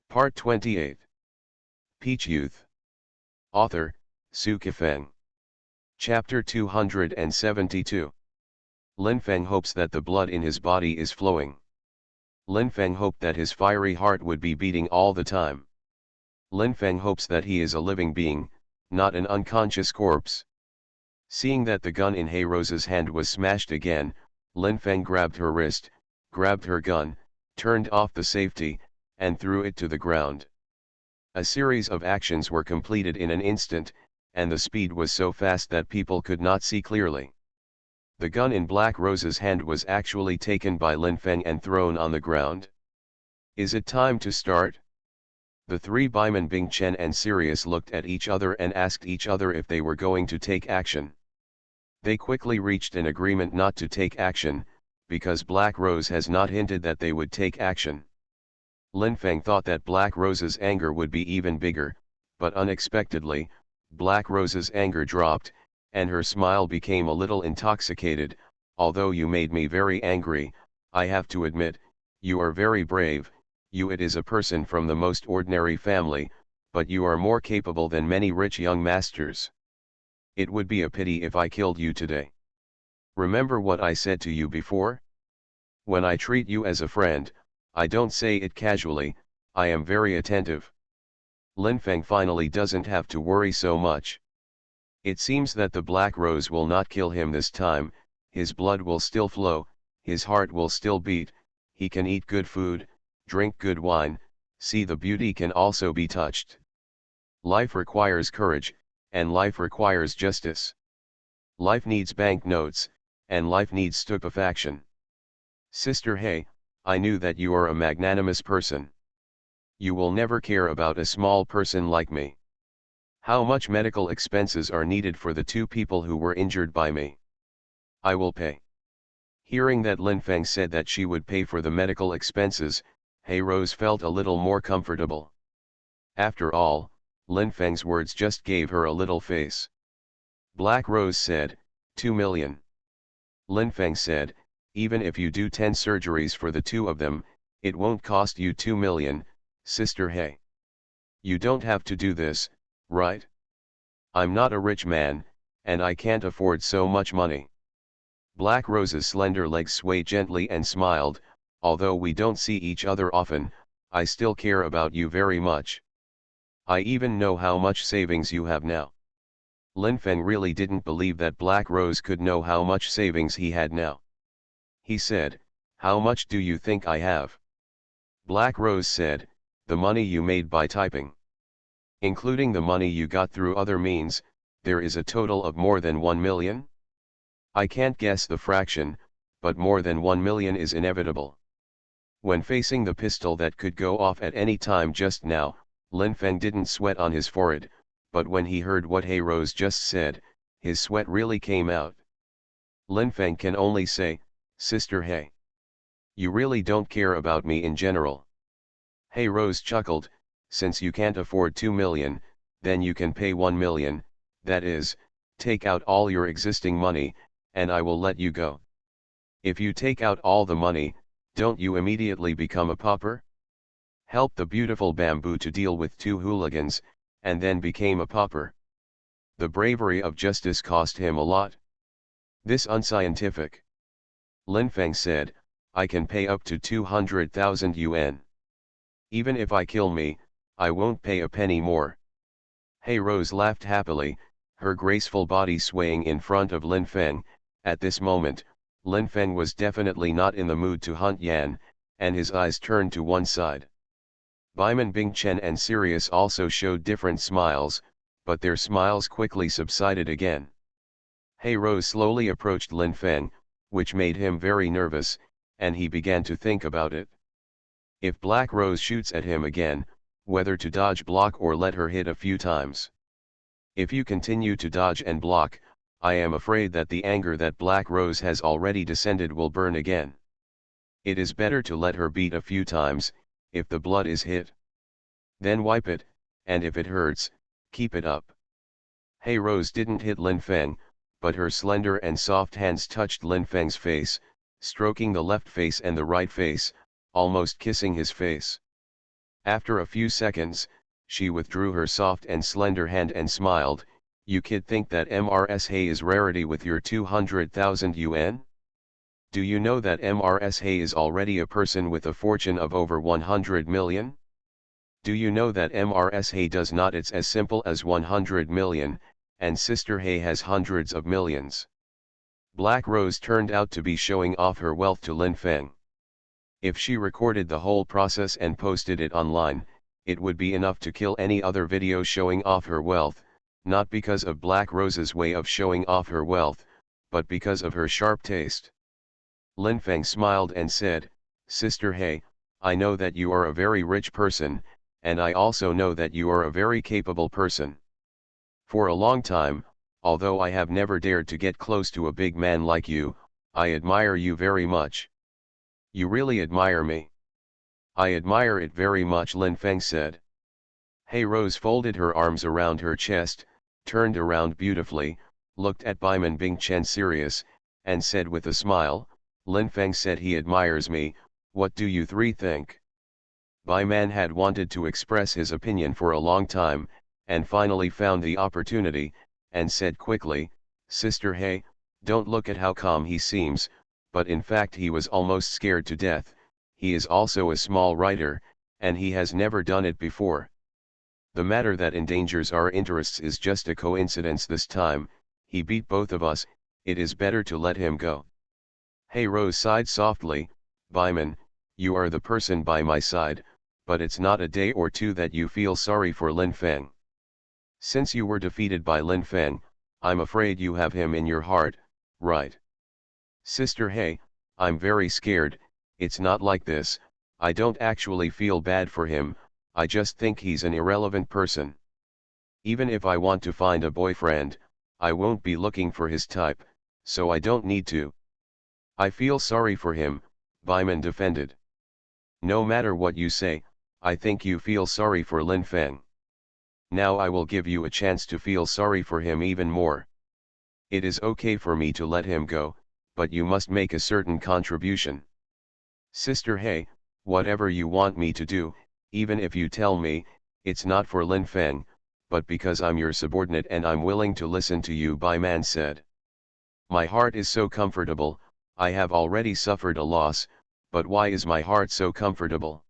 Part 28. Peach Youth. Author, Su Kifeng. Chapter 272. Lin Feng hopes that the blood in his body is flowing. Lin Feng hoped that his fiery heart would be beating all the time. Lin Feng hopes that he is a living being, not an unconscious corpse. Seeing that the gun in Hei Rose's hand was smashed again, Lin Feng grabbed her wrist, grabbed her gun, turned off the safety, and threw it to the ground. A series of actions were completed in an instant, and the speed was so fast that people could not see clearly. The gun in Black Rose's hand was actually taken by Lin Feng and thrown on the ground. Is it time to start? The three Baiman Bing Chen and Sirius looked at each other and asked each other if they were going to take action. They quickly reached an agreement not to take action, because Black Rose has not hinted that they would take action. Lin Feng thought that Black Rose's anger would be even bigger, but unexpectedly, Black Rose's anger dropped, and her smile became a little intoxicated. Although you made me very angry, I have to admit, you are very brave. It is a person from the most ordinary family, but you are more capable than many rich young masters. It would be a pity if I killed you today. Remember what I said to you before? When I treat you as a friend, I don't say it casually, I am very attentive. Lin Feng finally doesn't have to worry so much. It seems that the Black Rose will not kill him this time. His blood will still flow, his heart will still beat, he can eat good food, drink good wine, see the beauty can also be touched. Life requires courage, and life requires justice. Life needs banknotes, and life needs stupefaction. Sister Hei, I knew that you are a magnanimous person. You will never care about a small person like me. How much medical expenses are needed for the two people who were injured by me? I will pay. Hearing that Lin Feng said that she would pay for the medical expenses, Hei Rose felt a little more comfortable. After all, Lin Feng's words just gave her a little face. Black Rose said, 2 million. Lin Feng said, even if you do 10 surgeries for the two of them, it won't cost you 2 million, Sister Hei. You don't have to do this, right? I'm not a rich man, and I can't afford so much money. Black Rose's slender legs swayed gently and smiled, although we don't see each other often, I still care about you very much. I even know how much savings you have now. Lin Feng really didn't believe that Black Rose could know how much savings he had now. He said, how much do you think I have? Black Rose said, the money you made by typing. Including the money you got through other means, there is a total of more than 1 million? I can't guess the fraction, but more than 1 million is inevitable. When facing the pistol that could go off at any time just now, Lin Feng didn't sweat on his forehead, but when he heard what Hei Rose just said, his sweat really came out. Lin Feng can only say, Sister Hei, you really don't care about me in general. Hei Rose chuckled, since you can't afford 2 million, then you can pay 1 million, that is, take out all your existing money, and I will let you go. If you take out all the money, don't you immediately become a pauper? Helped the beautiful bamboo to deal with 2 hooligans, and then became a pauper. The bravery of justice cost him a lot. This unscientific. Lin Feng said, I can pay up to 200,000 yuan. Even if I kill me, I won't pay a penny more. Hei Rose laughed happily, her graceful body swaying in front of Lin Feng. At this moment, Lin Feng was definitely not in the mood to hunt Yan, and his eyes turned to one side. Baiman Bing Chen and Sirius also showed different smiles, but their smiles quickly subsided again. Hei Rose slowly approached Lin Feng, which made him very nervous, and he began to think about it. If Black Rose shoots at him again, whether to dodge block or let her hit a few times. If you continue to dodge and block, I am afraid that the anger that Black Rose has already descended will burn again. It is better to let her beat a few times. If the blood is hit, then wipe it, and if it hurts, keep it up. Hei Rose didn't hit Lin Feng, but her slender and soft hands touched Lin Feng's face, stroking the left face and the right face, almost kissing his face. After a few seconds, she withdrew her soft and slender hand and smiled. You kid think that MRS is rarity with your 200,000 yuan? Do you know that MRS is already a person with a fortune of over 100 million? Do you know that MRS does not it's as simple as 100 million, and Sister Hay has hundreds of millions. Black Rose turned out to be showing off her wealth to Lin Feng. If she recorded the whole process and posted it online, it would be enough to kill any other video showing off her wealth, not because of Black Rose's way of showing off her wealth, but because of her sharp taste. Lin Feng smiled and said, Sister Hay, I know that you are a very rich person, and I also know that you are a very capable person. For a long time, although I have never dared to get close to a big man like you, I admire you very much. You really admire me. I admire it very much, Lin Feng said. Hey Rose folded her arms around her chest, turned around beautifully, looked at Baiman Bing Chen serious, and said with a smile, Lin Feng said he admires me, what do you three think? Baiman had wanted to express his opinion for a long time, and finally found the opportunity, and said quickly, Sister Hay, don't look at how calm he seems, but in fact he was almost scared to death. He is also a small writer, and he has never done it before. The matter that endangers our interests is just a coincidence this time. He beat both of us, it is better to let him go. Hey Rose sighed softly, Baiman, you are the person by my side, but it's not a day or two that you feel sorry for Lin Feng. Since you were defeated by Lin Feng, I'm afraid you have him in your heart, right? Sister Hay, I'm very scared. It's not like this, I don't actually feel bad for him, I just think he's an irrelevant person. Even if I want to find a boyfriend, I won't be looking for his type, so I don't need to. I feel sorry for him, Baiman defended. No matter what you say, I think you feel sorry for Lin Feng. Now I will give you a chance to feel sorry for him even more. It is okay for me to let him go, but you must make a certain contribution. Sister Hay, whatever you want me to do, even if you tell me, it's not for Lin Feng, but because I'm your subordinate and I'm willing to listen to you, Baiman said. My heart is so comfortable, I have already suffered a loss, but why is my heart so comfortable?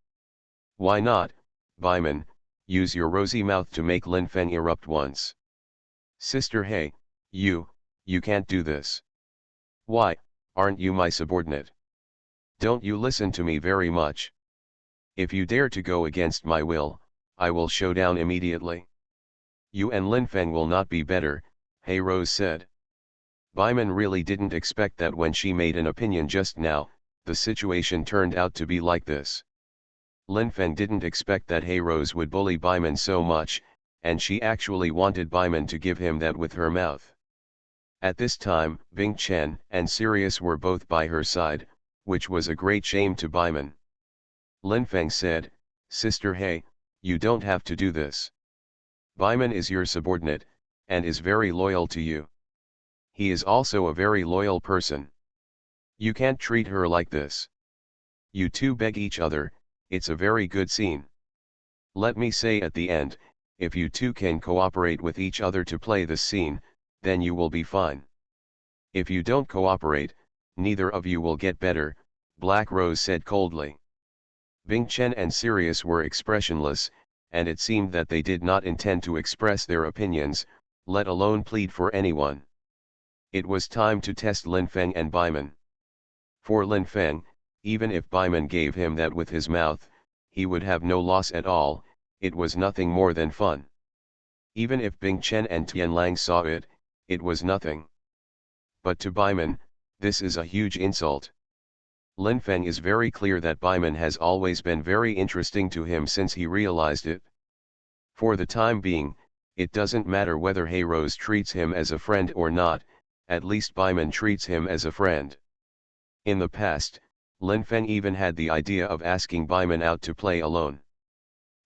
Why not, Baiman, use your rosy mouth to make Lin Feng erupt once. Sister Hay, you can't do this. Why, aren't you my subordinate? Don't you listen to me very much? If you dare to go against my will, I will show down immediately. You and Lin Feng will not be better, Hey Rose said. Baiman really didn't expect that when she made an opinion just now, the situation turned out to be like this. Lin Feng didn't expect that Hey Rose would bully Baiman so much, and she actually wanted Baiman to give him that with her mouth. At this time, Bing Chen and Sirius were both by her side, which was a great shame to Baiman. Lin Feng said, Sister Hay, you don't have to do this. Baiman is your subordinate, and is very loyal to you. He is also a very loyal person. You can't treat her like this. You two beg each other, it's a very good scene. Let me say at the end, if you two can cooperate with each other to play this scene, then you will be fine. If you don't cooperate, neither of you will get better, Black Rose said coldly. Bing Chen and Sirius were expressionless, and it seemed that they did not intend to express their opinions, let alone plead for anyone. It was time to test Lin Feng and Baiman. For Lin Feng, even if Baiman gave him that with his mouth, he would have no loss at all, it was nothing more than fun. Even if Bing Chen and Tian Lang saw it, it was nothing. But to Baiman, this is a huge insult. Lin Feng is very clear that Baiman has always been very interesting to him since he realized it. For the time being, it doesn't matter whether Hey Rose treats him as a friend or not, at least Baiman treats him as a friend. In the past, Lin Feng even had the idea of asking Baiman out to play alone.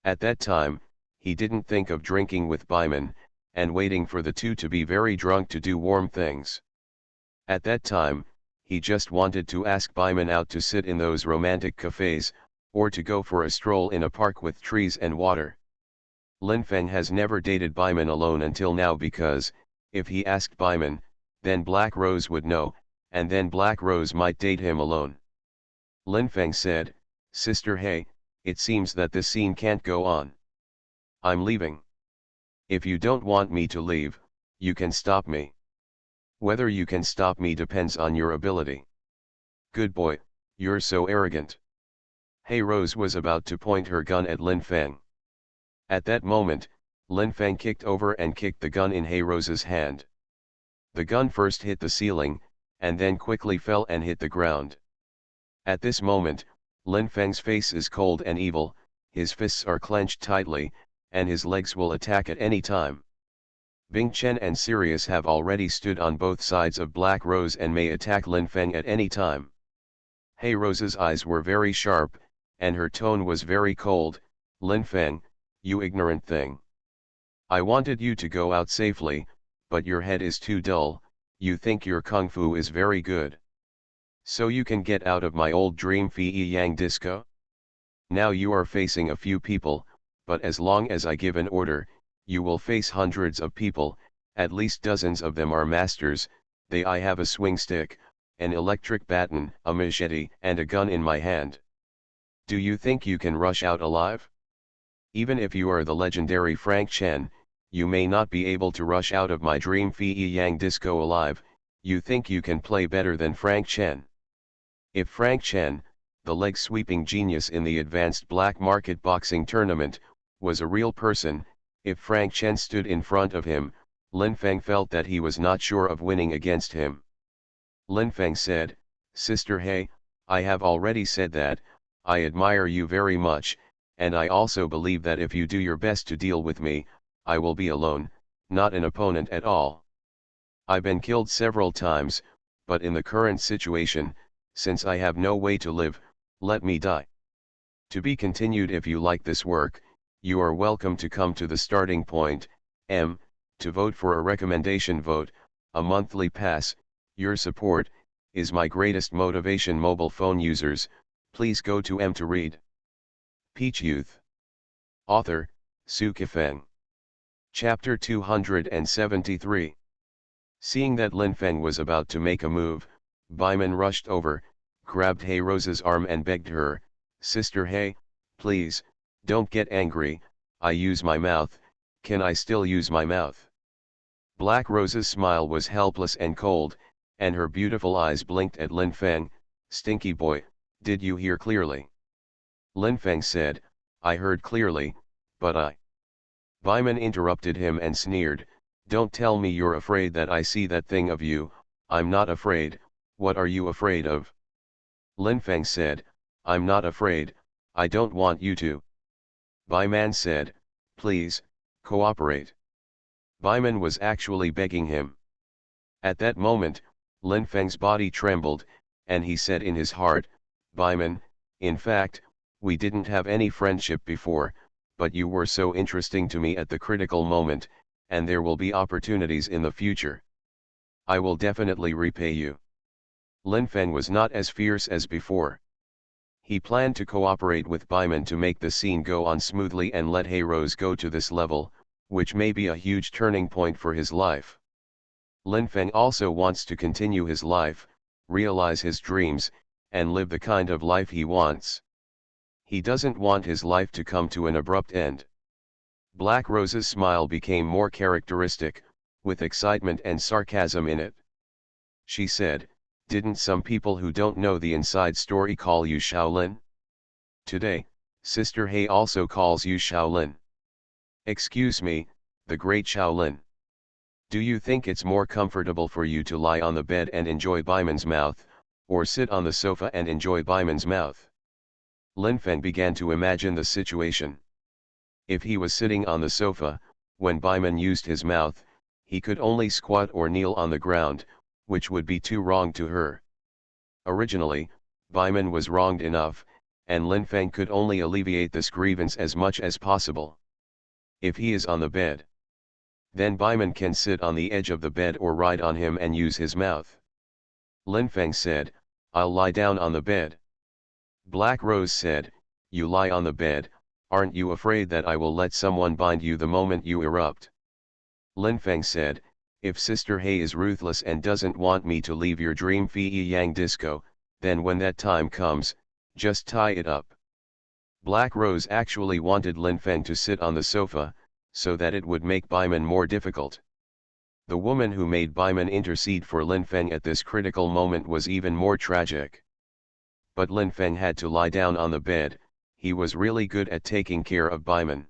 At that time, he didn't think of drinking with Baiman, and waiting for the two to be very drunk to do warm things. At that time, he just wanted to ask Baiman out to sit in those romantic cafes, or to go for a stroll in a park with trees and water. Lin Feng has never dated Baiman alone until now because, if he asked Baiman, then Black Rose would know, and then Black Rose might date him alone. Lin Feng said, "Sister He, it seems that this scene can't go on. I'm leaving. If you don't want me to leave, you can stop me. Whether you can stop me depends on your ability." "Good boy, you're so arrogant." He Rose was about to point her gun at Lin Feng. At that moment, Lin Feng kicked over and kicked the gun in He Rose's hand. The gun first hit the ceiling, and then quickly fell and hit the ground. At this moment, Lin Feng's face is cold and evil, his fists are clenched tightly, and his legs will attack at any time. Bing Chen and Sirius have already stood on both sides of Black Rose and may attack Lin Feng at any time. He Rose's eyes were very sharp, and her tone was very cold. "Lin Feng, you ignorant thing. I wanted you to go out safely, but your head is too dull, you think your kung fu is very good. So you can get out of my old dream Fei Yang disco? Now you are facing a few people, but as long as I give an order, you will face hundreds of people, at least dozens of them are masters. I have a swing stick, an electric baton, a machete, and a gun in my hand. Do you think you can rush out alive? Even if you are the legendary Frank Chen, you may not be able to rush out of my dream Fei Yang disco alive. You think you can play better than Frank Chen? If Frank Chen, the leg-sweeping genius in the advanced black market boxing tournament, was a real person, if Frank Chen stood in front of him, Lin Feng felt that he was not sure of winning against him. Lin Feng said, "Sister He, I have already said that, I admire you very much, and I also believe that if you do your best to deal with me, I will be alone, not an opponent at all. I've been killed several times, but in the current situation, since I have no way to live, let me die. To be continued. If you like this work, you are welcome to come to the starting point, to vote for a recommendation vote, a monthly pass. Your support is my greatest motivation. Mobile phone users, please go to to read. Peach Youth. Author, Sci-fi Feng. Chapter 273. Seeing that Lin Feng was about to make a move, Baiman rushed over, grabbed He Rose's arm and begged her, "Sister He, please, don't get angry, I use my mouth, can I still use my mouth?" Black Rose's smile was helpless and cold, and her beautiful eyes blinked at Lin Feng. "Stinky boy, did you hear clearly?" Lin Feng said, "I heard clearly, but I..." Baiman interrupted him and sneered, "Don't tell me you're afraid that I see that thing of you. I'm not afraid. What are you afraid of?" Lin Feng said, "I'm not afraid, I don't want you to." Baiman said, "Please, cooperate." Baiman was actually begging him. At that moment, Lin Feng's body trembled, and he said in his heart, "Baiman, in fact, we didn't have any friendship before, but you were so interesting to me at the critical moment, and there will be opportunities in the future. I will definitely repay you." Lin Feng was not as fierce as before. He planned to cooperate with Baiman to make the scene go on smoothly and let He Rose go to this level, which may be a huge turning point for his life. Lin Feng also wants to continue his life, realize his dreams, and live the kind of life he wants. He doesn't want his life to come to an abrupt end. Black Rose's smile became more characteristic, with excitement and sarcasm in it. She said, "Didn't some people who don't know the inside story call you Shaolin? Today, Sister He also calls you Shaolin. Excuse me, the great Shaolin. Do you think it's more comfortable for you to lie on the bed and enjoy Baiman's mouth, or sit on the sofa and enjoy Baiman's mouth?" Lin Feng began to imagine the situation. If he was sitting on the sofa, when Baiman used his mouth, he could only squat or kneel on the ground, which would be too wrong to her. Originally, Baiman was wronged enough, and Lin Feng could only alleviate this grievance as much as possible. If he is on the bed, then Baiman can sit on the edge of the bed or ride on him and use his mouth. Lin Feng said, "I'll lie down on the bed." Black Rose said, you lie on the bed, aren't you afraid that I will let someone bind you the moment you erupt? Lin Feng said, if Sister He is ruthless and doesn't want me to leave your dream Fei Yang disco, then when that time comes, just tie it up. Black Rose actually wanted Lin Feng to sit on the sofa, so that it would make Baiman more difficult. The woman who made Baiman intercede for Lin Feng at this critical moment was even more tragic. But Lin Feng had to lie down on the bed, he was really good at taking care of Baiman.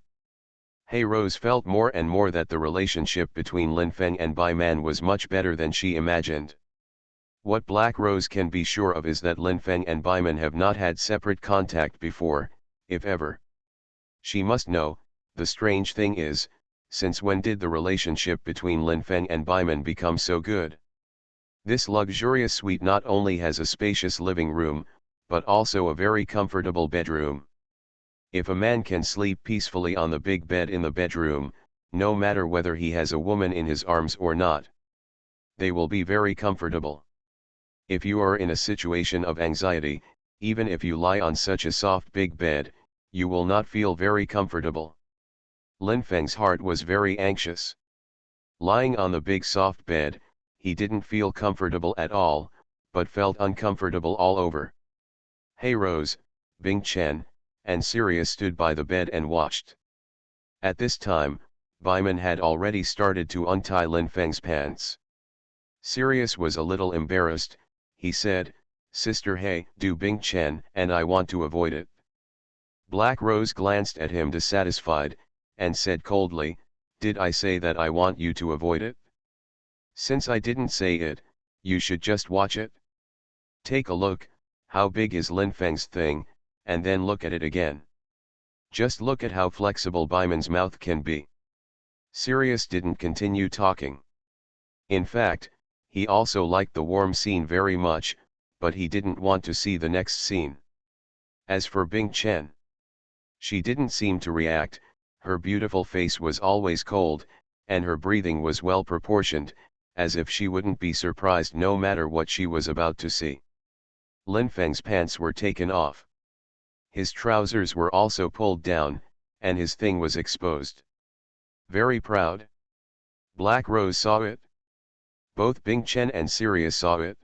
Hey Rose felt more and more that the relationship between Lin Feng and Baiman was much better than she imagined. What Black Rose can be sure of is that Lin Feng and Baiman have not had separate contact before, if ever. She must know, the strange thing is, since when did the relationship between Lin Feng and Baiman become so good? This luxurious suite not only has a spacious living room, but also a very comfortable bedroom. If a man can sleep peacefully on the big bed in the bedroom, no matter whether he has a woman in his arms or not, they will be very comfortable. If you are in a situation of anxiety, even if you lie on such a soft big bed, you will not feel very comfortable. Lin Feng's heart was very anxious. Lying on the big soft bed, he didn't feel comfortable at all, but felt uncomfortable all over. Hey Rose, Bing Chen, and Sirius stood by the bed and watched. At this time, Baiman had already started to untie Lin Feng's pants. Sirius was a little embarrassed, he said, Sister Hey, do Bing Chen, and I want to avoid it. Black Rose glanced at him dissatisfied, and said coldly, did I say that I want you to avoid it? Since I didn't say it, you should just watch it. Take a look, how big is Lin Feng's thing, and then look at it again. Just look at how flexible Baiman's mouth can be. Sirius didn't continue talking. In fact, he also liked the warm scene very much, but he didn't want to see the next scene. As for Bing Chen, she didn't seem to react, her beautiful face was always cold, and her breathing was well proportioned, as if she wouldn't be surprised no matter what she was about to see. Lin Feng's pants were taken off. His trousers were also pulled down, and his thing was exposed. Very proud. Black Rose saw it. Both Bing Chen and Sirius saw it.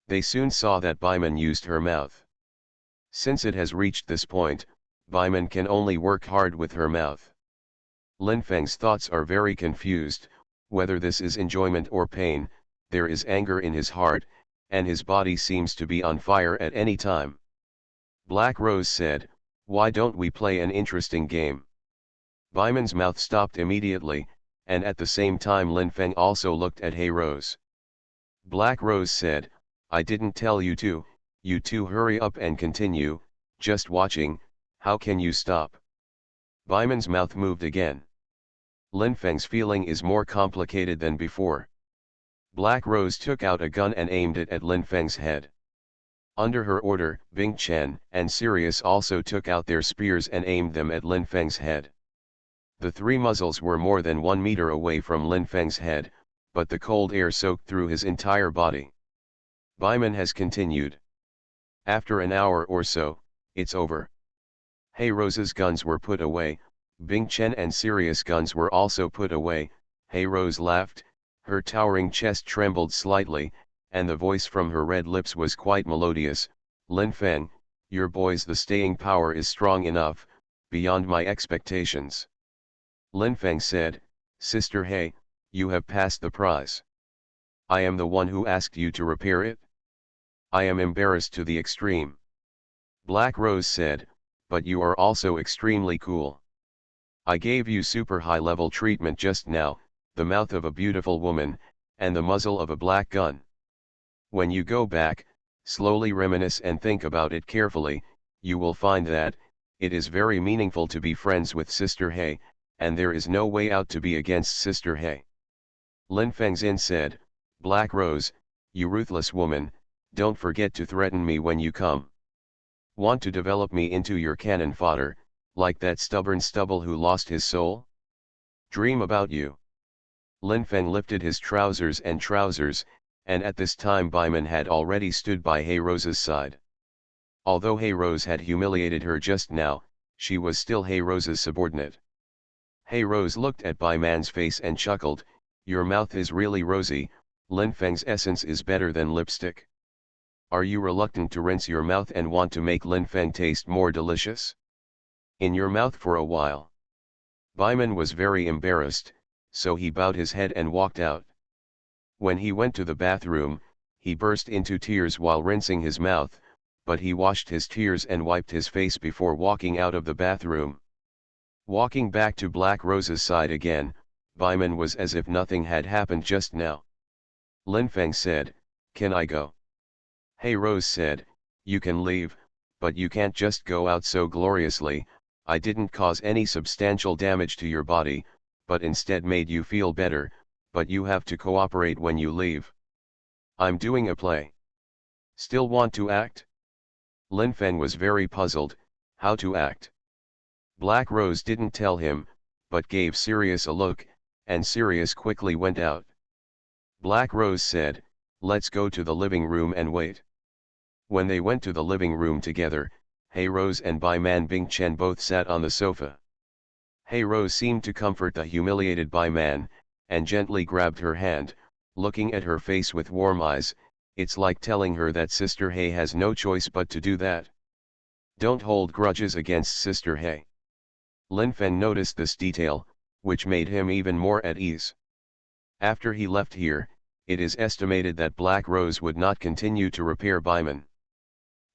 They soon saw that Baiman used her mouth. Since it has reached this point, Baiman can only work hard with her mouth. Lin Feng's thoughts are very confused, whether this is enjoyment or pain, there is anger in his heart, and his body seems to be on fire at any time. Black Rose said, why don't we play an interesting game? Baiman's mouth stopped immediately, and at the same time Lin Feng also looked at Hey Rose. Black Rose said, I didn't tell you to, you two hurry up and continue, just watching, how can you stop? Baiman's mouth moved again. Lin Feng's feeling is more complicated than before. Black Rose took out a gun and aimed it at Lin Feng's head. Under her order, Bing Chen and Sirius also took out their spears and aimed them at Lin Feng's head. The three muzzles were more than 1 meter away from Lin Feng's head, but the cold air soaked through his entire body. Baiman has continued. After an hour or so, it's over. Hey Rose's guns were put away, Bing Chen and Sirius' guns were also put away. Hey Rose laughed, her towering chest trembled slightly, and the voice from her red lips was quite melodious. Lin Feng, your boys, the staying power is strong enough, beyond my expectations. Lin Feng said, Sister Hey, you have passed the prize. I am the one who asked you to repair it. I am embarrassed to the extreme. Black Rose said, but you are also extremely cool. I gave you super high level treatment just now, the mouth of a beautiful woman, and the muzzle of a black gun. When you go back, slowly reminisce and think about it carefully, you will find that, it is very meaningful to be friends with Sister Hey, and there is no way out to be against Sister Hey. Lin Fengzin said, Black Rose, you ruthless woman, don't forget to threaten me when you come. Want to develop me into your cannon fodder, like that stubborn stubble who lost his soul? Dream about you. Lin Feng lifted his trousers, and at this time Baiman had already stood by Hey Rose's side. Although Hey Rose had humiliated her just now, she was still Hey Rose's subordinate. Hey Rose looked at Bai Man's face and chuckled, "Your mouth is really rosy, Lin Feng's essence is better than lipstick. Are you reluctant to rinse your mouth and want to make Lin Feng taste more delicious? In your mouth for a while." Baiman was very embarrassed, so he bowed his head and walked out. When he went to the bathroom, he burst into tears while rinsing his mouth, but he washed his tears and wiped his face before walking out of the bathroom. Walking back to Black Rose's side again, Baiman was as if nothing had happened just now. Lin Feng said, "Can I go?" Hey Rose said, "You can leave, but you can't just go out so gloriously. I didn't cause any substantial damage to your body, but instead made you feel better, but you have to cooperate when you leave." "I'm doing a play." "Still want to act?" Lin Feng was very puzzled. How to act? Black Rose didn't tell him, but gave Sirius a look, and Sirius quickly went out. Black Rose said, "Let's go to the living room and wait." When they went to the living room together, Hey Rose and Bai Man Bing Chen both sat on the sofa. Hey Rose seemed to comfort the humiliated Bai Man, and gently grabbed her hand, looking at her face with warm eyes. It's like telling her that Sister Hey has no choice but to do that. Don't hold grudges against Sister Hey. Lin Feng noticed this detail, which made him even more at ease. After he left here, it is estimated that Black Rose would not continue to repair Baiman.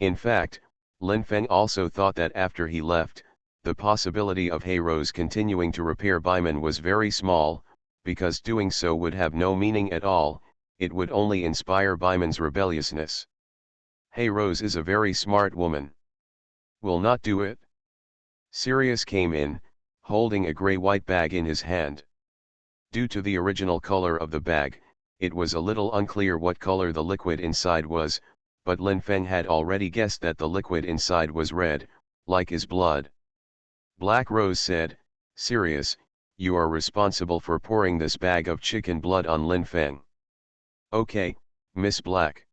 In fact, Lin Feng also thought that after he left, the possibility of Hey Rose continuing to repair Baiman was very small, because doing so would have no meaning at all. It would only inspire Baiman's rebelliousness. Hey Rose is a very smart woman. Will not do it. Sirius came in, holding a grey-white bag in his hand. Due to the original color of the bag, it was a little unclear what color the liquid inside was, but Lin Feng had already guessed that the liquid inside was red, like his blood. Black Rose said, "Sirius, you are responsible for pouring this bag of chicken blood on Lin Feng." "Okay, Miss Black."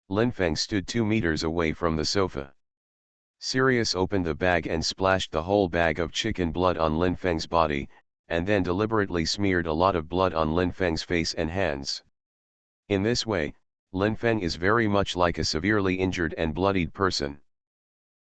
Lin Feng stood 2 meters away from the sofa. Sirius opened the bag and splashed the whole bag of chicken blood on Lin Feng's body, and then deliberately smeared a lot of blood on Lin Feng's face and hands. In this way, Lin Feng is very much like a severely injured and bloodied person.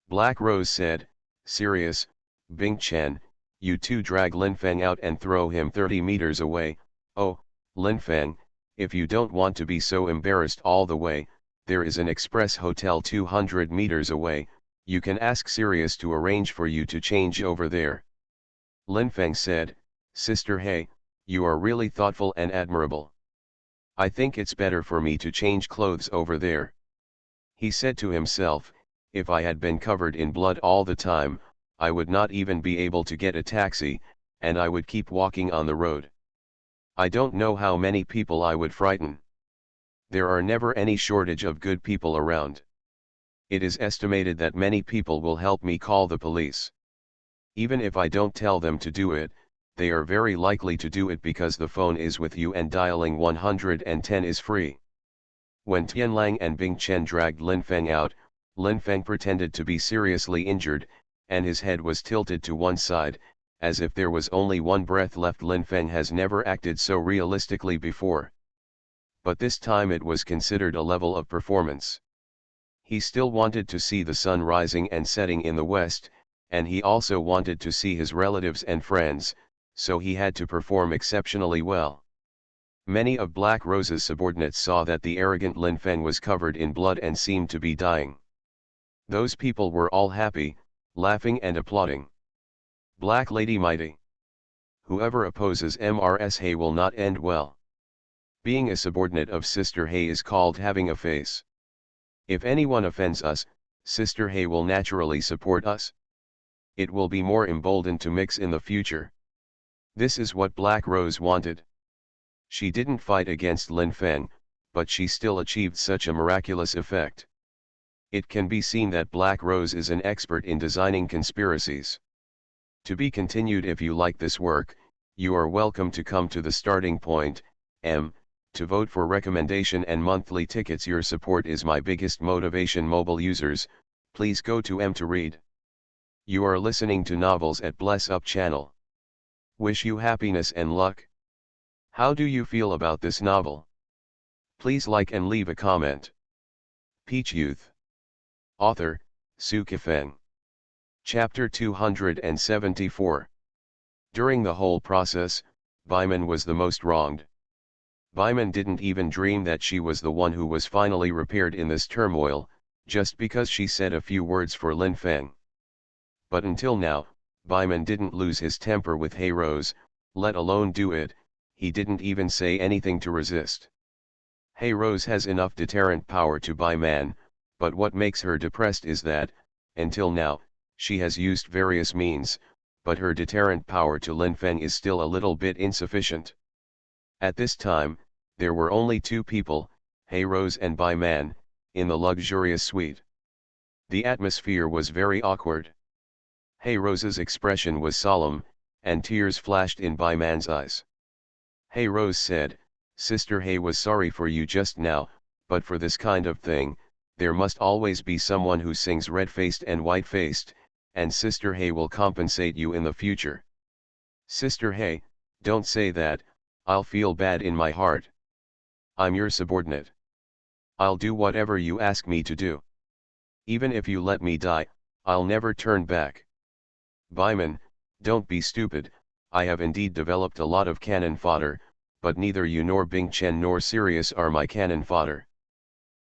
Black Rose said, "Sirius, Bing Chen, you two drag Lin Feng out and throw him 30 meters away. Oh, Lin Feng, if you don't want to be so embarrassed all the way, there is an express hotel 200 meters away, you can ask Sirius to arrange for you to change over there." Lin Feng said, "Sister Hey, you are really thoughtful and admirable. I think it's better for me to change clothes over there." He said to himself, "If I had been covered in blood all the time, I would not even be able to get a taxi, and I would keep walking on the road. I don't know how many people I would frighten. There are never any shortage of good people around. It is estimated that many people will help me call the police. Even if I don't tell them to do it, they are very likely to do it because the phone is with you and dialing 110 is free." When Tianlang and Bing Chen dragged Lin Feng out, Lin Feng pretended to be seriously injured, and his head was tilted to one side, as if there was only one breath left. Lin Feng has never acted so realistically before. But this time it was considered a level of performance. He still wanted to see the sun rising and setting in the west, and he also wanted to see his relatives and friends, so he had to perform exceptionally well. Many of Black Rose's subordinates saw that the arrogant Lin Feng was covered in blood and seemed to be dying. Those people were all happy, laughing and applauding. Black Lady Mighty. Whoever opposes Mrs. Hay will not end well. Being a subordinate of Sister Hay is called having a face. If anyone offends us, Sister Hay will naturally support us. It will be more emboldened to mix in the future. This is what Black Rose wanted. She didn't fight against Lin Feng, but she still achieved such a miraculous effect. It can be seen that Black Rose is an expert in designing conspiracies. To be continued. If you like this work, you are welcome to come to the starting point, to vote for recommendation and monthly tickets. Your support is my biggest motivation. Mobile users, Please go to M to read. You are listening to Novels at Bless Up channel. Wish you happiness and luck. How do you feel about this novel? Please like and leave a comment. Peach Youth. Author, Sci-fi. Chapter 274. During the whole process, Baiman was the most wronged. Baiman didn't even dream that she was the one who was finally repaired in this turmoil, just because she said a few words for Lin Feng. But until now, Baiman didn't lose his temper with Hey Rose, let alone do it, he didn't even say anything to resist. Hey Rose has enough deterrent power to Baiman, but what makes her depressed is that, until now, she has used various means, but her deterrent power to Lin Feng is still a little bit insufficient. At this time, there were only two people, Hey Rose and Baiman, in the luxurious suite. The atmosphere was very awkward. Hey Rose's expression was solemn, and tears flashed in Baiman's eyes. Hey Rose said, "Sister Hey was sorry for you just now, but for this kind of thing, there must always be someone who sings red-faced and white-faced, and Sister Hey will compensate you in the future." "Sister Hey, don't say that, I'll feel bad in my heart. I'm your subordinate. I'll do whatever you ask me to do. Even if you let me die, I'll never turn back." "Baiman, don't be stupid, I have indeed developed a lot of cannon fodder, but neither you nor Bing Chen nor Sirius are my cannon fodder.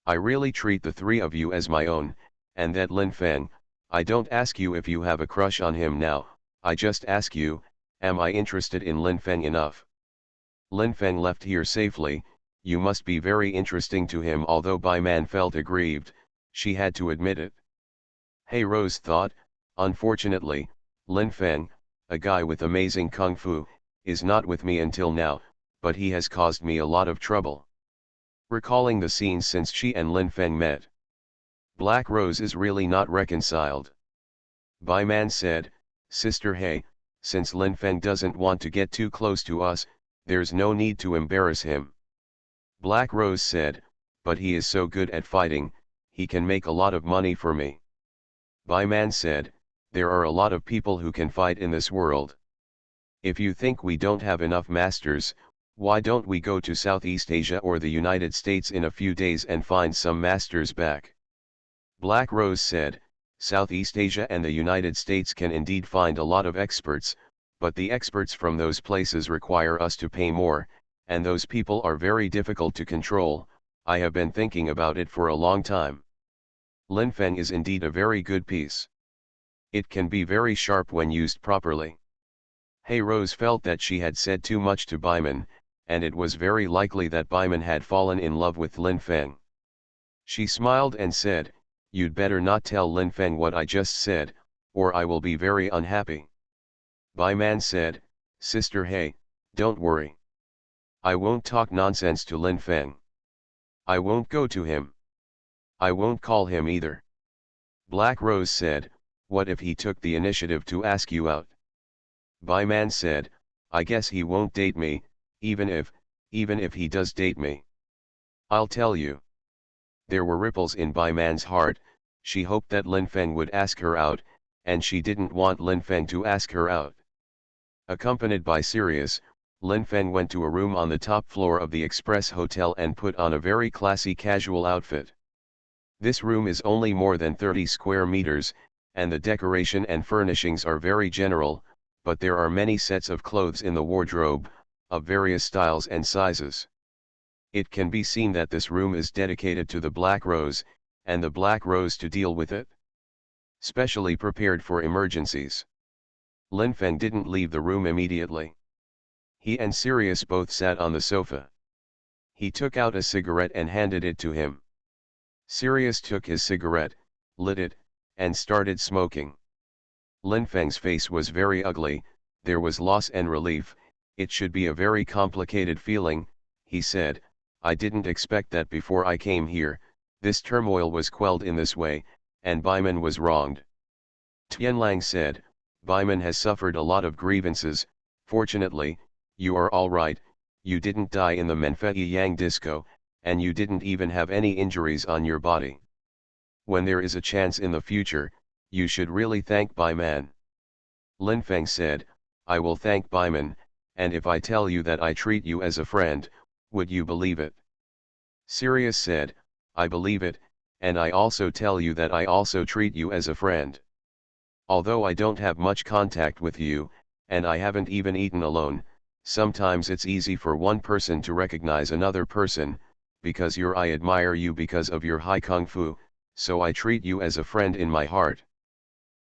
I really treat the three of you as my own, and that Lin Feng, I don't ask you if you have a crush on him now, I just ask you, am I interested in Lin Feng enough? Lin Feng left here safely, you must be very interesting to him." Although Baiman felt aggrieved, she had to admit it. Hey Rose thought, unfortunately, Lin Feng, a guy with amazing kung fu, is not with me until now, but he has caused me a lot of trouble. Recalling the scenes since she and Lin Feng met, Black Rose is really not reconciled. Baiman said, "Sister Hey, since Lin Feng doesn't want to get too close to us, there's no need to embarrass him." Black Rose said, "But he is so good at fighting, he can make a lot of money for me." Baiman said, "There are a lot of people who can fight in this world. If you think we don't have enough masters, why don't we go to Southeast Asia or the United States in a few days and find some masters back?" Black Rose said, "Southeast Asia and the United States can indeed find a lot of experts, but the experts from those places require us to pay more, and those people are very difficult to control. I have been thinking about it for a long time. Lin Feng is indeed a very good piece. It can be very sharp when used properly." Hey Rose felt that she had said too much to Baiman, and it was very likely that Baiman had fallen in love with Lin Feng. She smiled and said, "You'd better not tell Lin Feng what I just said, or I will be very unhappy." Baiman said, "Sister Hey, don't worry. I won't talk nonsense to Lin Feng. I won't go to him. I won't call him either." Black Rose said, "What if he took the initiative to ask you out?" Baiman said, "I guess he won't date me, even if he does date me. I'll tell you." There were ripples in Baiman's heart, she hoped that Lin Feng would ask her out, and she didn't want Lin Feng to ask her out. Accompanied by Sirius, Lin Feng went to a room on the top floor of the Express Hotel and put on a very classy casual outfit. This room is only more than 30 square meters, and the decoration and furnishings are very general, but there are many sets of clothes in the wardrobe, of various styles and sizes. It can be seen that this room is dedicated to the Black Rose, and the Black Rose to deal with it. Specially prepared for emergencies. Lin Feng didn't leave the room immediately. He and Sirius both sat on the sofa. He took out a cigarette and handed it to him. Sirius took his cigarette, lit it, and started smoking. Lin Feng's face was very ugly, there was loss and relief. "It should be a very complicated feeling," he said. "I didn't expect that before I came here, this turmoil was quelled in this way, and Baiman was wronged." Tianlang said, "Baiman has suffered a lot of grievances. Fortunately, you are all right, you didn't die in the Menfei Yang disco, and you didn't even have any injuries on your body." When there is a chance in the future, you should really thank Baiman. Lin Feng said, I will thank Baiman, and if I tell you that I treat you as a friend, would you believe it? Sirius said, I believe it, and I also tell you that I also treat you as a friend. Although I don't have much contact with you, and I haven't even eaten alone, sometimes it's easy for one person to recognize another person, because I admire you because of your high kung fu, so I treat you as a friend in my heart.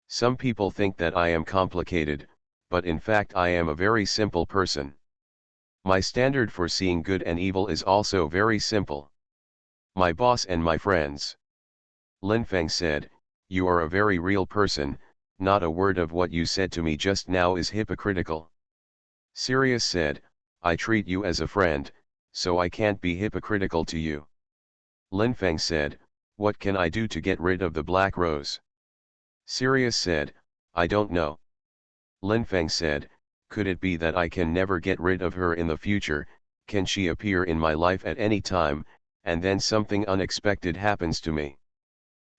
Some people think that I am complicated, but in fact I am a very simple person. My standard for seeing good and evil is also very simple. My boss and my friends. Lin Feng said, you are a very real person, not a word of what you said to me just now is hypocritical. Sirius said, I treat you as a friend, so I can't be hypocritical to you. Lin Feng said, what can I do to get rid of the Black Rose? Sirius said, I don't know. Lin Feng said, could it be that I can never get rid of her in the future? Can she appear in my life at any time, and then something unexpected happens to me?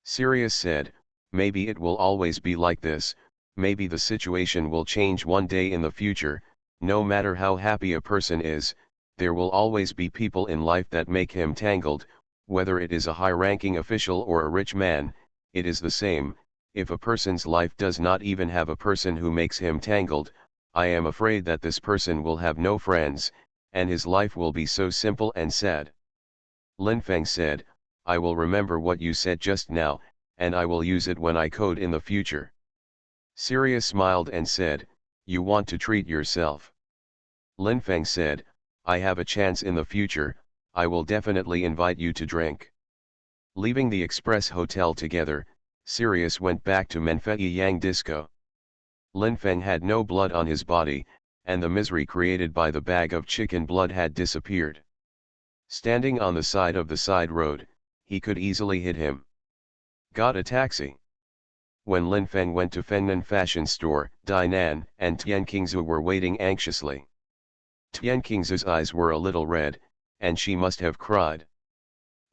Sirius said, maybe it will always be like this, maybe the situation will change one day in the future. No matter how happy a person is, there will always be people in life that make him tangled, whether it is a high-ranking official or a rich man, it is the same. If a person's life does not even have a person who makes him tangled, I am afraid that this person will have no friends, and his life will be so simple and sad. Lin Feng said, I will remember what you said just now, and I will use it when I code in the future. Sirius smiled and said, you want to treat yourself. Lin Feng said, I have a chance in the future, I will definitely invite you to drink. Leaving the express hotel together, Sirius went back to Menfei Yang Disco. Lin Feng had no blood on his body, and the misery created by the bag of chicken blood had disappeared. Standing on the side of the side road, he could easily hit him. Got a taxi. When Lin Feng went to Fengnan fashion store, Dainan and Tian Qingzu were waiting anxiously. Tian Qingzu's eyes were a little red, and she must have cried.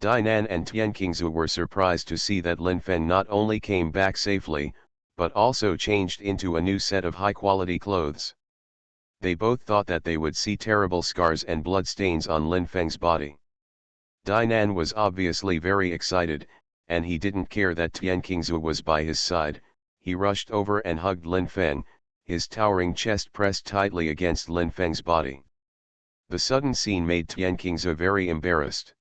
Dainan and Tian Qingzu were surprised to see that Lin Feng not only came back safely, but also changed into a new set of high-quality clothes. They both thought that they would see terrible scars and blood stains on Lin Feng's body. Dainan was obviously very excited, and he didn't care that Tian Qingzu was by his side. He rushed over and hugged Lin Feng, his towering chest pressed tightly against Lin Feng's body. The sudden scene made Tian Qingzu very embarrassed.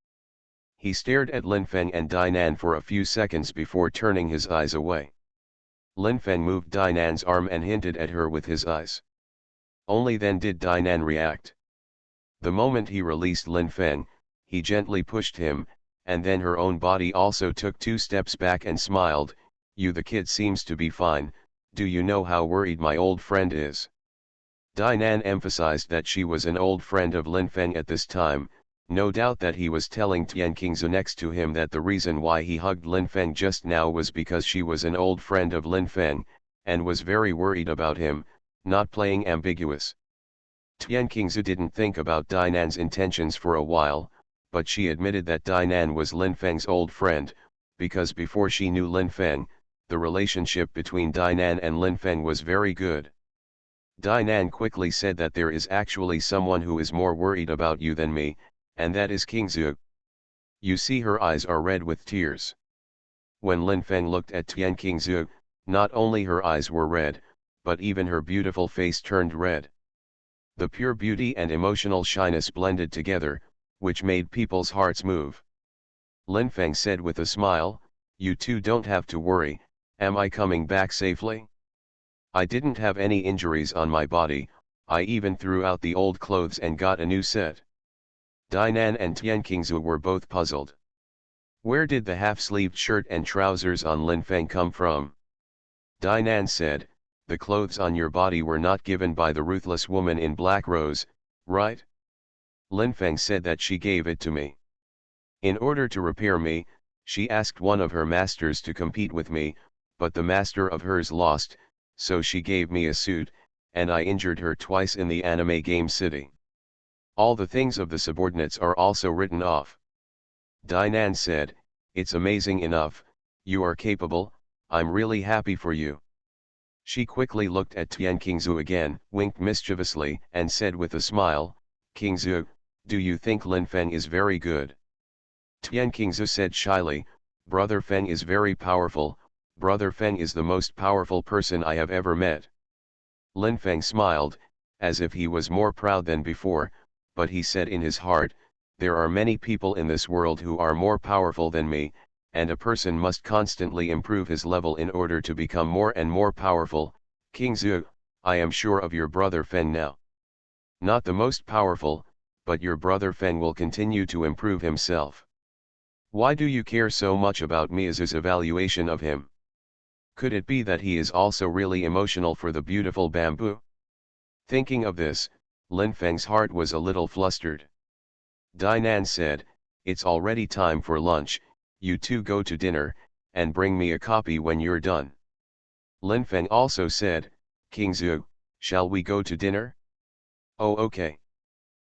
He stared at Lin Feng and Dainan for a few seconds before turning his eyes away. Lin Feng moved Dainan's arm and hinted at her with his eyes. Only then did Dainan react. The moment he released Lin Feng, he gently pushed him, and then her own body also took 2 steps back and smiled, the kid seems to be fine, do you know how worried my old friend is? Dainan emphasized that she was an old friend of Lin Feng at this time, no doubt that he was telling Tian Qingzu next to him that the reason why he hugged Lin Feng just now was because she was an old friend of Lin Feng, and was very worried about him, not playing ambiguous. Tian Qingzu didn't think about Dainan's intentions for a while, but she admitted that Dainan was Lin Feng's old friend, because before she knew Lin Feng, the relationship between Dainan and Lin Feng was very good. Dainan quickly said that there is actually someone who is more worried about you than me, and that is Qingzu. You see, her eyes are red with tears. When Lin Feng looked at Tian Qingzu, not only her eyes were red, but even her beautiful face turned red. The pure beauty and emotional shyness blended together, which made people's hearts move. Lin Feng said with a smile, you two don't have to worry, am I coming back safely? I didn't have any injuries on my body, I even threw out the old clothes and got a new set. Dainan and Tian Qingzu were both puzzled. Where did the half-sleeved shirt and trousers on Lin Feng come from? Dainan said, the clothes on your body were not given by the ruthless woman in Black Rose, right? Lin Feng said that she gave it to me. In order to repair me, she asked one of her masters to compete with me, but the master of hers lost, so she gave me a suit, and I injured her twice in the anime game city. All the things of the subordinates are also written off. Dainan said, it's amazing enough, You are capable, I'm really happy for you. She quickly looked at Tian Qingzu again, winked mischievously, and said with a smile, Qingzu, do you think Lin Feng is very good? Tian Qingzu said shyly, Brother Feng is very powerful, Brother Feng is the most powerful person I have ever met. Lin Feng smiled, as if he was more proud than before, but he said in his heart, there are many people in this world who are more powerful than me, and a person must constantly improve his level in order to become more and more powerful. Qingzu, I am sure of your brother Feng now. Not the most powerful, but your brother Feng will continue to improve himself. Why do you care so much about Miazu's evaluation of him? Could it be that he is also really emotional for the beautiful bamboo? Thinking of this, Lin Feng's heart was a little flustered. Dinan said, it's already time for lunch, you two go to dinner, and bring me a copy when you're done. Lin Feng also said, Qingzu, shall we go to dinner? Oh okay.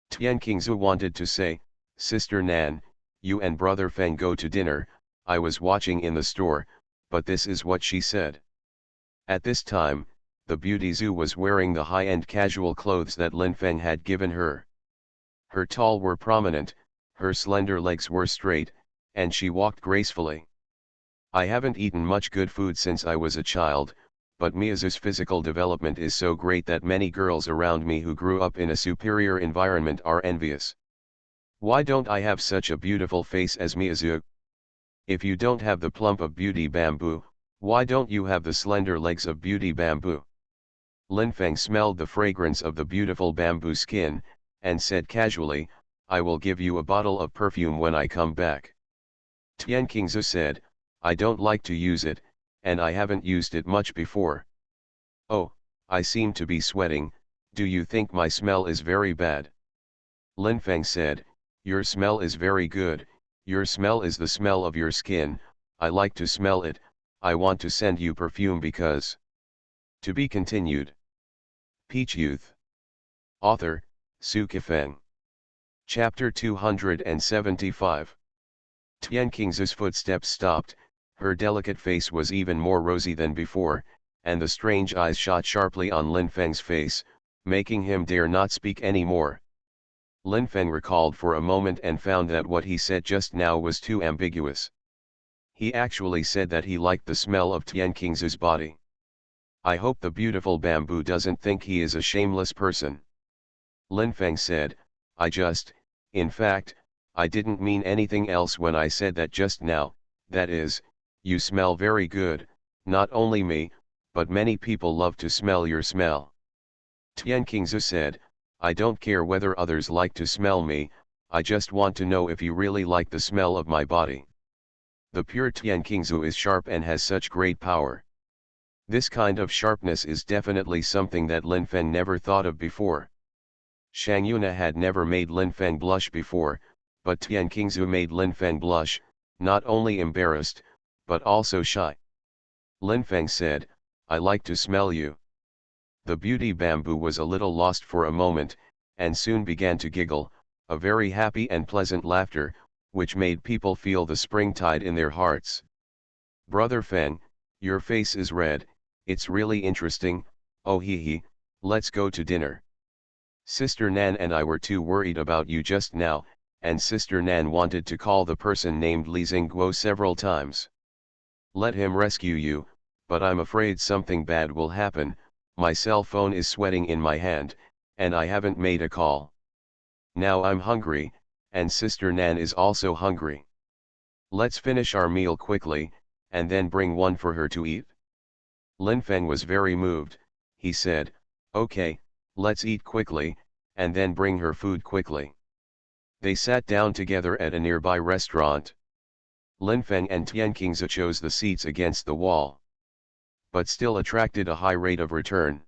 Tian Qingzu wanted to say, Sister Nan, you and Brother Feng go to dinner, I was watching in the store, but this is what she said. At this time, the beauty Zhu was wearing the high-end casual clothes that Lin Feng had given her. Her tall were prominent, her slender legs were straight, and she walked gracefully. I haven't eaten much good food since I was a child, but Miazu's physical development is so great that many girls around me who grew up in a superior environment are envious. Why don't I have such a beautiful face as Miazu? If you don't have the plump of beauty bamboo, why don't you have the slender legs of beauty bamboo? Lin Feng smelled the fragrance of the beautiful bamboo skin, and said casually, I will give you a bottle of perfume when I come back. Tian Qingzu said, I don't like to use it, and I haven't used it much before. Oh, I seem to be sweating, do you think my smell is very bad? Lin Feng said, your smell is very good, your smell is the smell of your skin, I like to smell it, I want to send you perfume because. To be continued. Peach Youth. Author, Sci-fi Feng. Chapter 275. Tian Qingzu's footsteps stopped, her delicate face was even more rosy than before, and the strange eyes shot sharply on Lin Feng's face, making him dare not speak any more. Lin Feng recalled for a moment and found that what he said just now was too ambiguous. He actually said that he liked the smell of Tian Qingzu's body. I hope the beautiful bamboo doesn't think he is a shameless person. Lin Feng said, in fact, I didn't mean anything else when I said that just now, that is, you smell very good, not only me, but many people love to smell your smell. Tian Qingzu said, I don't care whether others like to smell me, I just want to know if you really like the smell of my body. The pure Tian Qingzu is sharp and has such great power. This kind of sharpness is definitely something that Lin Feng never thought of before. Shang Yuna had never made Lin Feng blush before, but Tian Qingzu made Lin Feng blush, not only embarrassed, but also shy. Lin Feng said, I like to smell you. The beauty bamboo was a little lost for a moment, and soon began to giggle, a very happy and pleasant laughter, which made people feel the springtide in their hearts. Brother Feng, your face is red, it's really interesting, oh hee, let's go to dinner. Sister Nan and I were too worried about you just now, and Sister Nan wanted to call the person named Li Xingguo several times. Let him rescue you, but I'm afraid something bad will happen, my cell phone is sweating in my hand, and I haven't made a call. Now I'm hungry, and Sister Nan is also hungry. Let's finish our meal quickly, and then bring one for her to eat. Lin Feng was very moved, he said, okay, let's eat quickly, and then bring her food quickly. They sat down together at a nearby restaurant. Lin Feng and Tian Qingzu chose the seats against the wall, but still attracted a high rate of return.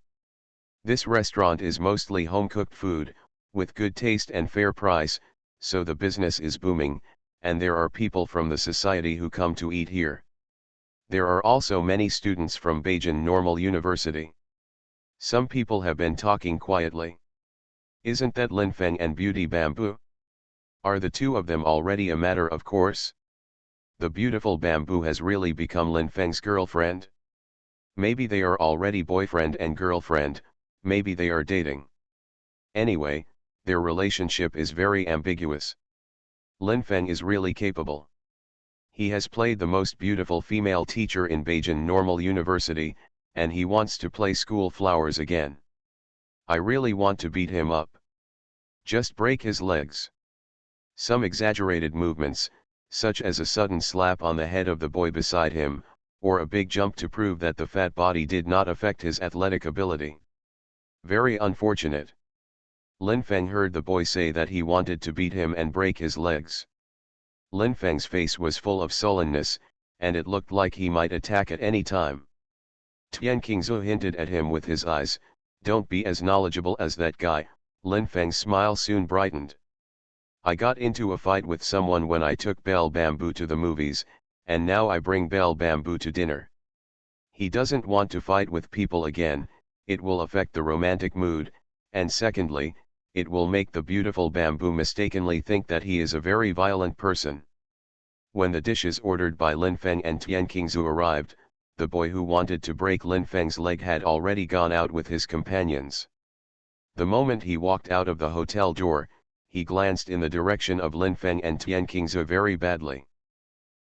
This restaurant is mostly home-cooked food, with good taste and fair price, so the business is booming, and there are people from the society who come to eat here. There are also many students from Beijing Normal University. Some people have been talking quietly. Isn't that Lin Feng and Beauty Bamboo? Are the two of them already a matter of course? The beautiful bamboo has really become Lin Feng's girlfriend? Maybe they are already boyfriend and girlfriend, maybe they are dating. Anyway, their relationship is very ambiguous. Lin Feng is really capable. He has played the most beautiful female teacher in Beijing Normal University, and he wants to play school flowers again. I really want to beat him up. Just break his legs. Some exaggerated movements, such as a sudden slap on the head of the boy beside him, or a big jump to prove that the fat body did not affect his athletic ability. Very unfortunate. Lin Feng heard the boy say that he wanted to beat him and break his legs. Lin Feng's face was full of sullenness, and it looked like he might attack at any time. Tian Qingzu hinted at him with his eyes, "Don't be as knowledgeable as that guy." Lin Feng's smile soon brightened. "I got into a fight with someone when I took Bell Bamboo to the movies, and now I bring Bell Bamboo to dinner. He doesn't want to fight with people again, it will affect the romantic mood, and secondly, it will make the beautiful bamboo mistakenly think that he is a very violent person." When the dishes ordered by Lin Feng and Tian Qingzu arrived, the boy who wanted to break Lin Feng's leg had already gone out with his companions. The moment he walked out of the hotel door, he glanced in the direction of Lin Feng and Tian Qingzu very badly.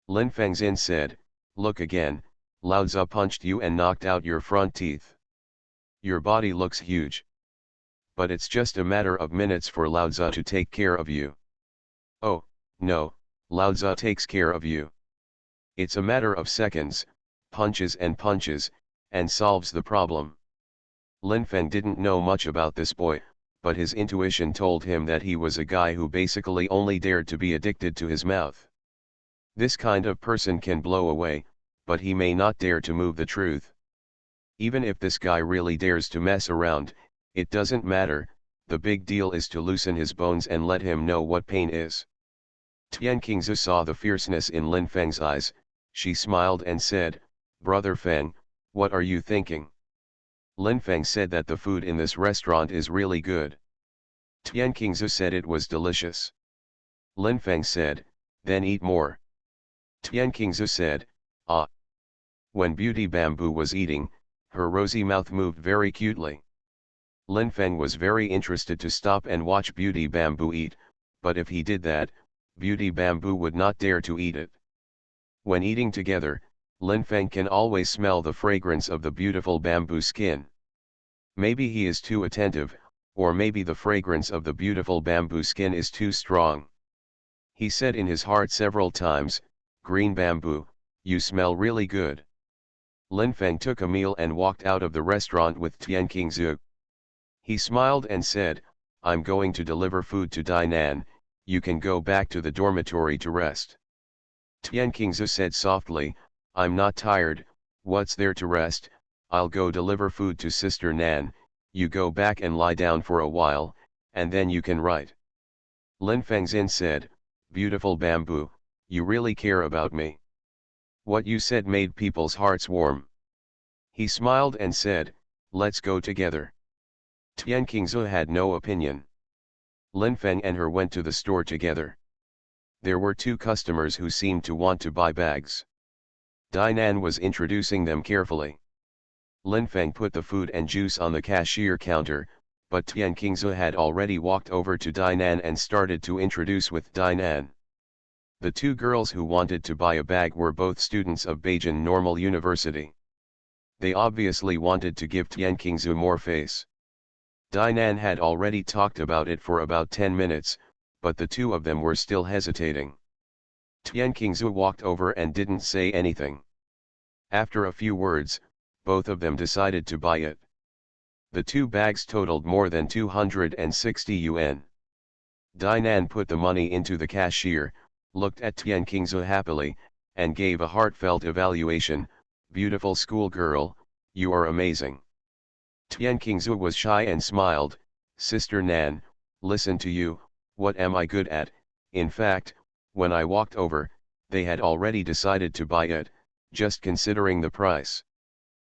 Lin Fengzin said, "Look again, Lao Tzu punched you and knocked out your front teeth. Your body looks huge. But it's just a matter of minutes for Lao Tzu to take care of you." "Oh, no, Lao Tzu takes care of you. It's a matter of seconds, punches, and solves the problem." Lin Feng didn't know much about this boy, but his intuition told him that he was a guy who basically only dared to be addicted to his mouth. This kind of person can blow away, but he may not dare to move the truth. Even if this guy really dares to mess around, it doesn't matter, the big deal is to loosen his bones and let him know what pain is. Tian Qingzu saw the fierceness in Lin Feng's eyes. She smiled and said, "Brother Feng, what are you thinking?" Lin Feng said that the food in this restaurant is really good. Tian Qingzu said it was delicious. Lin Feng said, "Then eat more." Tian Qingzu said, "Ah." When Beauty Bamboo was eating, her rosy mouth moved very cutely. Lin Feng was very interested to stop and watch Beauty Bamboo eat, but if he did that, Beauty Bamboo would not dare to eat it. When eating together, Lin Feng can always smell the fragrance of the beautiful bamboo skin. Maybe he is too attentive, or maybe the fragrance of the beautiful bamboo skin is too strong. He said in his heart several times, "Green bamboo, you smell really good." Lin Feng took a meal and walked out of the restaurant with Tian Qingzu. He smiled and said, "I'm going to deliver food to Dainan, you can go back to the dormitory to rest." Tian Qingzu said softly, "I'm not tired, what's there to rest? I'll go deliver food to Sister Nan, you go back and lie down for a while, and then you can write." Lin Fengzin said, "Beautiful bamboo, you really care about me. What you said made people's hearts warm." He smiled and said, "Let's go together." Tian Qingzu had no opinion. Lin Feng and her went to the store together. There were two customers who seemed to want to buy bags. Dainan was introducing them carefully. Lin Feng put the food and juice on the cashier counter, but Tian Qingzu had already walked over to Dainan and started to introduce with Dainan. The two girls who wanted to buy a bag were both students of Beijing Normal University. They obviously wanted to give Tian Qingzu more face. Dainan had already talked about it for about 10 minutes, but the two of them were still hesitating. Tian Qingzu walked over and didn't say anything. After a few words, both of them decided to buy it. The two bags totaled more than 260 yuan. Dainan put the money into the cashier, looked at Tian Qingzu happily, and gave a heartfelt evaluation, "Beautiful schoolgirl, you are amazing." Tian Qingzu was shy and smiled, "Sister Nan, listen to you, what am I good at?" In fact, when I walked over, they had already decided to buy it, just considering the price.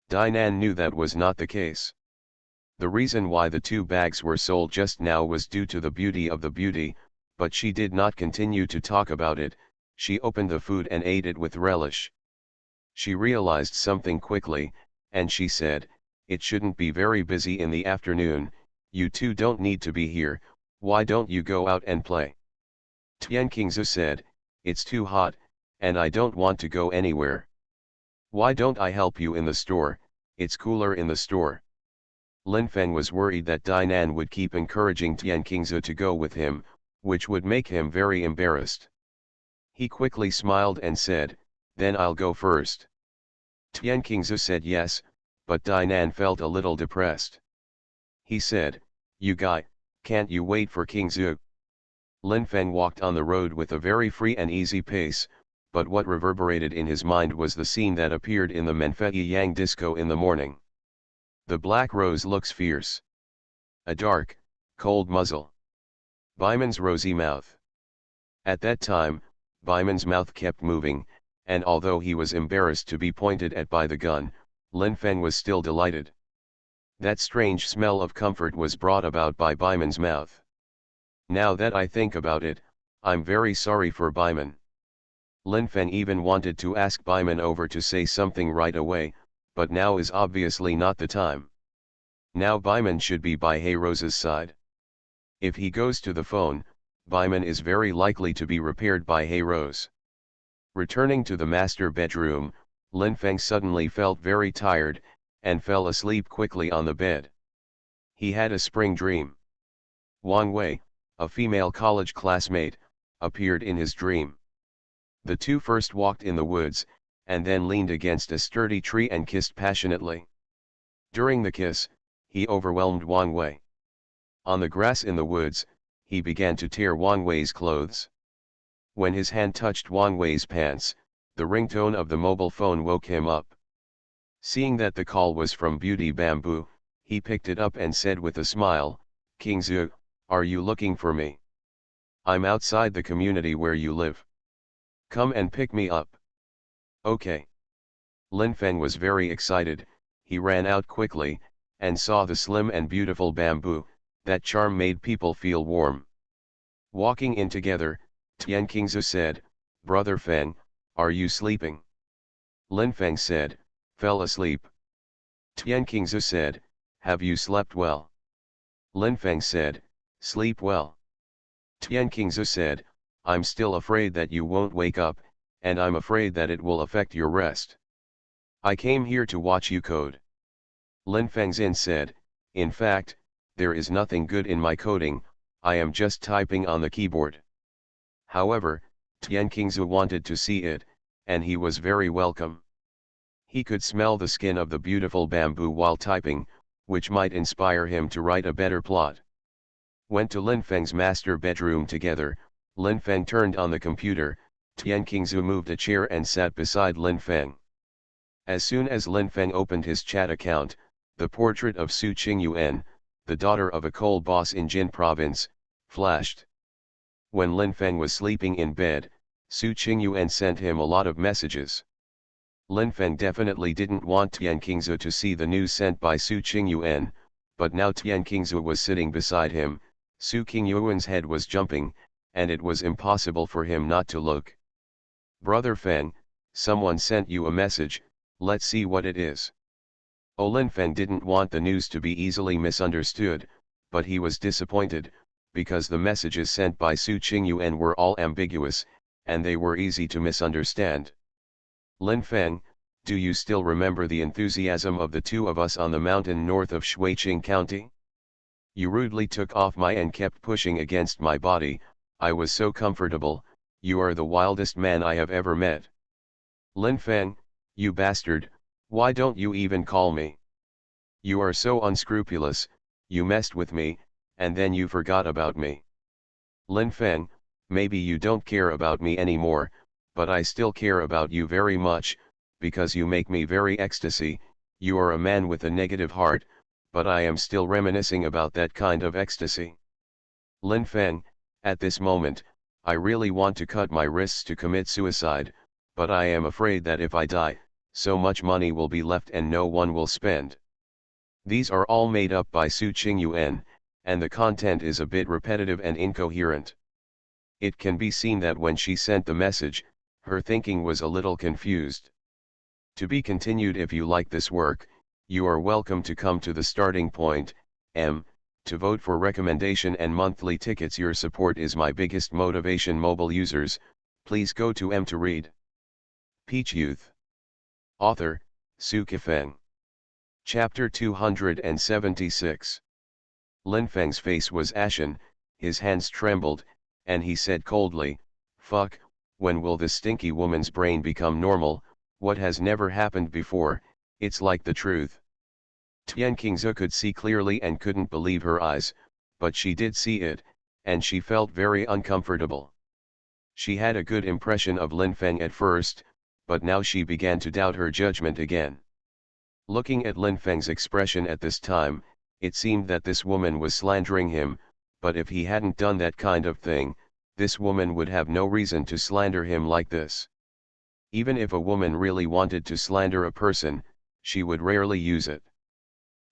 Dainan knew that was not the case. The reason why the two bags were sold just now was due to the beauty of the beauty, but she did not continue to talk about it, She opened the food and ate it with relish. She realized something quickly, and she said, "It shouldn't be very busy in the afternoon, you two don't need to be here, why don't you go out and play?" Tian Qingzu said, "It's too hot, and I don't want to go anywhere." "Why don't I help you in the store, it's cooler in the store." Lin Feng was worried that Dainan would keep encouraging Tian Qingzu to go with him, which would make him very embarrassed. He quickly smiled and said, "Then I'll go first." Tian Qingzu said yes, but Dainan felt a little depressed. He said, "You guy, can't you wait for Qingzu?" Lin Feng walked on the road with a very free and easy pace, but what reverberated in his mind was the scene that appeared in the Menfei Yang disco in the morning. The black rose looks fierce. A dark, cold muzzle. Baiman's rosy mouth. At that time, Baiman's mouth kept moving, and although he was embarrassed to be pointed at by the gun, Lin Feng was still delighted. That strange smell of comfort was brought about by Baiman's mouth. Now that I think about it, I'm very sorry for Baiman. Lin Feng even wanted to ask Baiman over to say something right away, but now is obviously not the time. Now Baiman should be by Hey Rose's side. If he goes to the phone, Baiman is very likely to be repaired by Hey Rose. Returning to the master bedroom, Lin Feng suddenly felt very tired, and fell asleep quickly on the bed. He had a spring dream. Wang Wei, a female college classmate, appeared in his dream. The two first walked in the woods, and then leaned against a sturdy tree and kissed passionately. During the kiss, he overwhelmed Wang Wei. On the grass in the woods, he began to tear Wang Wei's clothes. When his hand touched Wang Wei's pants, the ringtone of the mobile phone woke him up. Seeing that the call was from Beauty Bamboo, he picked it up and said with a smile, "Qingzu, are you looking for me? I'm outside the community where you live. Come and pick me up." "Okay." Lin Feng was very excited, he ran out quickly, and saw the slim and beautiful Bamboo, that charm made people feel warm. Walking in together, Tian Qingzu said, "Brother Feng, are you sleeping?" Lin Feng said, "Fell asleep." Tian Qingzu said, "Have you slept well?" Lin Feng said, "Sleep well." Tian Qingzu said, "I'm still afraid that you won't wake up, and I'm afraid that it will affect your rest. I came here to watch you code." Lin Fengzin said, "In fact, there is nothing good in my coding, I am just typing on the keyboard." However, Tian Qingzu wanted to see it, and he was very welcome. He could smell the skin of the beautiful Bamboo while typing, which might inspire him to write a better plot. Went to Lin Feng's master bedroom together. Lin Feng turned on the computer, Tian Qingzu moved a chair and sat beside Lin Feng. As soon as Lin Feng opened his chat account, the portrait of Su Qingyuan, the daughter of a coal boss in Jin province, flashed. When Lin Feng was sleeping in bed, Su Qingyuan sent him a lot of messages. Lin Feng definitely didn't want Tian Qingzu to see the news sent by Su Qingyuan, but now Tian Qingzu was sitting beside him, Su Qingyuan's head was jumping, and it was impossible for him not to look. "Brother Feng, someone sent you a message, let's see what it is." Lin Feng didn't want the news to be easily misunderstood, but he was disappointed, because the messages sent by Su Qingyuan were all ambiguous, and they were easy to misunderstand. "Lin Feng, do you still remember the enthusiasm of the two of us on the mountain north of Shuiqing County? You rudely took off my and kept pushing against my body, I was so comfortable, you are the wildest man I have ever met. Lin Feng, you bastard, why don't you even call me? You are so unscrupulous, you messed with me, and then you forgot about me. Lin Feng, maybe you don't care about me anymore, but I still care about you very much, because you make me very ecstasy. You are a man with a negative heart, but I am still reminiscing about that kind of ecstasy. Lin Feng, at this moment, I really want to cut my wrists to commit suicide, but I am afraid that if I die, so much money will be left and no one will spend." These are all made up by Su Qingyuan, and the content is a bit repetitive and incoherent. It can be seen that when she sent the message, her thinking was a little confused. To be continued. If you like this work, you are welcome to come to the starting point, to vote for recommendation and monthly tickets. Your support is my biggest motivation. Mobile users, please go to to read. Peach Youth. Author, Sci-fi Feng. Chapter 276. Lin Feng's face was ashen, his hands trembled, and he said coldly, "Fuck, when will this stinky woman's brain become normal? What has never happened before? It's like the truth." Tian Qingze could see clearly and couldn't believe her eyes, but she did see it, and she felt very uncomfortable. She had a good impression of Lin Feng at first, but now she began to doubt her judgment again. Looking at Lin Feng's expression at this time, it seemed that this woman was slandering him, but if he hadn't done that kind of thing, this woman would have no reason to slander him like this. Even if a woman really wanted to slander a person, she would rarely use it.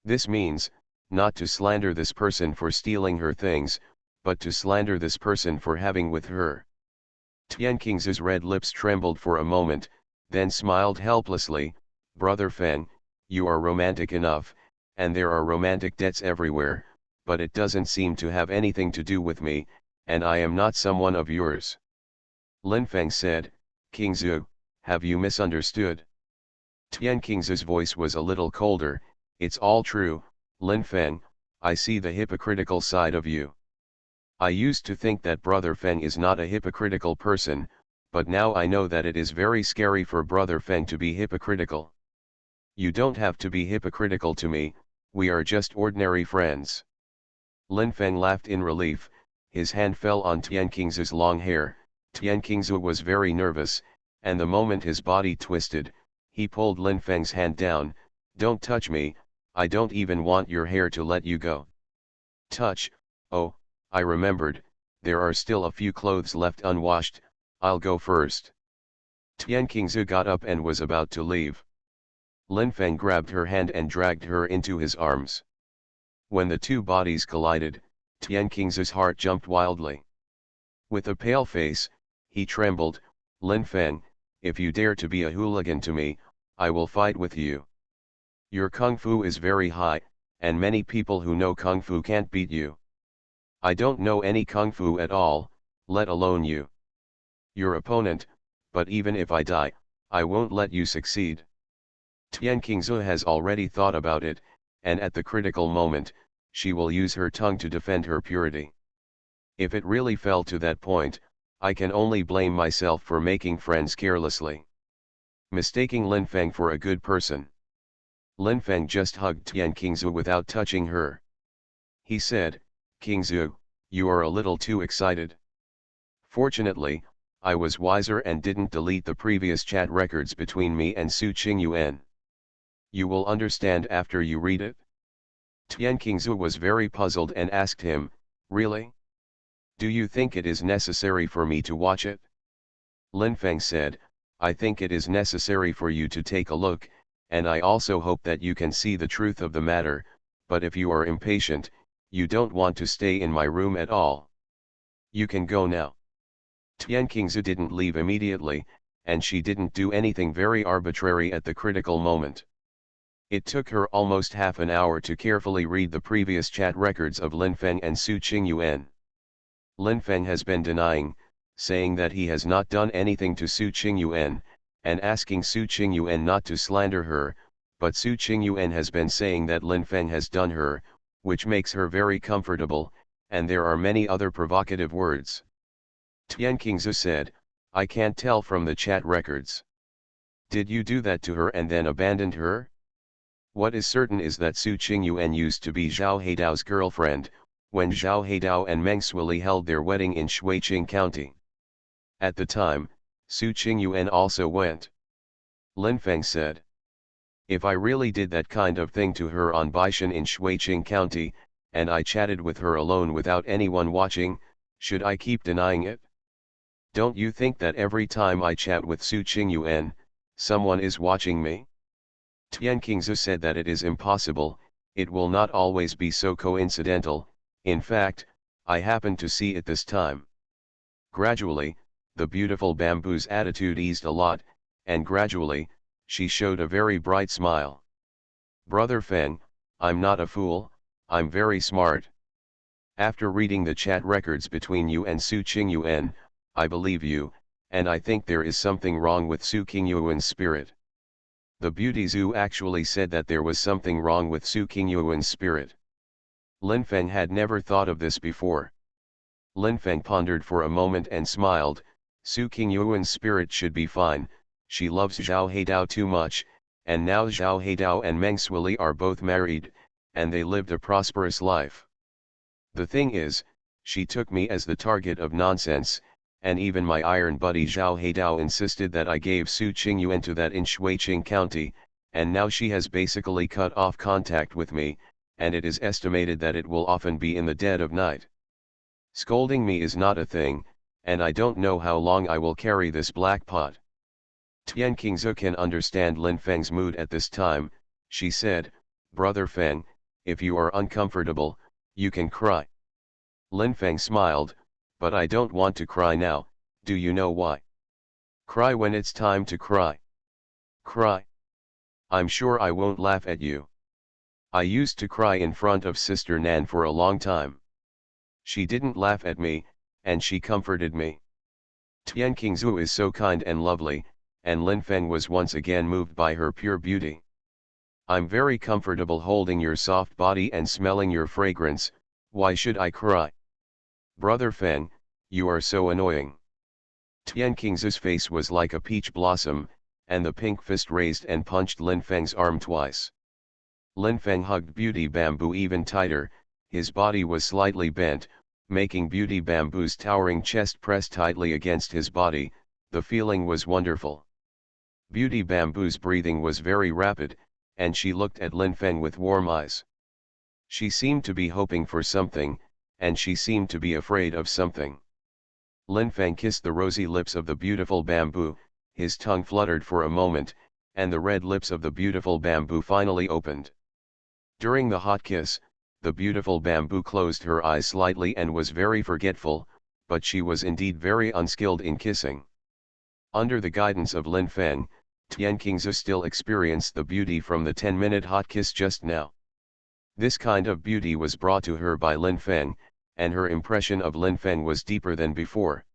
This means, not to slander this person for stealing her things, but to slander this person for having with her. Tian Qingze's red lips trembled for a moment, then smiled helplessly. "Brother Feng, you are romantic enough, and there are romantic debts everywhere, but it doesn't seem to have anything to do with me, and I am not someone of yours." Lin Feng said, "Qingze, have you misunderstood?" Tian Qingze's voice was a little colder. "It's all true, Lin Feng, I see the hypocritical side of you. I used to think that Brother Feng is not a hypocritical person, but now I know that it is very scary for Brother Feng to be hypocritical. You don't have to be hypocritical to me, we are just ordinary friends." Lin Feng laughed in relief, his hand fell on Tian Qingze's long hair. Tian Qingze was very nervous, and the moment his body twisted, he pulled Lin Feng's hand down. "Don't touch me, I don't even want your hair to let you go." "Touch, oh, I remembered, there are still a few clothes left unwashed, I'll go first." Tian Qingze got up and was about to leave. Lin Feng grabbed her hand and dragged her into his arms. When the two bodies collided, Tian Qingze's heart jumped wildly. With a pale face, he trembled. "Lin Feng, if you dare to be a hooligan to me, I will fight with you. Your kung fu is very high, and many people who know kung fu can't beat you. I don't know any kung fu at all, let alone you. Your opponent, but even if I die, I won't let you succeed." Tian Qingze has already thought about it, and at the critical moment, she will use her tongue to defend her purity. If it really fell to that point, I can only blame myself for making friends carelessly. Mistaking Lin Feng for a good person. Lin Feng just hugged Tian Qingze without touching her. He said, "Qingze, you are a little too excited. Fortunately, I was wiser and didn't delete the previous chat records between me and Su Qingyuan. You will understand after you read it." Tian Qingze was very puzzled and asked him, "Really? Do you think it is necessary for me to watch it?" Lin Feng said, "I think it is necessary for you to take a look, and I also hope that you can see the truth of the matter, but if you are impatient, you don't want to stay in my room at all, you can go now." Tian Qingze didn't leave immediately, and she didn't do anything very arbitrary at the critical moment. It took her almost half an hour to carefully read the previous chat records of Lin Feng and Su Qingyuan. Lin Feng has been denying, saying that he has not done anything to Su Qingyuan, and asking Su Qingyuan not to slander her, but Su Qingyuan has been saying that Lin Feng has done her, which makes her very comfortable, and there are many other provocative words. Tian Qingze said, "I can't tell from the chat records. Did you do that to her and then abandoned her? What is certain is that Su Qingyuan used to be Zhao Heidao's girlfriend, when Zhao Heidao and Meng Suili held their wedding in Shuiqing County. At the time, Su Qingyuan also went." Lin Feng said, "If I really did that kind of thing to her on Baishan in Shuiqing County, and I chatted with her alone without anyone watching, should I keep denying it? Don't you think that every time I chat with Su Qingyuan, someone is watching me?" Tian Qingze said that it is impossible, it will not always be so coincidental, in fact, I happened to see it this time. Gradually, the beautiful bamboo's attitude eased a lot, and gradually, she showed a very bright smile. Brother Feng, I'm not a fool, I'm very smart. After reading the chat records between you and Su Qingyuan, I believe you, and I think there is something wrong with Su Qingyuan's spirit. The beauty Zhu actually said that there was something wrong with Su Qingyuan's spirit. Lin Feng had never thought of this before. Lin Feng pondered for a moment and smiled. Su Qingyuan's spirit should be fine, she loves Zhao Heidao too much, and now Zhao Heidao and Meng Suili are both married, and they lived a prosperous life. The thing is, she took me as the target of nonsense, and even my iron buddy Zhao Heidao insisted that I gave Su Qingyuan to that in Shuiqing County, and now she has basically cut off contact with me, and it is estimated that it will often be in the dead of night. Scolding me is not a thing, and I don't know how long I will carry this black pot. Tian Qingzu can understand Lin Feng's mood at this time. She said, Brother Feng, if you are uncomfortable, you can cry. Lin Feng smiled, but I don't want to cry now, do you know why? Cry when it's time to cry. Cry. I'm sure I won't laugh at you. I used to cry in front of Sister Nan for a long time. She didn't laugh at me, and she comforted me. Tian Qingzu is so kind and lovely, and Lin Feng was once again moved by her pure beauty. I'm very comfortable holding your soft body and smelling your fragrance, why should I cry? Brother Feng, you are so annoying. Tian Qingzu's face was like a peach blossom, and the pink fist raised and punched Lin Feng's arm twice. Lin Feng hugged Beauty Bamboo even tighter, his body was slightly bent, making Beauty Bamboo's towering chest press tightly against his body. The feeling was wonderful. Beauty Bamboo's breathing was very rapid, and she looked at Lin Feng with warm eyes. She seemed to be hoping for something, and she seemed to be afraid of something. Lin Feng kissed the rosy lips of the beautiful bamboo, his tongue fluttered for a moment, and the red lips of the beautiful bamboo finally opened. During the hot kiss, the beautiful bamboo closed her eyes slightly and was very forgetful, but she was indeed very unskilled in kissing. Under the guidance of Lin Feng, Tian Qingzu still experienced the beauty from the 10-minute hot kiss just now. This kind of beauty was brought to her by Lin Feng, and her impression of Lin Feng was deeper than before.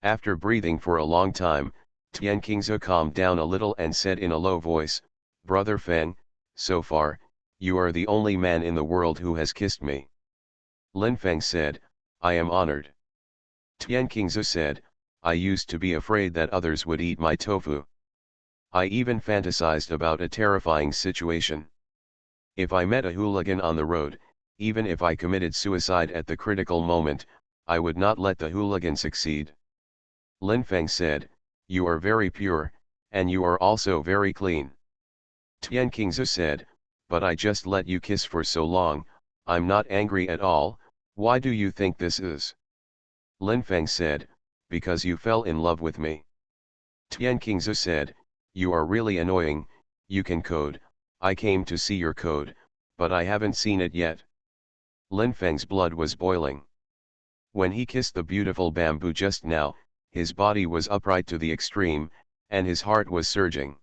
After breathing for a long time, Tian Qingzu calmed down a little and said in a low voice, Brother Feng, so far, you are the only man in the world who has kissed me. Lin Feng said, I am honored. Tian Qingzu said, I used to be afraid that others would eat my tofu. I even fantasized about a terrifying situation. If I met a hooligan on the road, even if I committed suicide at the critical moment, I would not let the hooligan succeed. Lin Feng said, you are very pure, and you are also very clean. Tian Qingzu said, but I just let you kiss for so long, I'm not angry at all, why do you think this is? Lin Feng said, because you fell in love with me. Tian Qingzu said, you are really annoying, you can code, I came to see your code, but I haven't seen it yet. Lin Feng's blood was boiling. When he kissed the beautiful bamboo just now, his body was upright to the extreme, and his heart was surging.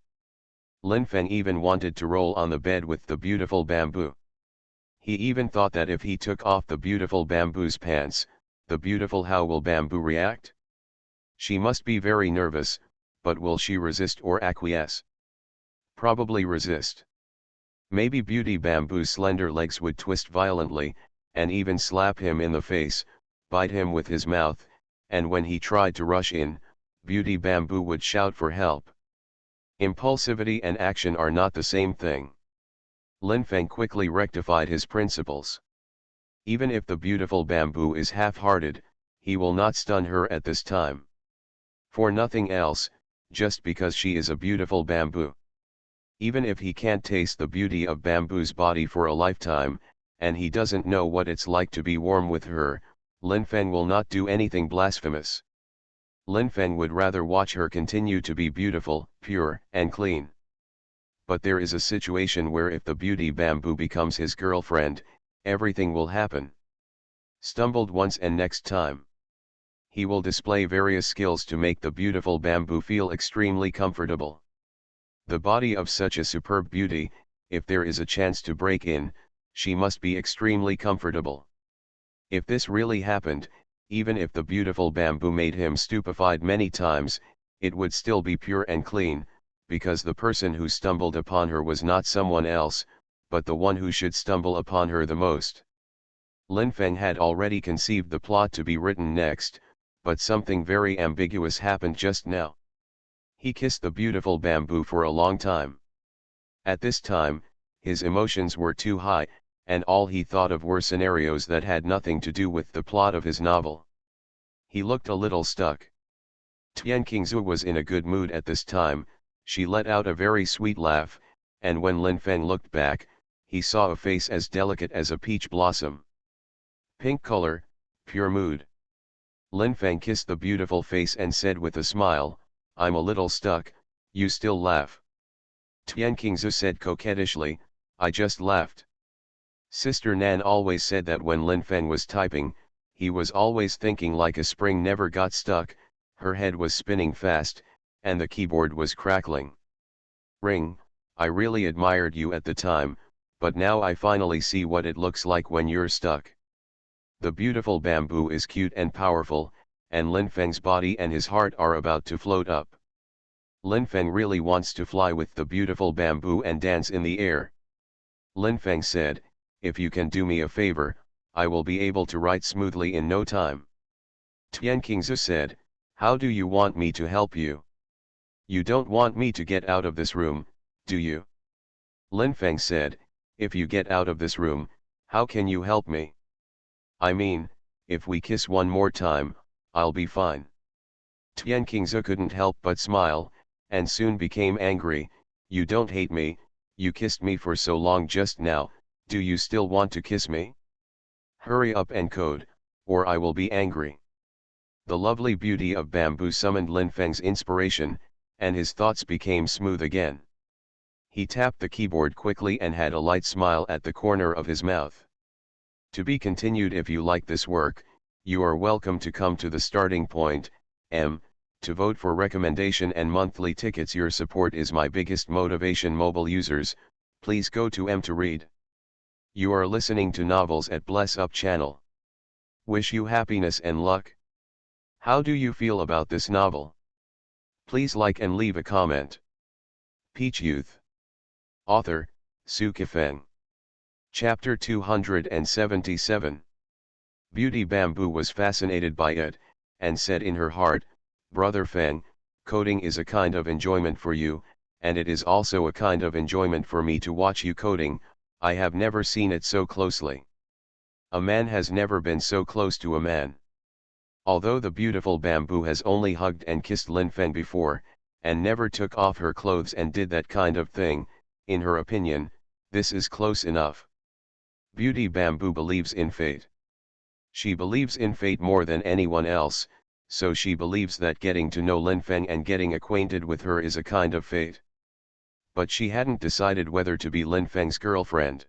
Lin Feng even wanted to roll on the bed with the beautiful bamboo. He even thought that if he took off the beautiful bamboo's pants, the beautiful how will bamboo react? She must be very nervous, but will she resist or acquiesce? Probably resist. Maybe Beauty Bamboo's slender legs would twist violently, and even slap him in the face, bite him with his mouth, and when he tried to rush in, Beauty Bamboo would shout for help. Impulsivity and action are not the same thing. Lin Feng quickly rectified his principles. Even if the beautiful bamboo is half-hearted, he will not stun her at this time. For nothing else, just because she is a beautiful bamboo. Even if he can't taste the beauty of bamboo's body for a lifetime, and he doesn't know what it's like to be warm with her, Lin Feng will not do anything blasphemous. Lin Feng would rather watch her continue to be beautiful, pure, and clean. But there is a situation where if the beauty bamboo becomes his girlfriend, everything will happen. Stumbled once and next time. He will display various skills to make the beautiful bamboo feel extremely comfortable. The body of such a superb beauty, if there is a chance to break in, she must be extremely comfortable. If this really happened, even if the beautiful bamboo made him stupefied many times, it would still be pure and clean, because the person who stumbled upon her was not someone else, but the one who should stumble upon her the most. Lin Feng had already conceived the plot to be written next, but something very ambiguous happened just now. He kissed the beautiful bamboo for a long time. At this time, his emotions were too high, and all he thought of were scenarios that had nothing to do with the plot of his novel. He looked a little stuck. Tian Qingzhu was in a good mood at this time. She let out a very sweet laugh, and when Lin Feng looked back, he saw a face as delicate as a peach blossom. Pink color, pure mood. Lin Feng kissed the beautiful face and said with a smile, "I'm a little stuck, you still laugh." Tian Qingzhu said coquettishly, "I just laughed." Sister Nan always said that when Lin Feng was typing, he was always thinking like a spring never got stuck, her head was spinning fast, and the keyboard was crackling. Ring, I really admired you at the time, but now I finally see what it looks like when you're stuck. The beautiful bamboo is cute and powerful, and Lin Feng's body and his heart are about to float up. Lin Feng really wants to fly with the beautiful bamboo and dance in the air. Lin Feng said, "If you can do me a favor, I will be able to write smoothly in no time." Tian Qingzhu said, "How do you want me to help you? You don't want me to get out of this room, do you?" Lin Feng said, "If you get out of this room, how can you help me? I mean, if we kiss one more time, I'll be fine." Tian Qingzhu couldn't help but smile, and soon became angry. "You don't hate me, you kissed me for so long just now, do you still want to kiss me? Hurry up and code, or I will be angry." The lovely beauty of bamboo summoned Lin Feng's inspiration, and his thoughts became smooth again. He tapped the keyboard quickly and had a light smile at the corner of his mouth. To be continued. If you like this work, you are welcome to come to the starting point, to vote for recommendation and monthly tickets. Your support is my biggest motivation. Mobile users, please go to to read. You are listening to Novels at Bless Up channel. Wish you happiness and luck. How do you feel about this novel? Please like and leave a comment. Peach Youth. Author, Sci-fi. Chapter 277. Beauty Bamboo was fascinated by it, and said in her heart, "Brother Feng, coding is a kind of enjoyment for you, and it is also a kind of enjoyment for me to watch you coding. I have never seen it so closely. A man has never been so close to a man." Although the beautiful bamboo has only hugged and kissed Lin Feng before, and never took off her clothes and did that kind of thing, in her opinion, this is close enough. Beauty Bamboo believes in fate. She believes in fate more than anyone else, so she believes that getting to know Lin Feng and getting acquainted with her is a kind of fate. But she hadn't decided whether to be Lin Feng's girlfriend.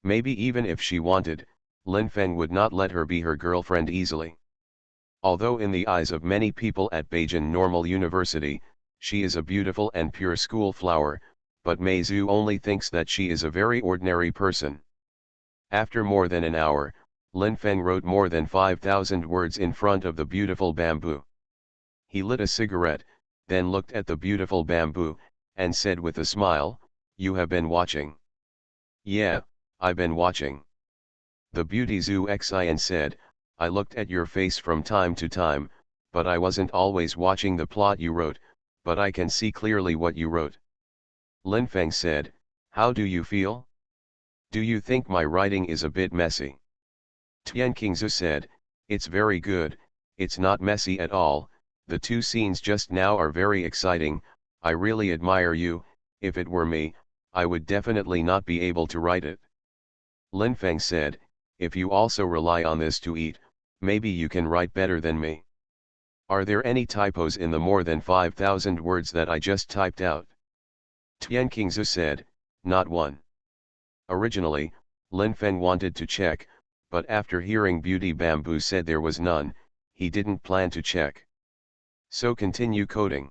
Maybe even if she wanted, Lin Feng would not let her be her girlfriend easily. Although in the eyes of many people at Beijing Normal University, she is a beautiful and pure school flower, but Mei Zhu only thinks that she is a very ordinary person. After more than an hour, Lin Feng wrote more than 5,000 words in front of the beautiful bamboo. He lit a cigarette, then looked at the beautiful bamboo, and said with a smile, "You have been watching." "Yeah, I've been watching." The beauty Zhu Xin said, "I looked at your face from time to time, but I wasn't always watching the plot you wrote, but I can see clearly what you wrote." Lin Feng said, "How do you feel? Do you think my writing is a bit messy?" Tian Qingzhu said, "It's very good, it's not messy at all, the two scenes just now are very exciting, I really admire you. If it were me, I would definitely not be able to write it." Lin Feng said, "If you also rely on this to eat, maybe you can write better than me. Are there any typos in the more than 5,000 words that I just typed out?" Tian Qingzhu said, "Not one." Originally, Lin Feng wanted to check, but after hearing Beauty Bamboo said there was none, he didn't plan to check. So continue coding.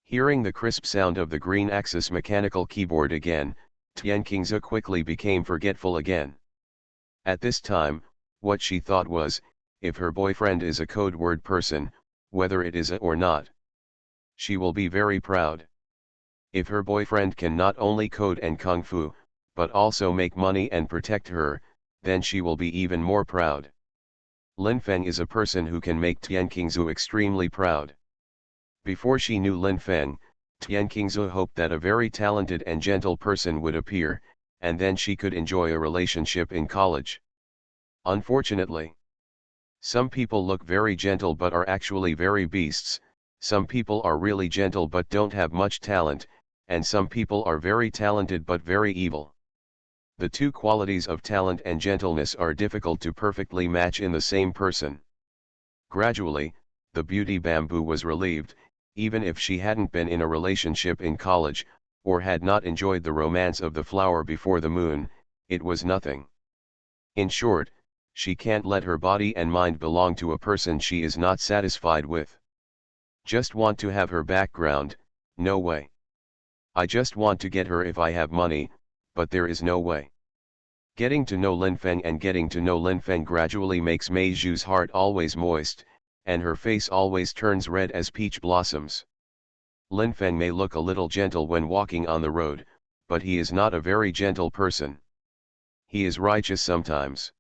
Hearing the crisp sound of the green axis mechanical keyboard again, Tianqingze quickly became forgetful again. At this time, what she thought was, if her boyfriend is a code word person, whether it is a or not, she will be very proud. If her boyfriend can not only code and kung fu, but also make money and protect her, then she will be even more proud. Lin Feng is a person who can make Tianqingze extremely proud. Before she knew Lin Feng, Tianqingze hoped that a very talented and gentle person would appear, and then she could enjoy a relationship in college. Unfortunately, some people look very gentle but are actually very beasts, some people are really gentle but don't have much talent, and some people are very talented but very evil. The two qualities of talent and gentleness are difficult to perfectly match in the same person. Gradually, the beauty bamboo was relieved, even if she hadn't been in a relationship in college, or had not enjoyed the romance of the flower before the moon, it was nothing. In short, she can't let her body and mind belong to a person she is not satisfied with. Just want to have her background, no way. I just want to get her if I have money, but there is no way. Getting to know Lin Feng and getting to know Lin Feng gradually makes Mei Zhu's heart always moist, and her face always turns red as peach blossoms. Lin Feng may look a little gentle when walking on the road, but he is not a very gentle person. He is righteous sometimes.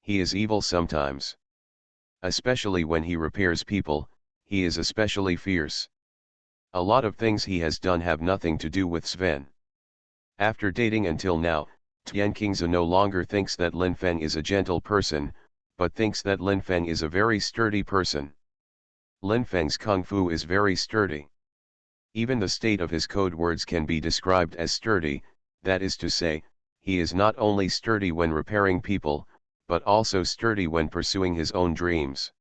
He is evil sometimes. Especially when he repairs people, he is especially fierce. A lot of things he has done have nothing to do with Sven. After dating until now, Tianqingze no longer thinks that Lin Feng is a gentle person, but thinks that Lin Feng is a very sturdy person. Lin Feng's kung fu is very sturdy. Even the state of his code words can be described as sturdy, that is to say, he is not only sturdy when repairing people, but also sturdy when pursuing his own dreams.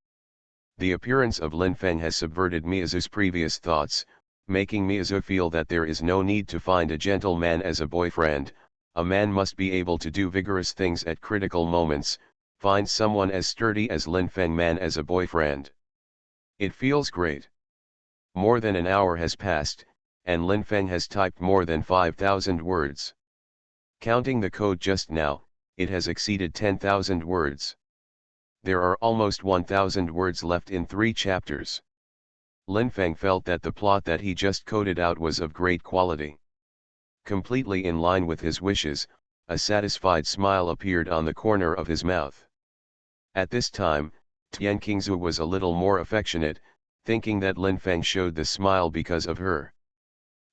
The appearance of Lin Feng has subverted Miyazu's previous thoughts, making Miyazu feel that there is no need to find a gentle man as a boyfriend. A man must be able to do vigorous things at critical moments. Find someone as sturdy as Lin Feng man as a boyfriend. It feels great. More than an hour has passed, and Lin Feng has typed more than 5,000 words. Counting the code just now, it has exceeded 10,000 words. There are almost 1,000 words left in 3 chapters. Lin Feng felt that the plot that he just coded out was of great quality. Completely in line with his wishes, a satisfied smile appeared on the corner of his mouth. At this time, Tianqingze was a little more affectionate, thinking that Lin Feng showed the smile because of her.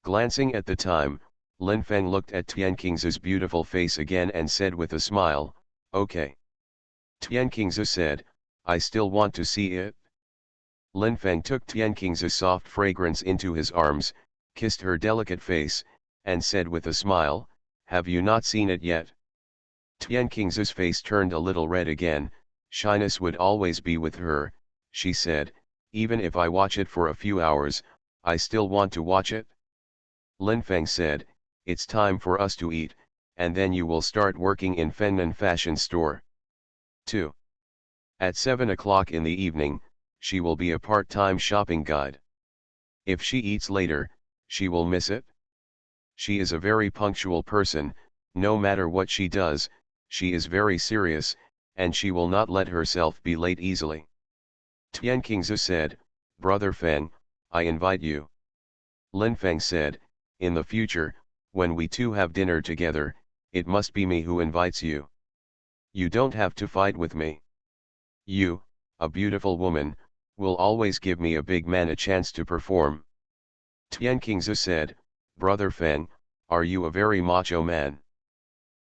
Glancing at the time, Lin Feng looked at Tianqingze's beautiful face again and said with a smile, "Okay." Tianqingze said, "I still want to see it." Lin Feng took Tianqingze's soft fragrance into his arms, kissed her delicate face, and said with a smile, "Have you not seen it yet?" Tianqingze's face turned a little red again. Shyness would always be with her, she said, "Even if I watch it for a few hours, I still want to watch it." Lin Feng said, "It's time for us to eat, and then you will start working in Fengnan fashion store." 2. At 7 o'clock in the evening, she will be a part-time shopping guide. If she eats later, she will miss it. She is a very punctual person, no matter what she does, she is very serious, and she will not let herself be late easily. Tianqingze said, "Brother Feng, I invite you." Lin Feng said, "In the future, when we two have dinner together, it must be me who invites you. You don't have to fight with me. You, a beautiful woman, will always give me a big man a chance to perform." Tianqingze said, "Brother Feng, are you a very macho man?"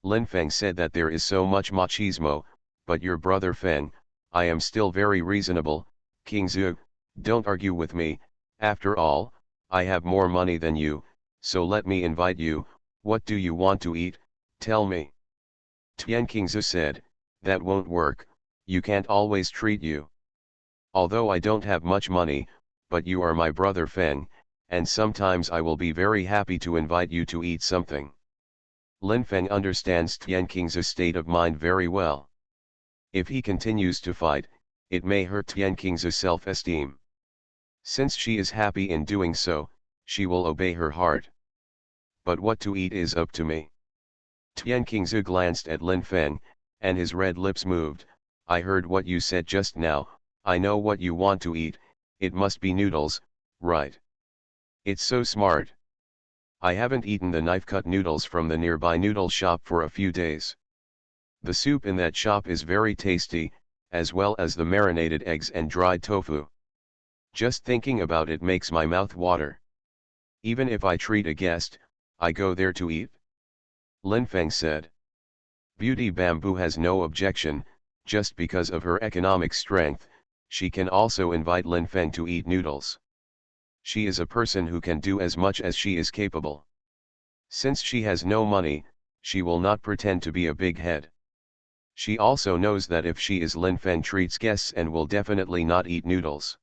Lin Feng said that there is so much machismo, but your brother Feng, I am still very reasonable. Qingze, don't argue with me, after all, I have more money than you, so let me invite you. What do you want to eat, tell me. Tianqingze said, "That won't work, you can't always treat you. Although I don't have much money, but you are my brother Feng, and sometimes I will be very happy to invite you to eat something." Lin Feng understands Tianqingze's state of mind very well. If he continues to fight, it may hurt Tian Qing's self-esteem. Since she is happy in doing so, she will obey her heart. But what to eat is up to me. Tian Qingzu glanced at Lin Feng, and his red lips moved. I heard what you said just now, I know what you want to eat, it must be noodles, right? It's so smart. I haven't eaten the knife-cut noodles from the nearby noodle shop for a few days. The soup in that shop is very tasty, as well as the marinated eggs and dried tofu. Just thinking about it makes my mouth water. Even if I treat a guest, I go there to eat? Lin Feng said. Beauty Bamboo has no objection, just because of her economic strength, she can also invite Lin Feng to eat noodles. She is a person who can do as much as she is capable. Since she has no money, she will not pretend to be a big head. She also knows that if she is Lin Feng treats guests and will definitely not eat noodles.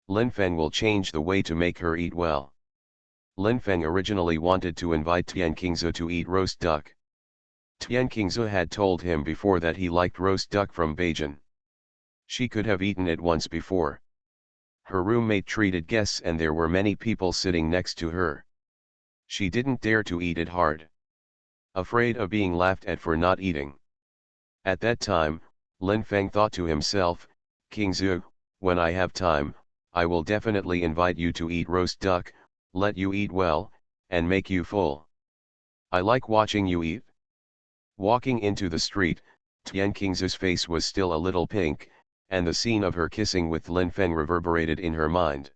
Lin Feng will change the way to make her eat well. Lin Feng originally wanted to invite Tian Qingzu to eat roast duck. Tian Qingzu had told him before that he liked roast duck from Beijing. She could have eaten it once before. Her roommate treated guests and there were many people sitting next to her. She didn't dare to eat it hard. Afraid of being laughed at for not eating. At that time, Lin Feng thought to himself, Qingzu, when I have time, I will definitely invite you to eat roast duck, let you eat well, and make you full. I like watching you eat. Walking into the street, Tian Qingzu's face was still a little pink, and the scene of her kissing with Lin Feng reverberated in her mind.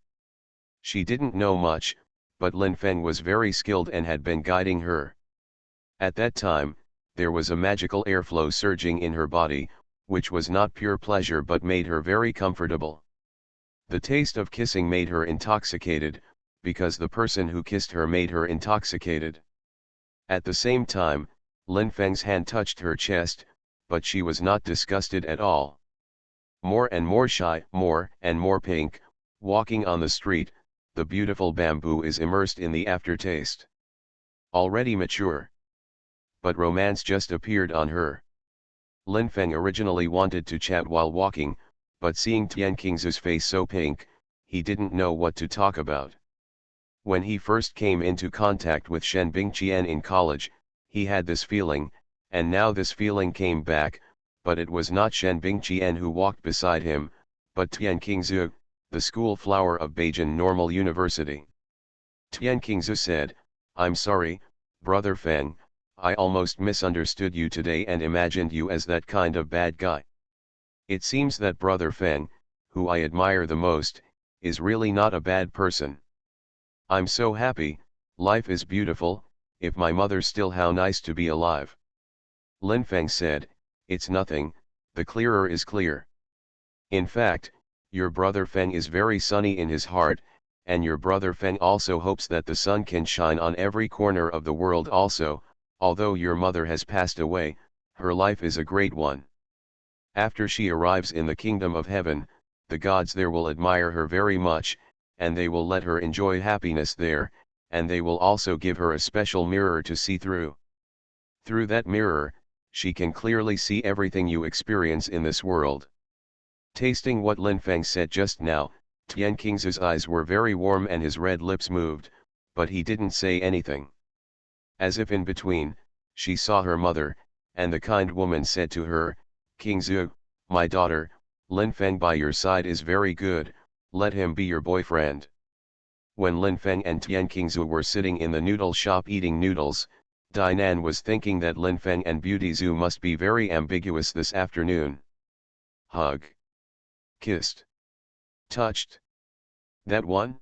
She didn't know much, but Lin Feng was very skilled and had been guiding her. At that time, there was a magical airflow surging in her body, which was not pure pleasure but made her very comfortable. The taste of kissing made her intoxicated, because the person who kissed her made her intoxicated. At the same time, Lin Feng's hand touched her chest, but she was not disgusted at all. More and more shy, more and more pink, walking on the street, the beautiful Bamboo is immersed in the aftertaste. Already mature. But romance just appeared on her. Lin Feng originally wanted to chat while walking, but seeing Tian Qingzu's face so pink, he didn't know what to talk about. When he first came into contact with Shen Bingqian in college, he had this feeling, and now this feeling came back, but it was not Shen Bingqian who walked beside him, but Tian Qingzu, the school flower of Beijing Normal University. Tian Qingzu said, I'm sorry, Brother Feng, I almost misunderstood you today and imagined you as that kind of bad guy. It seems that Brother Feng, who I admire the most, is really not a bad person. I'm so happy, life is beautiful, if my mother still how nice to be alive. Lin Feng said, it's nothing, the clearer is clear. In fact, your Brother Feng is very sunny in his heart, and your Brother Feng also hopes that the sun can shine on every corner of the world also. Although your mother has passed away, her life is a great one. After she arrives in the kingdom of heaven, the gods there will admire her very much, and they will let her enjoy happiness there, and they will also give her a special mirror to see through. Through that mirror, she can clearly see everything you experience in this world. Tasting what Lin Feng said just now, Tian Qingzu's eyes were very warm and his red lips moved, but he didn't say anything. As if in between, she saw her mother, and the kind woman said to her, Qingzu, my daughter, Lin Feng by your side is very good, let him be your boyfriend. When Lin Feng and Tian Qingzu were sitting in the noodle shop eating noodles, Dainan was thinking that Lin Feng and Beauty Zhu must be very ambiguous this afternoon. Hug. Kissed. Touched. That one?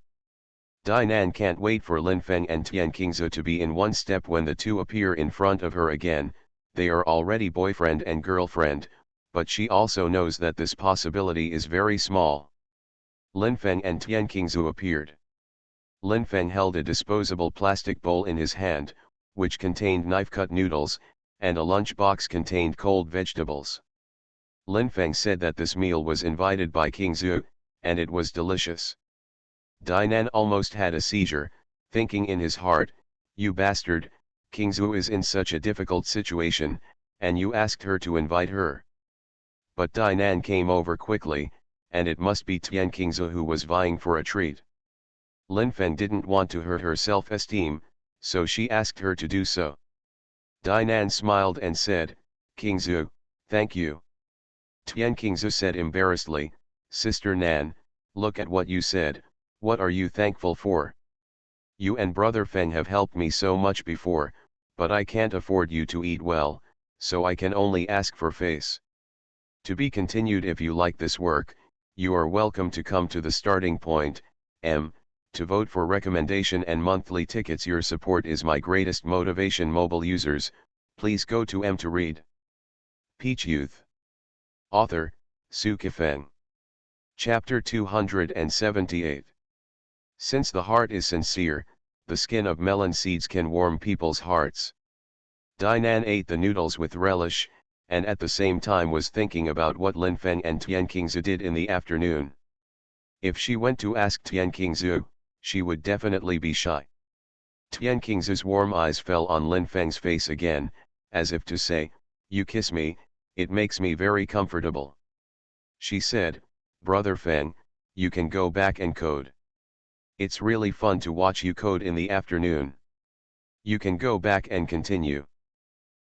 Dainan can't wait for Lin Feng and Tian Qingzu to be in one step when the two appear in front of her again. They are already boyfriend and girlfriend, but she also knows that this possibility is very small. Lin Feng and Tian Qingzu appeared. Lin Feng held a disposable plastic bowl in his hand, which contained knife-cut noodles, and a lunch box contained cold vegetables. Lin Feng said that this meal was invited by Qingzu, and it was delicious. Dainan almost had a seizure, thinking in his heart, you bastard, Qingzu is in such a difficult situation, and you asked her to invite her. but Dinan came over quickly, and it must be Tian Qingzi who was vying for a treat. Lin Feng didn't want to hurt her self-esteem, so she asked her to do so. Dinan smiled and said, "Qingzi, thank you." Tian Qingzi said embarrassedly, "Sister Nan, look at what you said, what are you thankful for? You and Brother Feng have helped me so much before, but I can't afford you to eat well, so I can only ask for face. To be continued. If you like this work, you are welcome to come to the starting point, to vote for recommendation and monthly tickets. Your support is my greatest motivation. Mobile users, please go to to read. Peach Youth. Author, Su Kifeng. Chapter 278. Since the heart is sincere, the skin of melon seeds can warm people's hearts. Dinan ate the noodles with relish, and at the same time was thinking about what Lin Feng and Tian Qingzi did in the afternoon. If she went to ask Tian Qingzi, she would definitely be shy. Tian Qingzi's warm eyes fell on Lin Feng's face again, as if to say, "You kiss me, it makes me very comfortable." She said, "Brother Feng, you can go back and code. It's really fun to watch you code in the afternoon. You can go back and continue.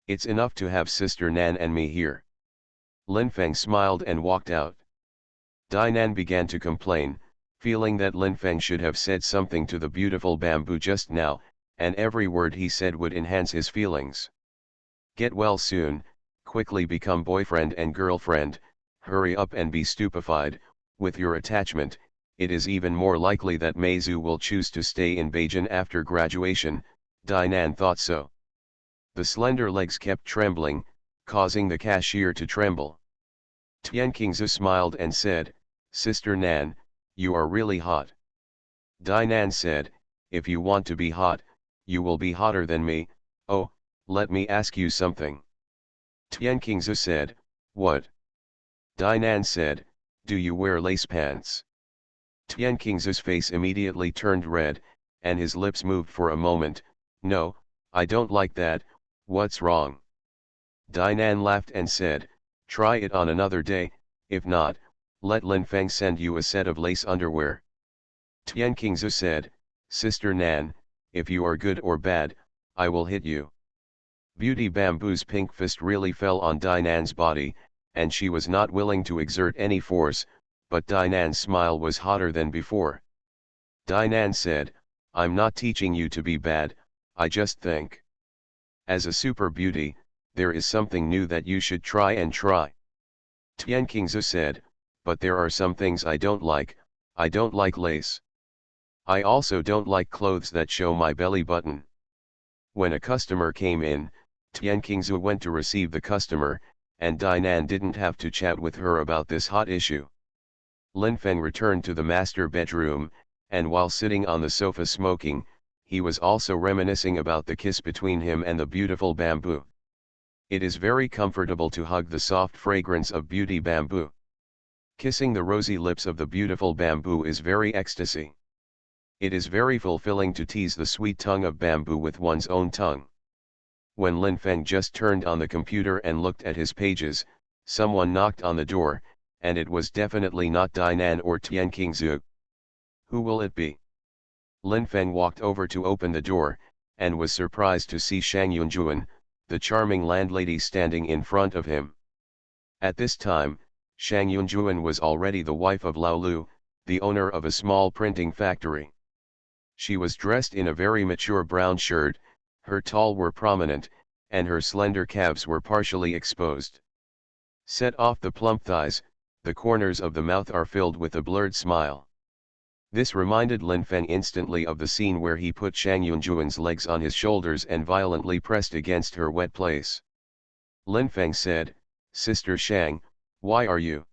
It's enough to have Sister Nan and me here." Lin Feng smiled and walked out. Dinan began to complain, feeling that Lin Feng should have said something to the beautiful bamboo just now, and every word he said would enhance his feelings. "Get well soon, quickly become boyfriend and girlfriend, hurry up and be stupefied. With your attachment, it is even more likely that Meizu will choose to stay in Beijing after graduation." Dinan thought so. The slender legs kept trembling, causing the cashier to tremble. Tian Qingzi smiled and said, "Sister Nan, you are really hot." Dinan said, "If you want to be hot, you will be hotter than me. Oh, let me ask you something." Tian Qingzi said, "What?" Dinan said, "Do you wear lace pants?" Tian Qingzi's face immediately turned red, and his lips moved for a moment. "No, I don't like that. What's wrong?" Dinan laughed and said, "Try it on another day. If not, let Lin Feng send you a set of lace underwear." Tian Qingzi said, "Sister Nan, if you are good or bad, I will hit you." Beauty Bamboo's pink fist really fell on Dinan's body, and she was not willing to exert any force, but Dinan's smile was hotter than before. Dinan said, "I'm not teaching you to be bad, I just think. As a super beauty, there is something new that you should try and try." Tian Qingzi said, "But there are some things I don't like. I don't like lace. I also don't like clothes that show my belly button." When a customer came in, Tian Qingzi went to receive the customer, and Dinan didn't have to chat with her about this hot issue. Lin Feng returned to the master bedroom, and while sitting on the sofa smoking, he was also reminiscing about the kiss between him and the beautiful bamboo. It is very comfortable to hug the soft fragrance of beauty bamboo. Kissing the rosy lips of the beautiful bamboo is very ecstasy. It is very fulfilling to tease the sweet tongue of bamboo with one's own tongue. When Lin Feng just turned on the computer and looked at his pages, someone knocked on the door, and it was definitely not Dinan or Tian Qingzi. Who will it be? Lin Feng walked over to open the door, and was surprised to see Shang Yunjuan, the charming landlady, standing in front of him. At this time, Shang Yunjuan was already the wife of Lao Lu, the owner of a small printing factory. She was dressed in a very mature brown shirt, her tall were prominent, and her slender calves were partially exposed. Set off the plump thighs, the corners of the mouth are filled with a blurred smile. This reminded Lin Feng instantly of the scene where he put Shang Yunjuan's legs on his shoulders and violently pressed against her wet place. Lin Feng said, "Sister Shang, why are you?"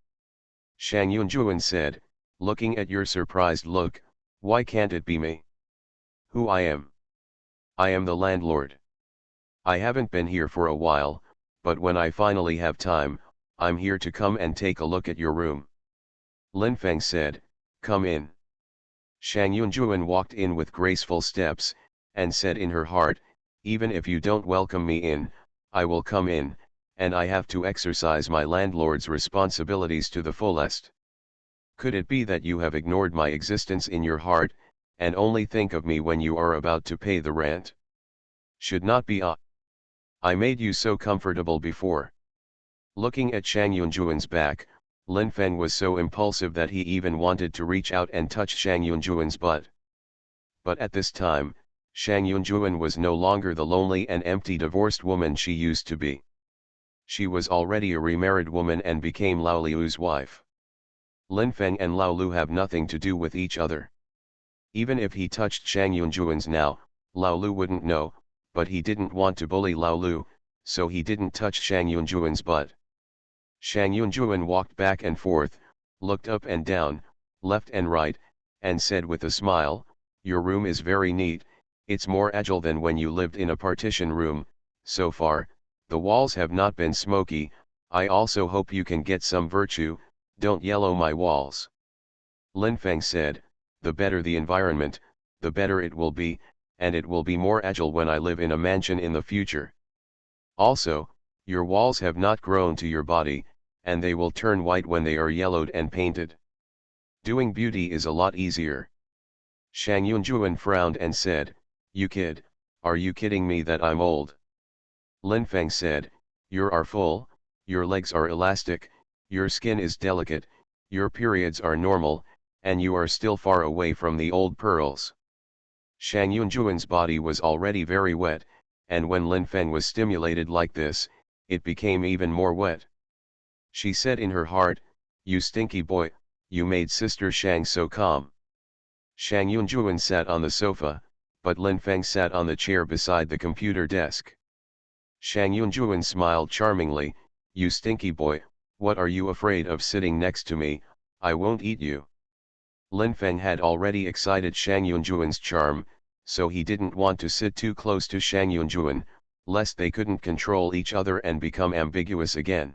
Shang Yunjuan said, looking at your surprised look, "Why can't it be me?" "Who I am? I am the landlord. I haven't been here for a while, but when I finally have time, I'm here to come and take a look at your room." Lin Feng said, "Come in." Shang Yunjuan walked in with graceful steps, and said in her heart, "Even if you don't welcome me in, I will come in, and I have to exercise my landlord's responsibilities to the fullest. Could it be that you have ignored my existence in your heart, and only think of me when you are about to pay the rent? Should not be I made you so comfortable before. Looking at Shang Yunjuan's back, Lin Feng was so impulsive that he even wanted to reach out and touch Shang Yunjuan's butt. But at this time, Shang Yunjuan was no longer the lonely and empty divorced woman she used to be. She was already a remarried woman and became Lao Liu's wife. Lin Feng and Lao Lu have nothing to do with each other. Even if he touched Shang Yunjuan's now, Lao Lu wouldn't know, but he didn't want to bully Lao Lu, so he didn't touch Shang Yunjuan's butt. Shang Yunjuan walked back and forth, looked up and down, left and right, and said with a smile, "Your room is very neat, it's more agile than when you lived in a partition room. So far, the walls have not been smoky. I also hope you can get some virtue, don't yellow my walls." Lin Feng said, "The better the environment, the better it will be, and it will be more agile when I live in a mansion in the future. Also, your walls have not grown to your body, and they will turn white when they are yellowed and painted. Doing beauty is a lot easier." Shang Yunjuan frowned and said, "You kid, are you kidding me that I'm old?" Lin Feng said, "You are full, your legs are elastic, your skin is delicate, your periods are normal, and you are still far away from the old pearls." Shang Yunjuan's body was already very wet, and when Lin Feng was stimulated like this, it became even more wet. She said in her heart, "You stinky boy, you made Sister Shang so calm." Shang Yunjuan sat on the sofa, but Lin Feng sat on the chair beside the computer desk. Shang Yunjuan smiled charmingly, "You stinky boy, what are you afraid of sitting next to me? I won't eat you." Lin Feng had already excited Shang Yunjuan's charm, so he didn't want to sit too close to Shang Yunjuan, lest they couldn't control each other and become ambiguous again.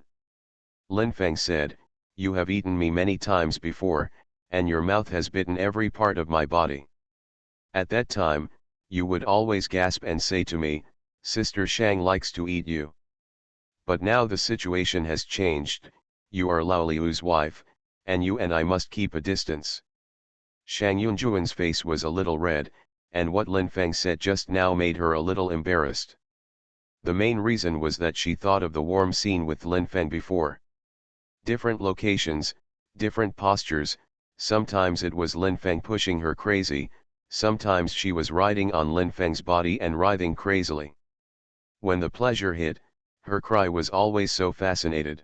Lin Feng said, "You have eaten me many times before, and your mouth has bitten every part of my body. At that time, you would always gasp and say to me, 'Sister Shang likes to eat you.' But now the situation has changed, you are Lao Liu's wife, and you and I must keep a distance." Shang Yunjuan's face was a little red, and what Lin Feng said just now made her a little embarrassed. The main reason was that she thought of the warm scene with Lin Feng before. Different locations, different postures, sometimes it was Lin Feng pushing her crazy, sometimes she was riding on Lin Feng's body and writhing crazily. When the pleasure hit, her cry was always so fascinated.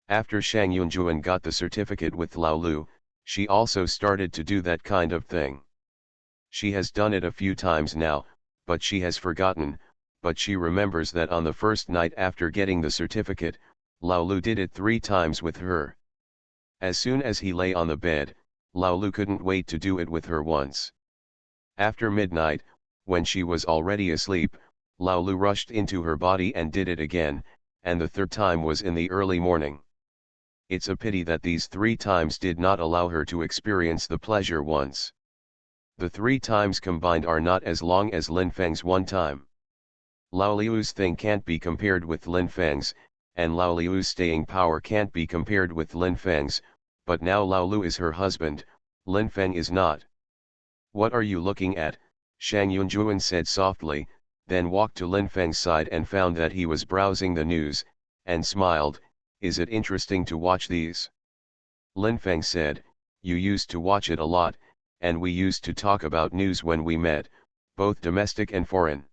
After Shang Yunjuan got the certificate with Lao Lu, she also started to do that kind of thing. She has done it a few times now, but she has forgotten, but she remembers that on the first night after getting the certificate, Lao Lu did it 3 times with her. As soon as he lay on the bed, Lao Lu couldn't wait to do it with her once. After midnight, when she was already asleep, Lao Lu rushed into her body and did it again, and the 3rd time was in the early morning. It's a pity that these 3 times did not allow her to experience the pleasure once. The 3 times combined are not as long as Lin Feng's 1 time. Lao Liu's thing can't be compared with Lin Feng's, and Lao Liu's staying power can't be compared with Lin Feng's, but now Lao Lu is her husband, Lin Feng is not. "What are you looking at?" Shang Yunjuan said softly, then walked to Lin Feng's side and found that he was browsing the news, and smiled, "Is it interesting to watch these?" Lin Feng said, "You used to watch it a lot, and we used to talk about news when we met, both domestic and foreign.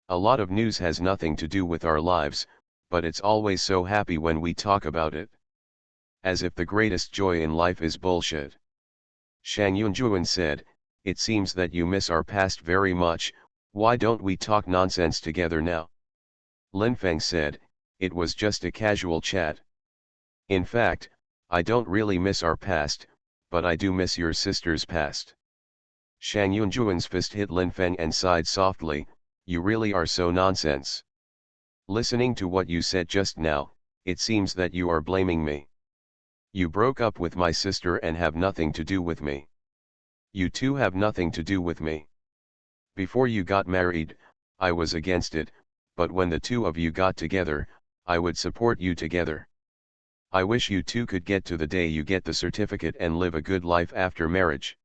A lot of news has nothing to do with our lives, but it's always so happy when we talk about it. As if the greatest joy in life is bullshit." Shang Yunjuan said, "It seems that you miss our past very much, why don't we talk nonsense together now?" Lin Feng said, "It was just a casual chat. In fact, I don't really miss our past, but I do miss your sister's past." Shang Yunjuan's fist hit Lin Feng and sighed softly, "You really are so nonsense. Listening to what you said just now, it seems that you are blaming me. You broke up with my sister and have nothing to do with me. You too have nothing to do with me. Before you got married, I was against it, but when the 2 of you got together, I would support you together. I wish you two could get to the day you get the certificate and live a good life after marriage.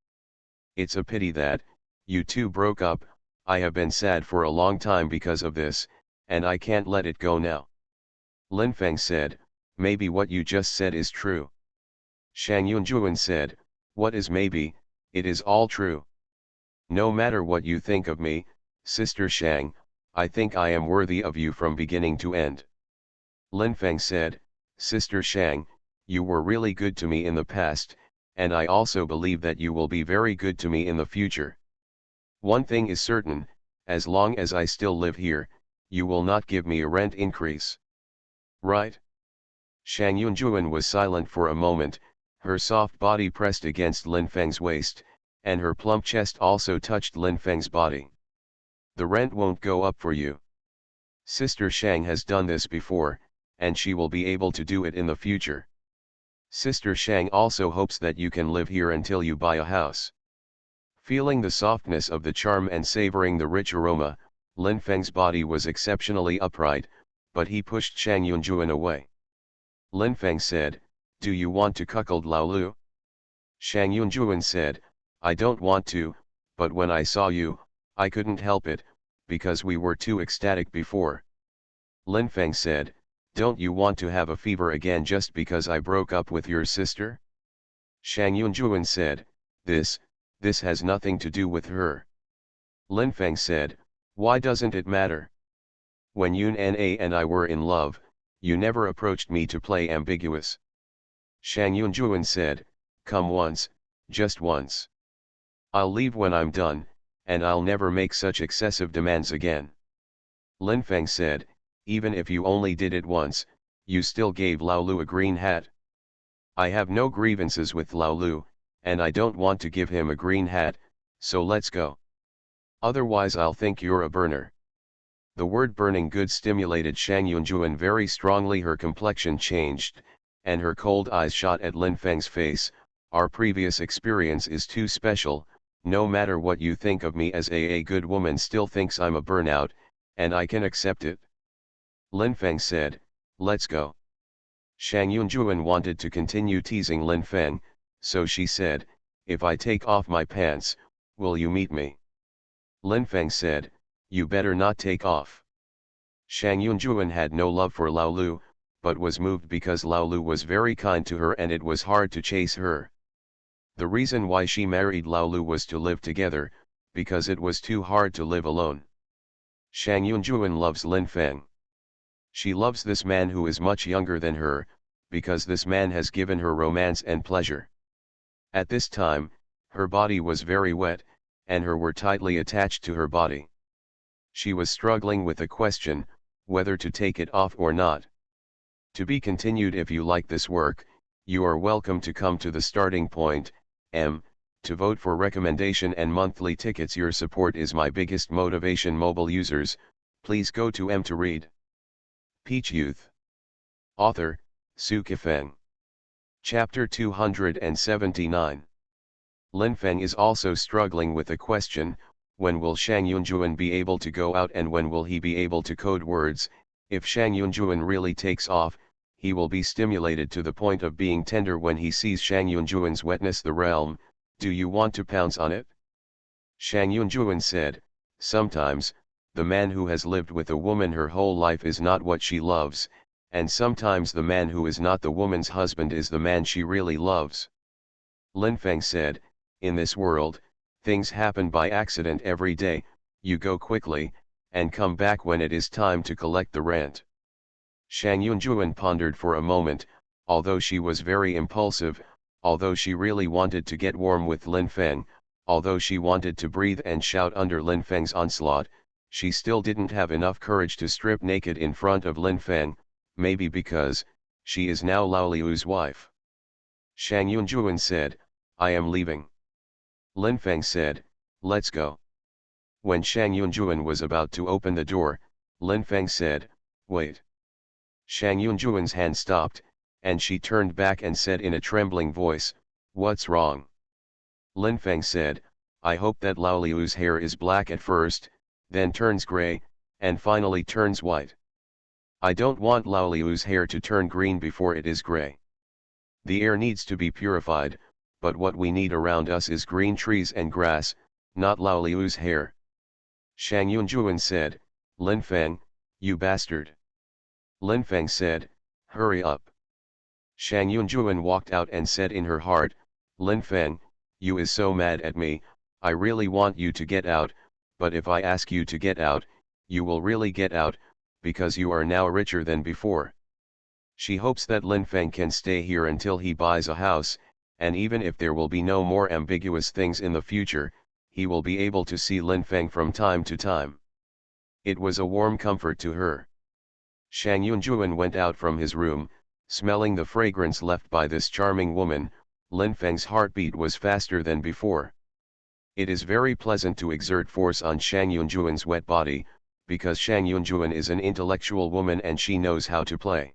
It's a pity that, you two broke up. I have been sad for a long time because of this, and I can't let it go now. Lin Feng said, maybe what you just said is true. Shang Yunjuan said, what is maybe, it is all true. No matter what you think of me, Sister Shang, I think I am worthy of you from beginning to end. Lin Feng said, Sister Shang, you were really good to me in the past, and I also believe that you will be very good to me in the future. One thing is certain, as long as I still live here, you will not give me a rent increase. Right? Shang Yunjuan was silent for a moment, her soft body pressed against Lin Feng's waist, and her plump chest also touched Lin Feng's body. The rent won't go up for you. Sister Shang has done this before, and she will be able to do it in the future. Sister Shang also hopes that you can live here until you buy a house. Feeling the softness of the charm and savoring the rich aroma, Lin Feng's body was exceptionally upright, but he pushed Shang Yunjuan away. Lin Feng said, do you want to cuckold Lao Lu? Shang Yunjuan said, I don't want to, but when I saw you, I couldn't help it, because we were too ecstatic before. Lin Feng said, don't you want to have a fever again just because I broke up with your sister? Shang Yunjuan said, this has nothing to do with her. Lin Feng said, why doesn't it matter? When Yun Na and I were in love, you never approached me to play ambiguous. Shang Yunjuan said, come once, just once. I'll leave when I'm done, and I'll never make such excessive demands again. Lin Feng said, even if you only did it once, you still gave Lao Lu a green hat. I have no grievances with Lao Lu, and I don't want to give him a green hat, so let's go. Otherwise I'll think you're a burner. The word burning good stimulated Shang Yunjuan very strongly. Her complexion changed, and her cold eyes shot at Lin Feng's face. Our previous experience is too special, no matter what you think of me as a good woman still thinks I'm a burnout, and I can accept it. Lin Feng said, let's go. Shang Yunjuan wanted to continue teasing Lin Feng, so she said, if I take off my pants, will you meet me? Lin Feng said, you better not take off. Shang Yunjuan had no love for Lao Lu, but was moved because Lao Lu was very kind to her and it was hard to chase her. The reason why she married Lao Lu was to live together, because it was too hard to live alone. Shang Yunjuan loves Lin Feng. She loves this man who is much younger than her, because this man has given her romance and pleasure. At this time, her body was very wet, and her were tightly attached to her body. She was struggling with the question, whether to take it off or not. To be continued. If you like this work, you are welcome to come to the starting point, to vote for recommendation and monthly tickets. Your support is my biggest motivation. Mobile users, please go to to read. Peach Youth. Author, Sci-fi Feng. Chapter 279. Lin Feng is also struggling with the question, when will Shang Yunjuan be able to go out and when will he be able to code words? If Shang Yunjuan really takes off, he will be stimulated to the point of being tender when he sees Shang Yunjuan's wetness. The realm, do you want to pounce on it? Shang Yunjuan said, sometimes, the man who has lived with a woman her whole life is not what she loves, and sometimes the man who is not the woman's husband is the man she really loves. Lin Feng said, in this world, things happen by accident every day. You go quickly, and come back when it is time to collect the rent. Shang Yunjuan pondered for a moment. Although she was very impulsive, although she really wanted to get warm with Lin Feng, although she wanted to breathe and shout under Lin Feng's onslaught, she still didn't have enough courage to strip naked in front of Lin Feng, maybe because, she is now Lao Liu's wife. Shang Yunjuan said, I am leaving. Lin Feng said, let's go. When Shang Yunjuan was about to open the door, Lin Feng said, wait. Shang Yunjuan's hand stopped, and she turned back and said in a trembling voice, what's wrong? Lin Feng said, I hope that Lao Liu's hair is black at first, then turns gray, and finally turns white. I don't want Lao Liu's hair to turn green before it is gray. The air needs to be purified, but what we need around us is green trees and grass, not Lao Liu's hair. Shang Yunjuan said, Lin Feng, you bastard. Lin Feng said, hurry up. Shang Yunjuan walked out and said in her heart, Lin Feng, you is so mad at me, I really want you to get out, but if I ask you to get out, you will really get out, because you are now richer than before. She hopes that Lin Feng can stay here until he buys a house, and even if there will be no more ambiguous things in the future, he will be able to see Lin Feng from time to time. It was a warm comfort to her. Shang Yunjuan went out from his room, smelling the fragrance left by this charming woman. Lin Feng's heartbeat was faster than before. It is very pleasant to exert force on Shang Yunjuan's wet body, because Shang Yunjuan is an intellectual woman and she knows how to play.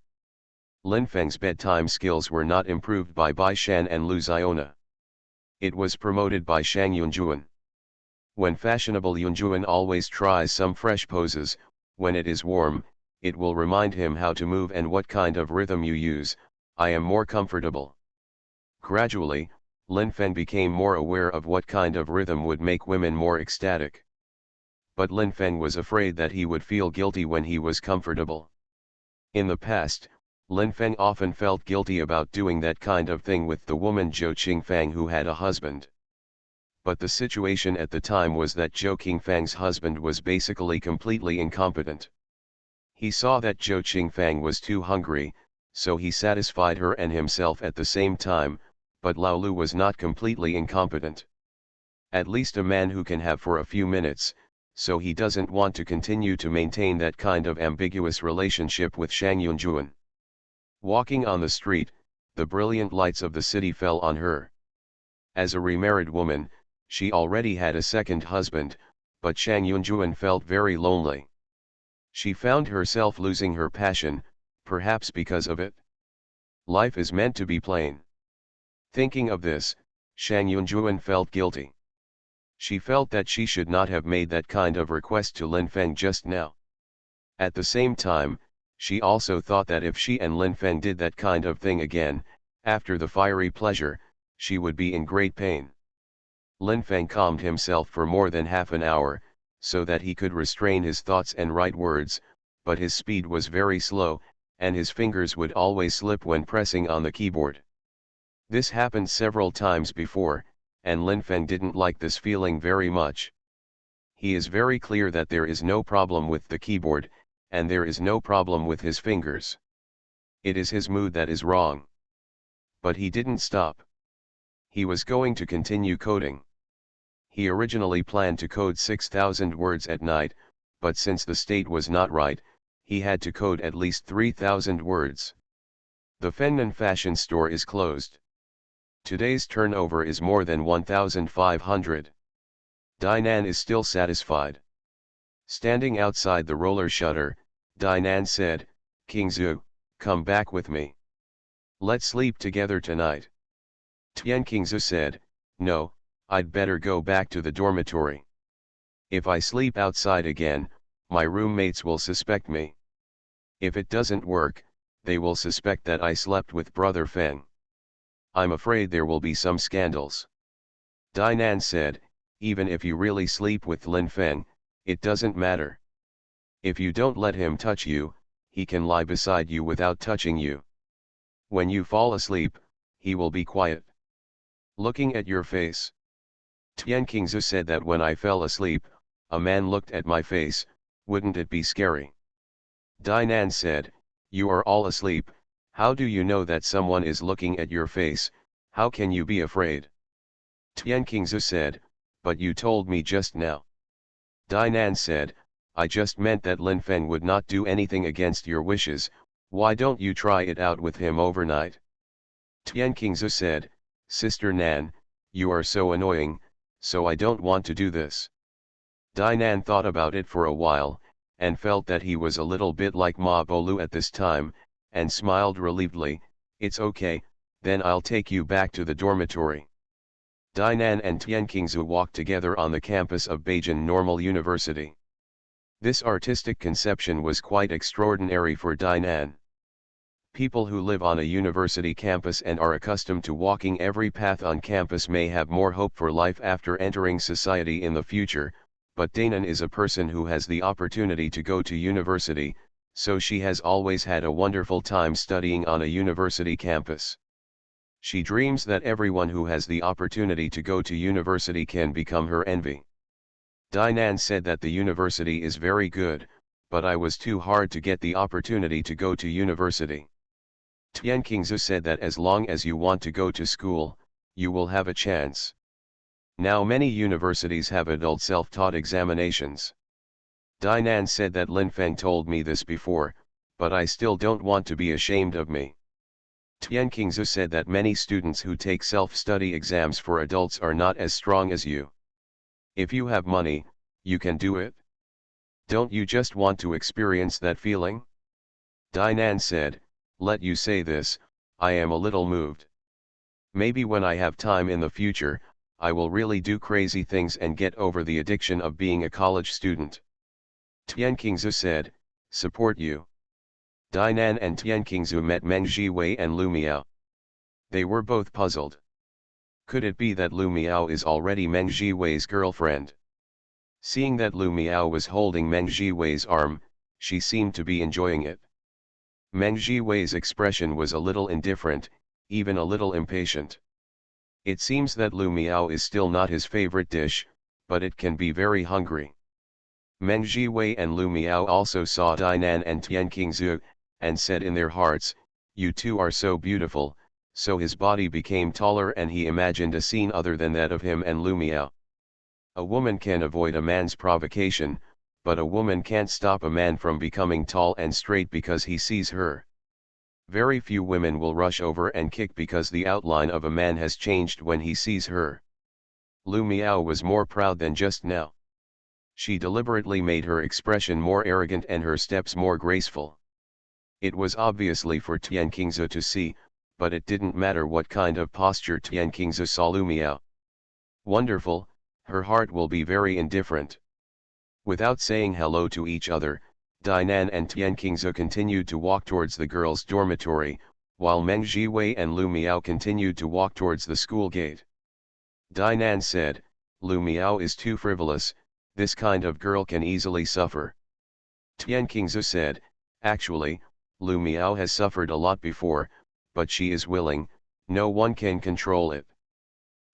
Lin Feng's bedtime skills were not improved by Bai Shan and Lu Xiona. It was promoted by Shang Yunjuan. When fashionable Yunjuan always tries some fresh poses, when it is warm, it will remind him how to move and what kind of rhythm you use. I am more comfortable. Gradually, Lin Feng became more aware of what kind of rhythm would make women more ecstatic. But Lin Feng was afraid that he would feel guilty when he was comfortable. In the past, Lin Feng often felt guilty about doing that kind of thing with the woman Zhou Qingfang who had a husband. But the situation at the time was that Zhou Qingfang's husband was basically completely incompetent. He saw that Zhou Qingfang was too hungry, so he satisfied her and himself at the same time, but Lao Lu was not completely incompetent. At least a man who can have for a few minutes, so he doesn't want to continue to maintain that kind of ambiguous relationship with Shang Yunjuan. Walking on the street, the brilliant lights of the city fell on her. As a remarried woman, she already had a second husband, but Shang Yunjuan felt very lonely. She found herself losing her passion, perhaps because of it. Life is meant to be plain. Thinking of this, Shang Yunjuan felt guilty. She felt that she should not have made that kind of request to Lin Feng just now. At the same time, she also thought that if she and Lin Feng did that kind of thing again, after the fiery pleasure, she would be in great pain. Lin Feng calmed himself for more than half an hour, so that he could restrain his thoughts and write words, but his speed was very slow, and his fingers would always slip when pressing on the keyboard. This happened several times before, and Lin Feng didn't like this feeling very much. He is very clear that there is no problem with the keyboard, and there is no problem with his fingers. It is his mood that is wrong. But he didn't stop. He was going to continue coding. He originally planned to code 6,000 words at night, but since the state was not right, he had to code at least 3,000 words. The Fengnan fashion store is closed. Today's turnover is more than 1,500. Dainan is still satisfied. Standing outside the roller shutter, Dainan said, King Zhu, come back with me. Let's sleep together tonight. Tian Qingzu said, no, I'd better go back to the dormitory. If I sleep outside again, my roommates will suspect me. If it doesn't work, they will suspect that I slept with Brother Feng. I'm afraid there will be some scandals. Dainan said, even if you really sleep with Lin Feng, it doesn't matter. If you don't let him touch you, he can lie beside you without touching you. When you fall asleep, he will be quiet. Looking at your face. Tian Qingzu said that when I fell asleep, a man looked at my face, wouldn't it be scary? Dainan said, you are all asleep, how do you know that someone is looking at your face, how can you be afraid? Tian Qingzu said, but you told me just now. Dainan said, I just meant that Lin Feng would not do anything against your wishes, why don't you try it out with him overnight? Tian Qingzu said, Sister Nan, you are so annoying, so I don't want to do this. Dainan thought about it for a while, and felt that he was a little bit like Ma Bolu at this time, and smiled relievedly, it's okay, then I'll take you back to the dormitory. Dainan and Tian Qingzu walked together on the campus of Beijing Normal University. This artistic conception was quite extraordinary for Dinan. People who live on a university campus and are accustomed to walking every path on campus may have more hope for life after entering society in the future, but Dinan is a person who has the opportunity to go to university, so she has always had a wonderful time studying on a university campus. She dreams that everyone who has the opportunity to go to university can become her envy. Dinan said that the university is very good, but I was too hard to get the opportunity to go to university. Tian Qingzu said that as long as you want to go to school, you will have a chance. Now many universities have adult self-taught examinations. Dinan said that Lin Feng told me this before, but I still don't want to be ashamed of me. Tian Qingzu said that many students who take self-study exams for adults are not as strong as you. If you have money, you can do it. Don't you just want to experience that feeling? Dinan said, let you say this, I am a little moved. Maybe when I have time in the future, I will really do crazy things and get over the addiction of being a college student. Tian Qingzu said, support you. Dinan and Tian Qingzu met Meng Jiwei and Lu Miao. They were both puzzled. Could it be that Lu Miao is already Meng Jiwei's girlfriend? Seeing that Lu Miao was holding Meng Jiwei's arm, she seemed to be enjoying it. Meng Jiwei's expression was a little indifferent, even a little impatient. It seems that Lu Miao is still not his favorite dish, but it can be very hungry. Meng Jiwei and Lu Miao also saw Dinan and Tian Qingzu, and said in their hearts, you two are so beautiful, so his body became taller and he imagined a scene other than that of him and Lu Miao. A woman can avoid a man's provocation, but a woman can't stop a man from becoming tall and straight because he sees her. Very few women will rush over and kick because the outline of a man has changed when he sees her. Lu Miao was more proud than just now. She deliberately made her expression more arrogant and her steps more graceful. It was obviously for Tian Qingzu to see, but it didn't matter what kind of posture Tian Qingzu saw Lu Miao. Wonderful, her heart will be very indifferent. Without saying hello to each other, Dinan and Tian Qingzu continued to walk towards the girls' dormitory, while Meng Jiwei and Lu Miao continued to walk towards the school gate. Dinan said, Lu Miao is too frivolous, this kind of girl can easily suffer. Tian Qingzu said, actually, Lu Miao has suffered a lot before, but she is willing, no one can control it.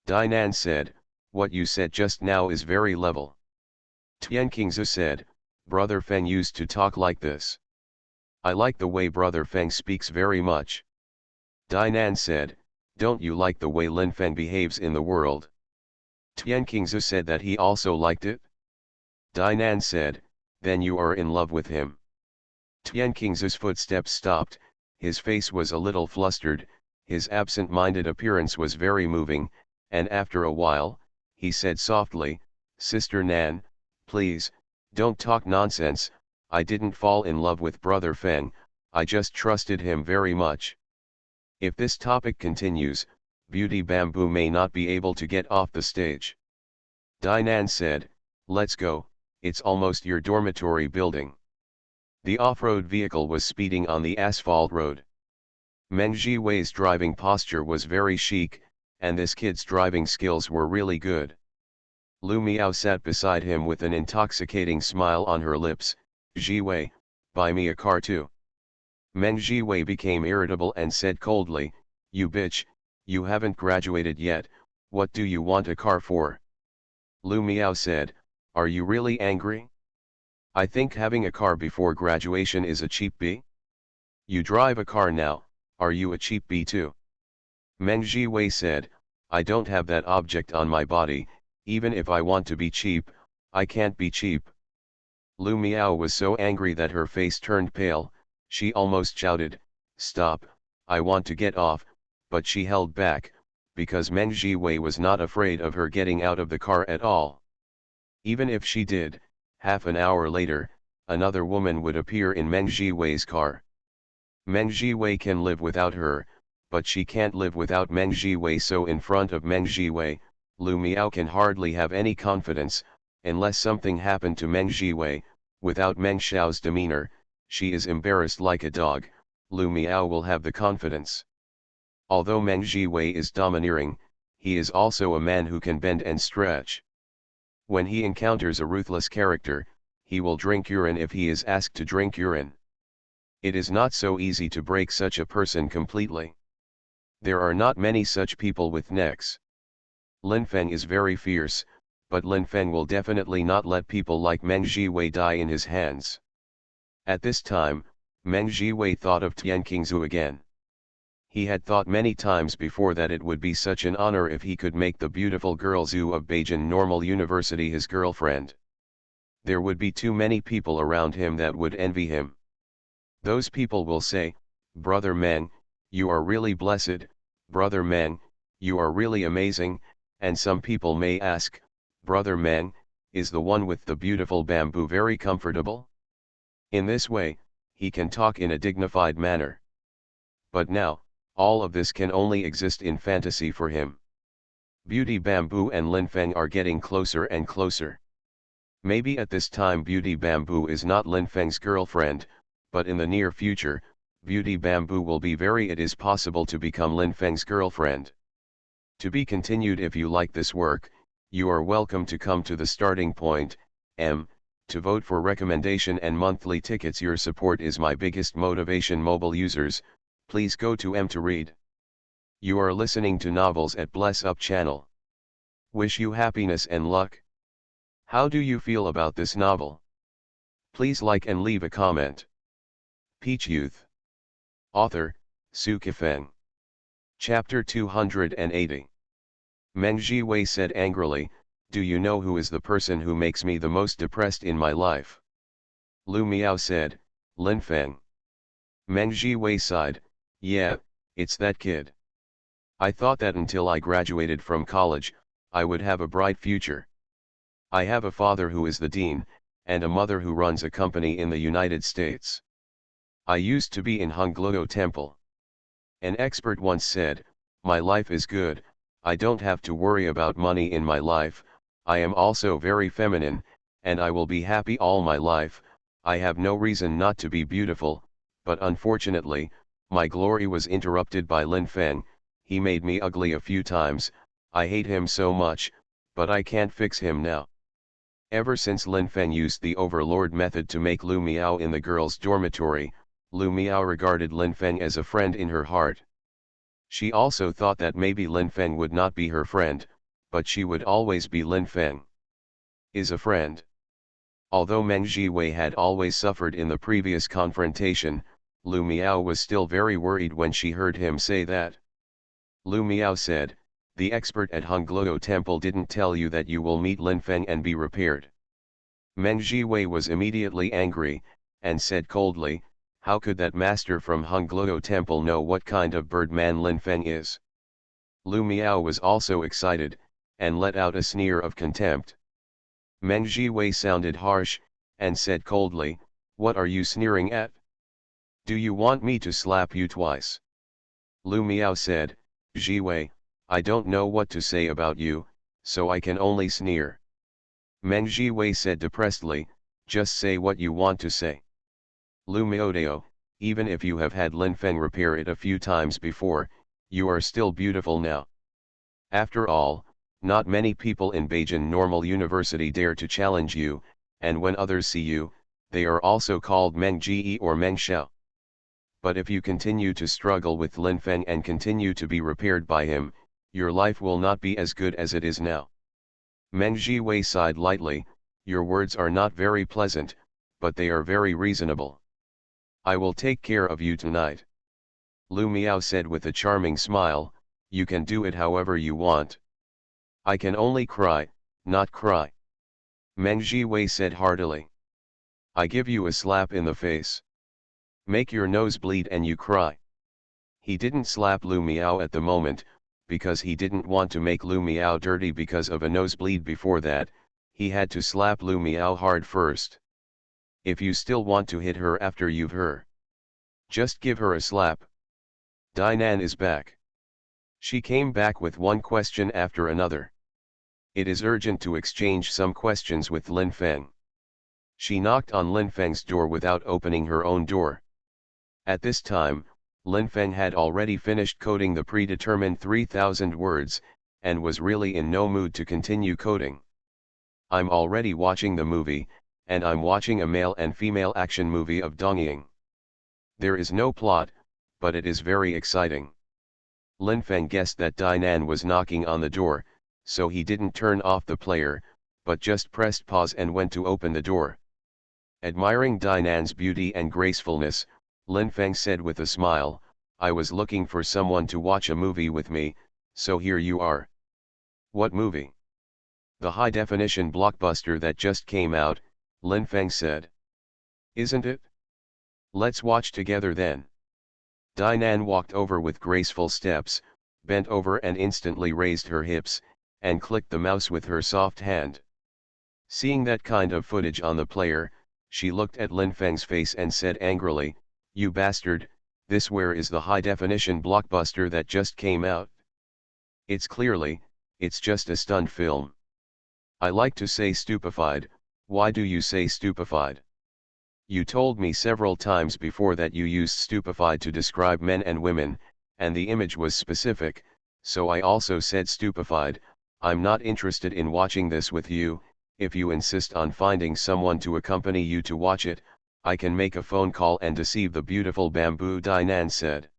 Dinan said, what you said just now is very level. Tian Qingzu said, Brother Feng used to talk like this. I like the way Brother Feng speaks very much. Dinan said, don't you like the way Lin Feng behaves in the world? Tian Qingzu said that he also liked it. Dinan said, then you are in love with him. Tian Qingzu's footsteps stopped, his face was a little flustered, his absent-minded appearance was very moving, and after a while, he said softly, Sister Nan, please, don't talk nonsense, I didn't fall in love with Brother Feng, I just trusted him very much. If this topic continues, Beauty Bamboo may not be able to get off the stage. Dinan said, let's go, it's almost your dormitory building. The off-road vehicle was speeding on the asphalt road. Meng Jiwei's driving posture was very chic, and this kid's driving skills were really good. Lu Miao sat beside him with an intoxicating smile on her lips, Jiwei, buy me a car too. Meng Jiwei became irritable and said coldly, you bitch, you haven't graduated yet, what do you want a car for? Lu Miao said, are you really angry? I think having a car before graduation is a cheap B. You drive a car now, are you a cheap B too? Meng Jiwei said, I don't have that object on my body, even if I want to be cheap, I can't be cheap. Lu Miao was so angry that her face turned pale, she almost shouted, stop, I want to get off, but she held back, because Meng Jiwei was not afraid of her getting out of the car at all. Even if she did, half an hour later, another woman would appear in Meng Jiwei's car. Meng Jiwei can live without her, but she can't live without Meng Jiwei, so in front of Meng Jiwei, Lu Miao can hardly have any confidence, unless something happened to Meng Jiwei, Without Meng Xiao's demeanor, she is embarrassed like a dog. Lu Miao will have the confidence. Although Meng Jiwei is domineering, he is also a man who can bend and stretch. When he encounters a ruthless character, he will drink urine if he is asked to drink urine. It is not so easy to break such a person completely. There are not many such people with necks. Lin Feng is very fierce, but Lin Feng will definitely not let people like Meng Jiwei die in his hands. At this time, Meng Jiwei thought of Tian Qingzu again. He had thought many times before that it would be such an honor if he could make the beautiful girl Zhu of Beijing Normal University his girlfriend. There would be too many people around him that would envy him. Those people will say, "Brother Meng, you are really blessed, Brother Meng, you are really amazing," and some people may ask, "Brother Meng, is the one with the beautiful bamboo very comfortable?" In this way, he can talk in a dignified manner. But now, all of this can only exist in fantasy for him. Beauty Bamboo and Lin Feng are getting closer and closer. Maybe at this time Beauty Bamboo is not Lin Feng's girlfriend, but in the near future, Beauty Bamboo will be it is possible to become Lin Feng's girlfriend. To be continued. If you like this work, you are welcome to come to the starting point, to vote for recommendation and monthly tickets. Your support is my biggest motivation. Mobile users, please go to to read. You are listening to Novels at Bless Up channel. Wish you happiness and luck. How do you feel about this novel? Please like and leave a comment. Peach Youth. Author, Su Kifeng. Chapter 280. Meng Jiwei said angrily, "Do you know who is the person who makes me the most depressed in my life?" Lu Miao said, "Lin Feng." Meng Jiwei sighed, "Yeah, it's that kid. I thought that until I graduated from college, I would have a bright future. I have a father who is the dean, and a mother who runs a company in the United States. I used to be in Hongluo Temple. An expert once said, 'My life is good, I don't have to worry about money in my life, I am also very feminine, and I will be happy all my life, I have no reason not to be beautiful,' but unfortunately, my glory was interrupted by Lin Feng. He made me ugly a few times, I hate him so much, but I can't fix him now." Ever since Lin Feng used the overlord method to make Lu Miao in the girls' dormitory, Lu Miao regarded Lin Feng as a friend in her heart. She also thought that maybe Lin Feng would not be her friend, but she would always be Lin Feng. Is a friend. Although Meng Jiwei had always suffered in the previous confrontation, Lu Miao was still very worried when she heard him say that. Lu Miao said, "The expert at Hongluo Temple didn't tell you that you will meet Lin Feng and be repaired." Meng Jiwei was immediately angry, and said coldly, "How could that master from Hongluo Temple know what kind of bird man Lin Feng is?" Lu Miao was also excited, and let out a sneer of contempt. Meng Jiwei sounded harsh, and said coldly, "What are you sneering at? Do you want me to slap you twice?" Lu Miao said, "Jiwei, I don't know what to say about you, so I can only sneer." Meng Jiwei said depressedly, "Just say what you want to say." Lu Miao, even if you have had Lin Feng repair it a few times before, you are still beautiful now. After all, not many people in Beijing Normal University dare to challenge you, and when others see you, they are also called Meng Ji or Meng Xiao. But if you continue to struggle with Lin Feng and continue to be repaired by him, your life will not be as good as it is now. Meng Jiwei sighed lightly, "Your words are not very pleasant, but they are very reasonable. I will take care of you tonight." Lu Miao said with a charming smile, "You can do it however you want. I can only cry, not cry." Meng Jiwei said heartily, "I give you a slap in the face. Make your nose bleed and you cry." He didn't slap Lu Miao at the moment, because he didn't want to make Lu Miao dirty because of a nosebleed before that. He had to slap Lu Miao hard first. If you still want to hit her after you've her, just give her a slap. Dinan is back. She came back with one question after another. It is urgent to exchange some questions with Lin Feng. She knocked on Lin Feng's door without opening her own door. At this time, Lin Feng had already finished coding the predetermined 3,000 words, and was really in no mood to continue coding. I'm already watching the movie, and I'm watching a male and female action movie of Dongying. There is no plot, but it is very exciting. Lin Feng guessed that Dainan was knocking on the door, so he didn't turn off the player, but just pressed pause and went to open the door. Admiring Dainan's beauty and gracefulness, Lin Feng said with a smile, "I was looking for someone to watch a movie with me, so here you are." "What movie?" "The high-definition blockbuster that just came out," Lin Feng said. "Isn't it? Let's watch together then." Dainan walked over with graceful steps, bent over and instantly raised her hips, and clicked the mouse with her soft hand. Seeing that kind of footage on the player, she looked at Lin Feng's face and said angrily, "You bastard, this where is the high-definition blockbuster that just came out? It's just a stunt film." "I like to say stupefied, why do you say stupefied? You told me several times before that you used stupefied to describe men and women, and the image was specific, so I also said stupefied. I'm not interested in watching this with you. If you insist on finding someone to accompany you to watch it, I can make a phone call and deceive the beautiful Bamboo," Dainan said.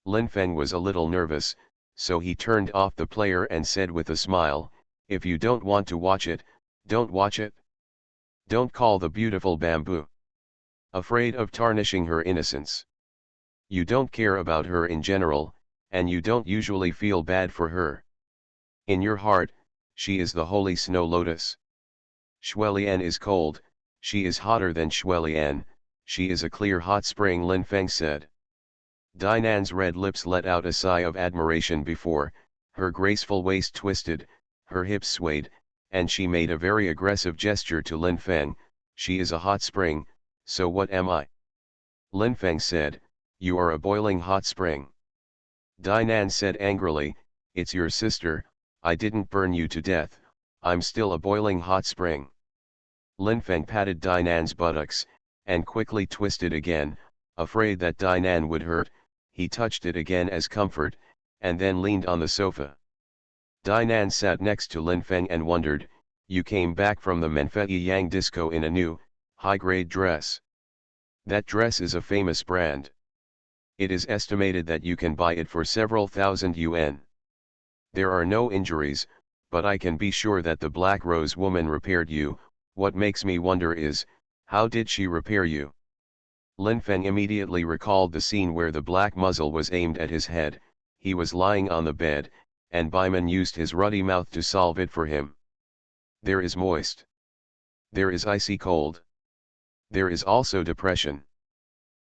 Lin Feng was a little nervous, so he turned off the player and said with a smile, "If you don't want to watch it, don't watch it. Don't call the beautiful Bamboo. Afraid of tarnishing her innocence. You don't care about her in general, and you don't usually feel bad for her. In your heart, she is the holy snow lotus. Shuelian is cold, she is hotter than Shuelian, she is a clear hot spring," Lin Feng said. Dainan's red lips let out a sigh of admiration before, her graceful waist twisted, her hips swayed, and she made a very aggressive gesture to Lin Feng. "She is a hot spring, so what am I?" Lin Feng said, "You are a boiling hot spring." Dainan said angrily, "It's your sister, I didn't burn you to death, I'm still a boiling hot spring." Lin Feng patted Dainan's buttocks, and quickly twisted again, afraid that Dainan would hurt. He touched it again as comfort, and then leaned on the sofa. Dainan sat next to Lin Feng and wondered, "You came back from the Menfei Yang disco in a new, high-grade dress. That dress is a famous brand. It is estimated that you can buy it for several thousand yuan. There are no injuries, but I can be sure that the Black Rose woman repaired you. What makes me wonder is, how did she repair you?" Lin Feng immediately recalled the scene where the black muzzle was aimed at his head. He was lying on the bed, and Baiman used his ruddy mouth to solve it for him. There is moist. There is icy cold. There is also depression.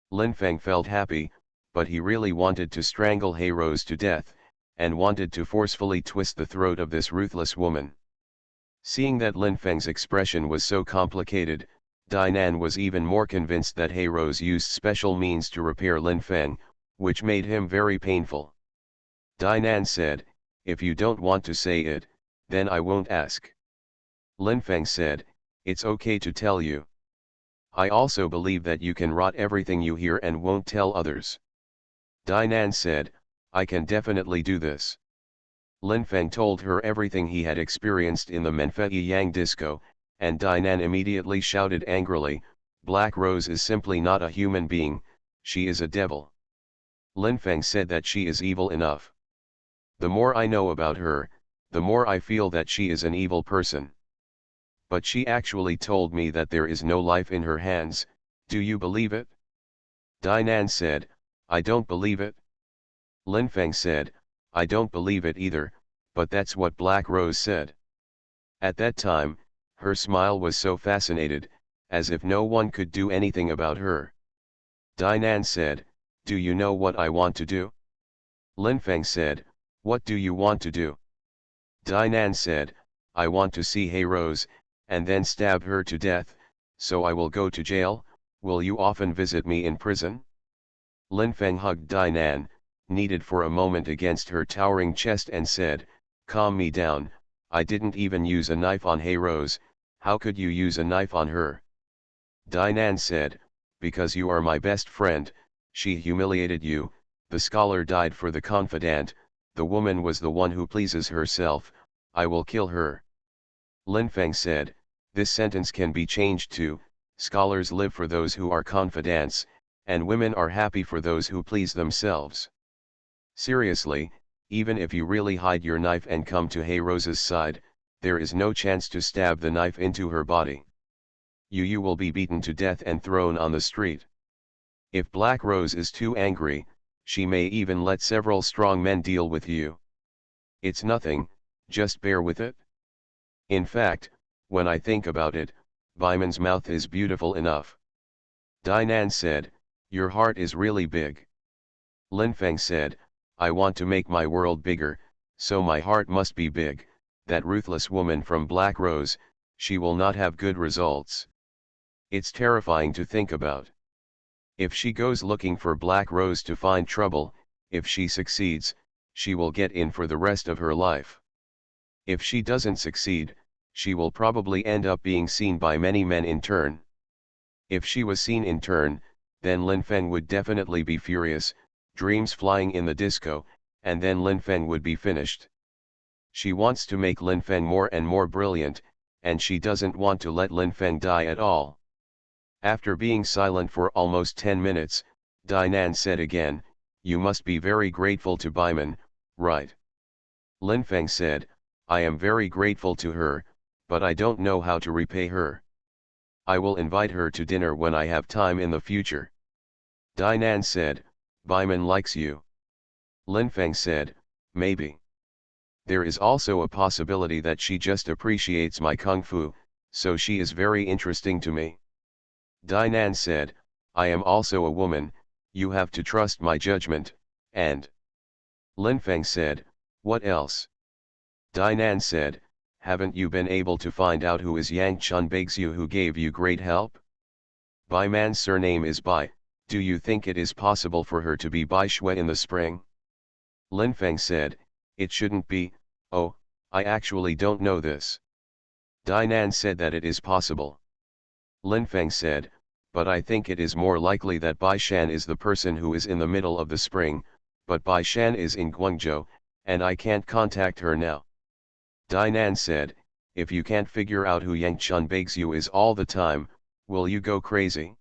Lin Feng felt happy, but he really wanted to strangle Rose to death, and wanted to forcefully twist the throat of this ruthless woman. Seeing that Lin Feng's expression was so complicated, Dainan was even more convinced that Rose used special means to repair Lin Feng, which made him very painful. Dainan said, "If you don't want to say it, then I won't ask." Lin Feng said, "It's okay to tell you. I also believe that you can rot everything you hear and won't tell others." Dainan said, "I can definitely do this." Lin Feng told her everything he had experienced in the Menfei Yang disco, and Dainan immediately shouted angrily, "Black Rose is simply not a human being, she is a devil." Lin Feng said that she is evil enough. "The more I know about her, the more I feel that she is an evil person. But she actually told me that there is no life in her hands, do you believe it?" Dainan said, "I don't believe it." Lin Feng said, "I don't believe it either, but that's what Black Rose said." At that time, her smile was so fascinated, as if no one could do anything about her. Dainan said, "Do you know what I want to do?" Lin Feng said, "What do you want to do?" Dainan said, "I want to see Rose, and then stab her to death, so I will go to jail. Will you often visit me in prison?" Lin Feng hugged Dainan, kneaded for a moment against her towering chest and said, "Calm me down, I didn't even use a knife on Rose, how could you use a knife on her?" Dinan said, because you are my best friend, she humiliated you. The scholar died for the confidant, the woman was the one who pleases herself, I will kill her. Linfeng said, this sentence can be changed to, scholars live for those who are confidants, and women are happy for those who please themselves. Seriously, even if you really hide your knife and come to Hey Rose's side, there is no chance to stab the knife into her body. You will be beaten to death and thrown on the street. If Black Rose is too angry, she may even let several strong men deal with you. It's nothing, just bear with it. In fact, when I think about it, Baiman's mouth is beautiful enough. Dinan said, your heart is really big. Linfeng said, I want to make my world bigger, so my heart must be big. That ruthless woman from Black Rose, she will not have good results. It's terrifying to think about. If she goes looking for Black Rose to find trouble, if she succeeds, she will get in for the rest of her life. If she doesn't succeed, she will probably end up being seen by many men in turn. If she was seen in turn, then Linfeng would definitely be furious, dreams flying in the disco, and then Linfeng would be finished. She wants to make Linfeng more and more brilliant, and she doesn't want to let Linfeng die at all. After being silent for almost 10 minutes, Dinan said again, you must be very grateful to Baiman, right? Linfeng said, I am very grateful to her, but I don't know how to repay her. I will invite her to dinner when I have time in the future. Dinan said, Baiman likes you. Linfeng said, maybe. There is also a possibility that she just appreciates my kung fu, so she is very interesting to me. Dinan said, I am also a woman, you have to trust my judgment, and... Linfeng said, what else? Dinan said, haven't you been able to find out who is Yang Chun Baixiu who gave you great help? Baiman's surname is Bai, do you think it is possible for her to be Bai Shui in the spring? Linfeng said, it shouldn't be, oh, I actually don't know this. Dinan said that it is possible. Linfeng said, but I think it is more likely that Bai Shan is the person who is in the middle of the spring, but Bai Shan is in Guangzhou, and I can't contact her now. Dinan said, if you can't figure out who Yang Chun Baixiu is all the time, will you go crazy?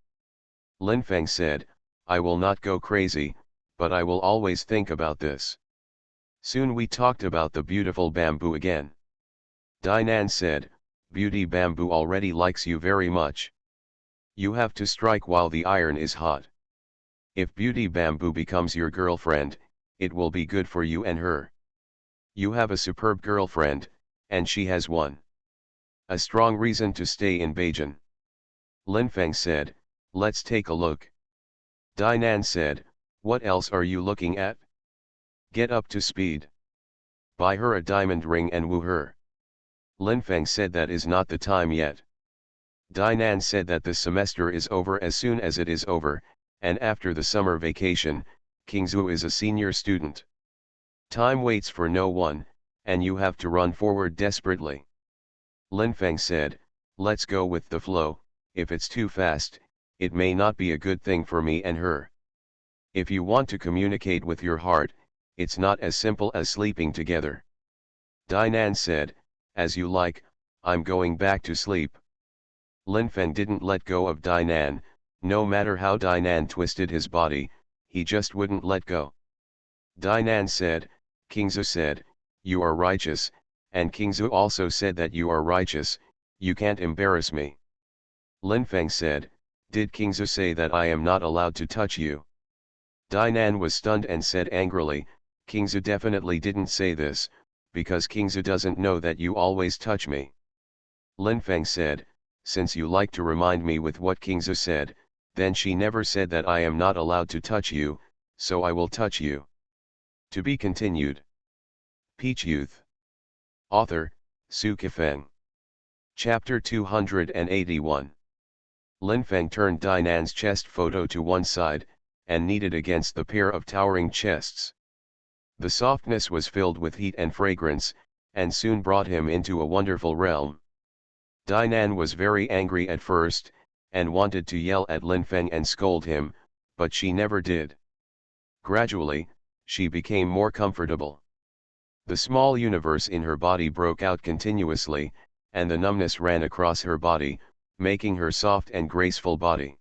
Linfeng said, I will not go crazy, but I will always think about this. Soon we talked about the beautiful bamboo again. Dinan said, Beauty Bamboo already likes you very much. You have to strike while the iron is hot. If Beauty Bamboo becomes your girlfriend, it will be good for you and her. You have a superb girlfriend, and she has one. A strong reason to stay in Beijing. Linfeng said, let's take a look. Dinan said, what else are you looking at? Get up to speed. Buy her a diamond ring and woo her. Linfeng said that is not the time yet. Dinan said that the semester is over as soon as it is over, and after the summer vacation, King Zhu is a senior student. Time waits for no one, and you have to run forward desperately. Linfeng said, let's go with the flow, if it's too fast, it may not be a good thing for me and her. If you want to communicate with your heart, it's not as simple as sleeping together. Dinan said, as you like, I'm going back to sleep. Linfeng didn't let go of Dinan, no matter how Dinan twisted his body, he just wouldn't let go. Dinan said, King Zhu said, you are righteous, and King Zhu also said that you are righteous, you can't embarrass me. Linfeng said, did King Zhu say that I am not allowed to touch you? Dinan was stunned and said angrily, King Zhu definitely didn't say this, because King Zhu doesn't know that you always touch me. Linfeng said, since you like to remind me with what King Zhu said, then she never said that I am not allowed to touch you, so I will touch you. To be continued. Peach Youth. Author, Su Kifeng. Chapter 281. Linfeng turned Dinan's chest photo to one side, and kneaded against the pair of towering chests. The softness was filled with heat and fragrance, and soon brought him into a wonderful realm. Dinan was very angry at first, and wanted to yell at Lin Feng and scold him, but she never did. Gradually, she became more comfortable. The small universe in her body broke out continuously, and the numbness ran across her body, making her soft and graceful body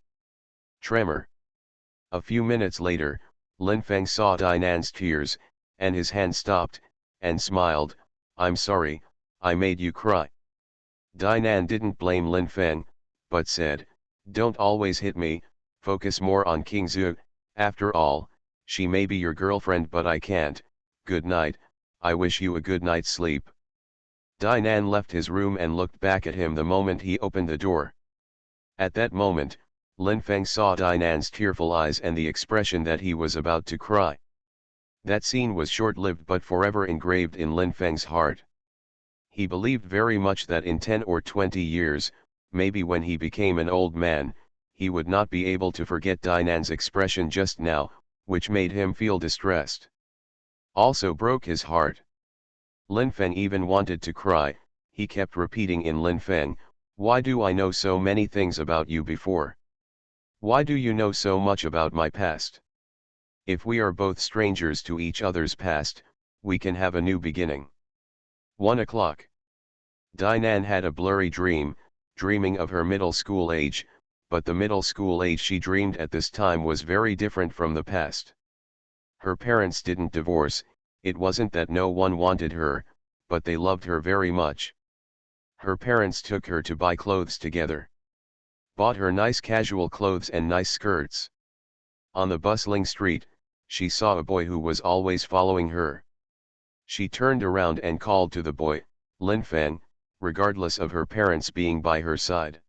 tremor. A few minutes later, Lin Feng saw Dinan's tears, and his hand stopped, and smiled, "I'm sorry, I made you cry." Dinan didn't blame Lin Feng, but said, "Don't always hit me, focus more on King Zhu, after all, she may be your girlfriend but I can't. Good night, I wish you a good night's sleep." Dinan left his room and looked back at him the moment he opened the door. At that moment, Lin Feng saw Dinan's tearful eyes and the expression that he was about to cry. That scene was short-lived but forever engraved in Lin Feng's heart. He believed very much that in 10 or 20 years, maybe when he became an old man, he would not be able to forget Dinan's expression just now, which made him feel distressed. Also broke his heart. Lin Feng even wanted to cry. He kept repeating in Lin Feng, "Why do I know so many things about you before? Why do you know so much about my past? If we are both strangers to each other's past, we can have a new beginning." 1 o'clock. Dinan had a blurry dream, dreaming of her middle school age, but the middle school age she dreamed at this time was very different from the past. Her parents didn't divorce, it wasn't that no one wanted her, but they loved her very much. Her parents took her to buy clothes together. Bought her nice casual clothes and nice skirts. On the bustling street, she saw a boy who was always following her. She turned around and called to the boy, "Lin Feng," regardless of her parents being by her side.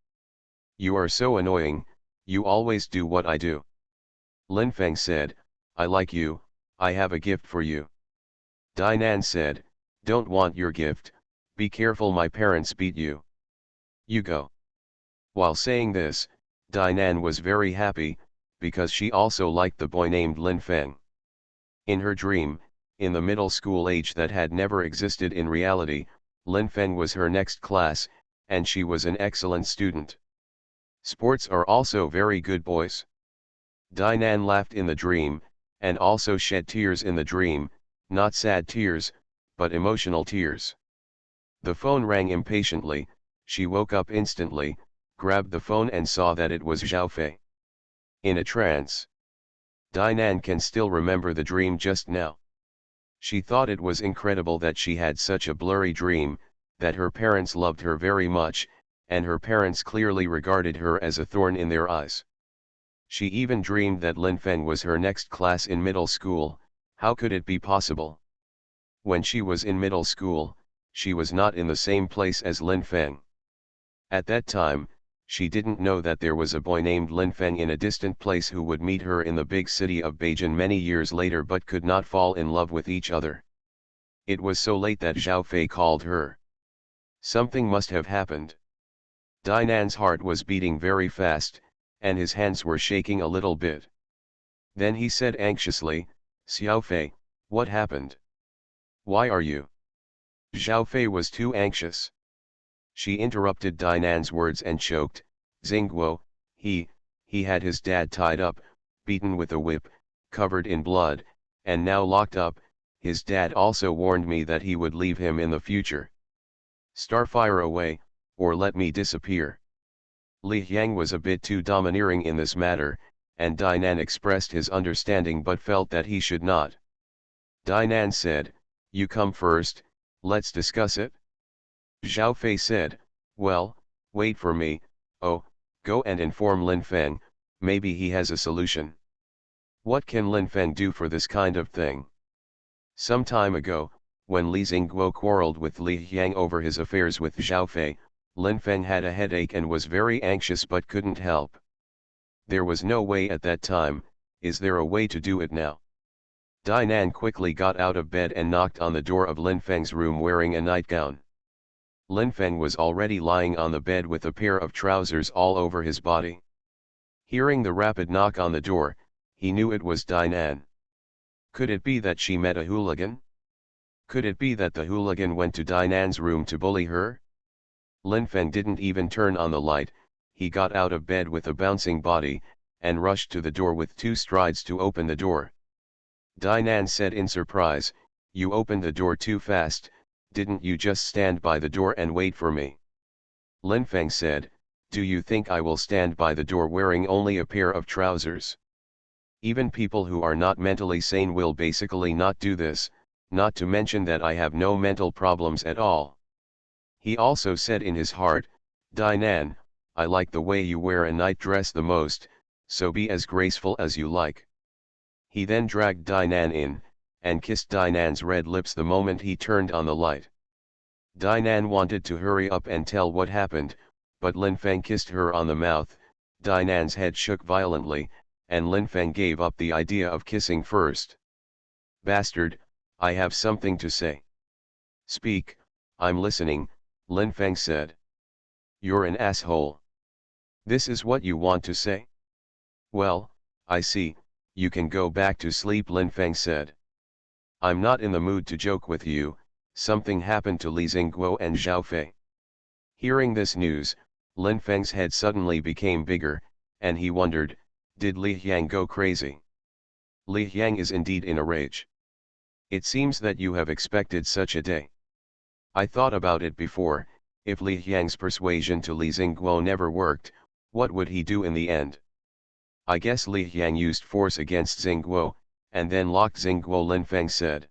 "You are so annoying, you always do what I do." Lin Feng said, "I like you, I have a gift for you." Dinan said, "Don't want your gift, be careful my parents beat you. You go." While saying this, Dinan was very happy, because she also liked the boy named Lin Feng. In her dream, in the middle school age that had never existed in reality, Lin Feng was her next class, and she was an excellent student. Sports are also very good boys. Dinan laughed in the dream, and also shed tears in the dream, not sad tears, but emotional tears. The phone rang impatiently. She woke up instantly, grabbed the phone and saw that it was Zhao Fei. In a trance. Dinan can still remember the dream just now. She thought it was incredible that she had such a blurry dream, that her parents loved her very much, and her parents clearly regarded her as a thorn in their eyes. She even dreamed that Lin Feng was her next class in middle school. How could it be possible? When she was in middle school, she was not in the same place as Lin Feng. At that time, she didn't know that there was a boy named Lin Feng in a distant place who would meet her in the big city of Beijing many years later but could not fall in love with each other. It was so late that Zhao Fei called her. Something must have happened. Dinan's heart was beating very fast, and his hands were shaking a little bit. Then he said anxiously, "Xiao Fei, what happened? Why are you?" Zhao Fei was too anxious. She interrupted Dinan's words and choked, "Xingguo, he had his dad tied up, beaten with a whip, covered in blood, and now locked up. His dad also warned me that he would leave him in the future. Starfire away, or let me disappear." Li Yang was a bit too domineering in this matter, and Dinan expressed his understanding but felt that he should not. Dinan said, "You come first, let's discuss it." Zhao Fei said, "Well, wait for me. Oh, go and inform Lin Feng, maybe he has a solution." What can Lin Feng do for this kind of thing? Some time ago, when Li Xingguo quarreled with Li Yang over his affairs with Zhao Fei, Lin Feng had a headache and was very anxious but couldn't help. There was no way at that time. Is there a way to do it now? Dinan quickly got out of bed and knocked on the door of Lin Feng's room wearing a nightgown. Lin Feng was already lying on the bed with a pair of trousers all over his body. Hearing the rapid knock on the door, he knew it was Dinan. Could it be that she met a hooligan? Could it be that the hooligan went to Dinan's room to bully her? Lin Feng didn't even turn on the light, he got out of bed with a bouncing body, and rushed to the door with 2 strides to open the door. Dinan said in surprise, "You opened the door too fast, didn't you just stand by the door and wait for me?" Lin Feng said, "Do you think I will stand by the door wearing only a pair of trousers? Even people who are not mentally sane will basically not do this, not to mention that I have no mental problems at all." He also said in his heart, "Dinan, I like the way you wear a night dress the most, so be as graceful as you like." He then dragged Dinan in, and kissed Dinan's red lips the moment he turned on the light. Dinan wanted to hurry up and tell what happened, but Lin Feng kissed her on the mouth. Dinan's head shook violently, and Lin Feng gave up the idea of kissing first. "Bastard, I have something to say." "Speak, I'm listening," Lin Feng said. "You're an asshole. This is what you want to say? Well, I see, you can go back to sleep," Lin Feng said. "I'm not in the mood to joke with you. Something happened to Li Xingguo and Zhao Fei." Hearing this news, Lin Feng's head suddenly became bigger, and he wondered, did Li Yang go crazy? Li Yang is indeed in a rage. "It seems that you have expected such a day. I thought about it before, if Li Yang's persuasion to Li Xingguo never worked, what would he do in the end? I guess Li Yang used force against Xingguo, and then locked Xingguo," Lin Feng said.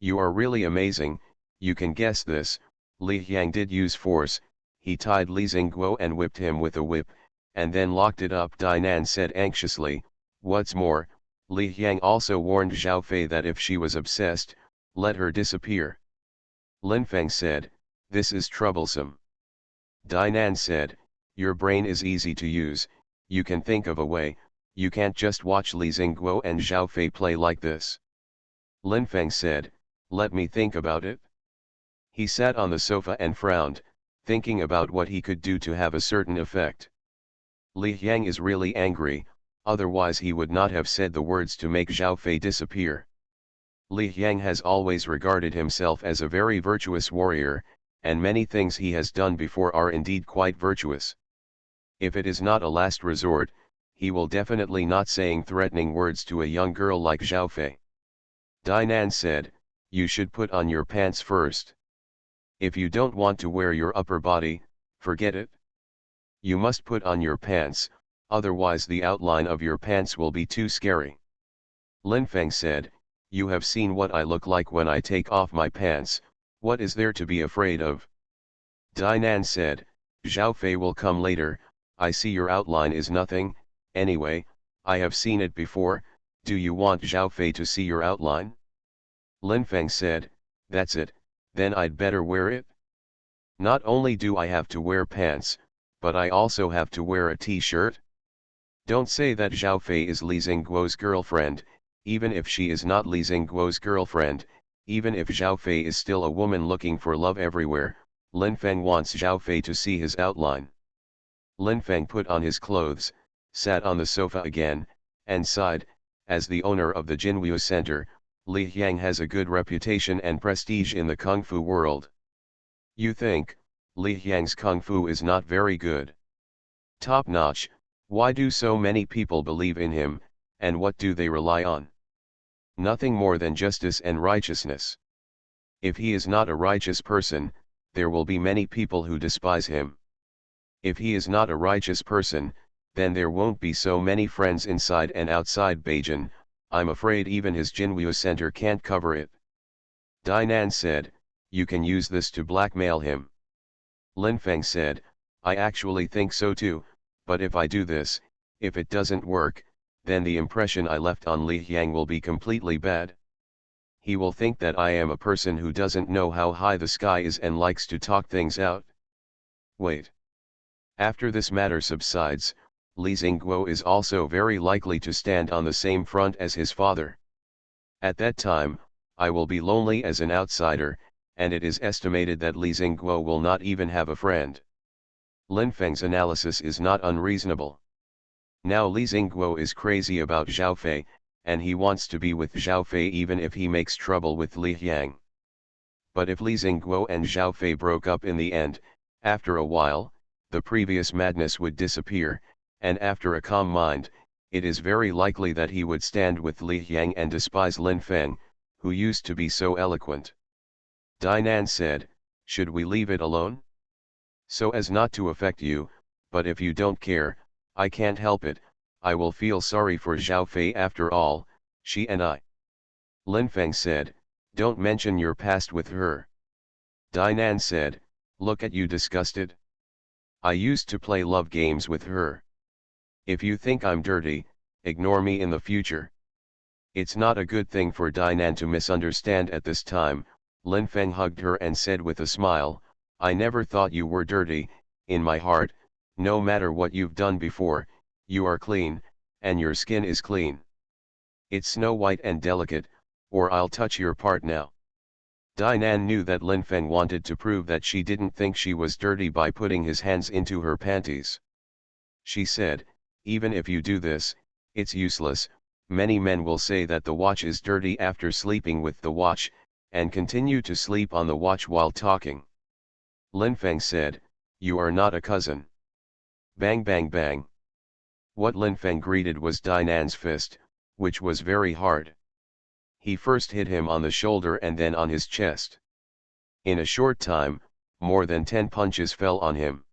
"You are really amazing, you can guess this. Li Yang did use force, he tied Li Xingguo and whipped him with a whip, and then locked it up," Dinan said anxiously. "What's more, Li Yang also warned Zhao Fei that if she was obsessed, let her disappear." Lin Feng said, "This is troublesome." Dinan said, "Your brain is easy to use, you can think of a way, you can't just watch Li Xingguo and Zhao Fei play like this." Lin Feng said, "Let me think about it." He sat on the sofa and frowned, thinking about what he could do to have a certain effect. Li Yang is really angry, otherwise he would not have said the words to make Zhao Fei disappear. Li Yang has always regarded himself as a very virtuous warrior, and many things he has done before are indeed quite virtuous. If it is not a last resort, he will definitely not saying threatening words to a young girl like Zhao Fei. Dinan said, "You should put on your pants first. If you don't want to wear your upper body, forget it. You must put on your pants, otherwise the outline of your pants will be too scary." Lin Feng said, "You have seen what I look like when I take off my pants, what is there to be afraid of?" Dinan said, "Zhao Fei will come later, I see your outline is nothing, anyway, I have seen it before, do you want Zhao Fei to see your outline?" Lin Feng said, "That's it, then I'd better wear it. Not only do I have to wear pants, but I also have to wear a t-shirt. Don't say that Zhao Fei is Li Xingguo's girlfriend, even if she is not Li Xingguo's girlfriend, even if Zhao Fei is still a woman looking for love everywhere, Lin Feng wants Zhao Fei to see his outline." Lin Feng put on his clothes, sat on the sofa again, and sighed, as the owner of the Jinwu Center, Li Yang has a good reputation and prestige in the Kung Fu world. "You think, Li Yang's Kung Fu is not very good? Top-notch, why do so many people believe in him, and what do they rely on? Nothing more than justice and righteousness. If he is not a righteous person, there will be many people who despise him. If he is not a righteous person, then there won't be so many friends inside and outside Beijing, I'm afraid even his Jinwu Center can't cover it." Dinan said, "You can use this to blackmail him." Lin Feng said, "I actually think so too, but if I do this, if it doesn't work, then the impression I left on Li Yang will be completely bad. He will think that I am a person who doesn't know how high the sky is and likes to talk things out. Wait. After this matter subsides, Li Xingguo is also very likely to stand on the same front as his father. At that time, I will be lonely as an outsider, and it is estimated that Li Xingguo will not even have a friend." Lin Feng's analysis is not unreasonable. Now Li Xingguo is crazy about Zhao Fei, and he wants to be with Zhao Fei even if he makes trouble with Li Yang. But if Li Xingguo and Zhao Fei broke up in the end, after a while, the previous madness would disappear, and after a calm mind, it is very likely that he would stand with Li Yang and despise Lin Feng, who used to be so eloquent. Dinan said, "Should we leave it alone? So as not to affect you, but if you don't care, I can't help it, I will feel sorry for Zhao Fei after all, she and I." Lin Feng said, "Don't mention your past with her." Dinan said, "Look at you disgusted. I used to play love games with her. If you think I'm dirty, ignore me in the future." It's not a good thing for Dinan to misunderstand at this time. Lin Feng hugged her and said with a smile, "I never thought you were dirty, in my heart, no matter what you've done before, you are clean, and your skin is clean. It's snow white and delicate, or I'll touch your part now." Dinan knew that Lin Feng wanted to prove that she didn't think she was dirty by putting his hands into her panties. She said, "Even if you do this, it's useless, many men will say that the watch is dirty after sleeping with the watch, and continue to sleep on the watch while talking." Lin Feng said, "You are not a cousin." Bang bang bang. What Lin Feng greeted was Dinan's fist, which was very hard. He first hit him on the shoulder and then on his chest. In a short time, more than 10 punches fell on him.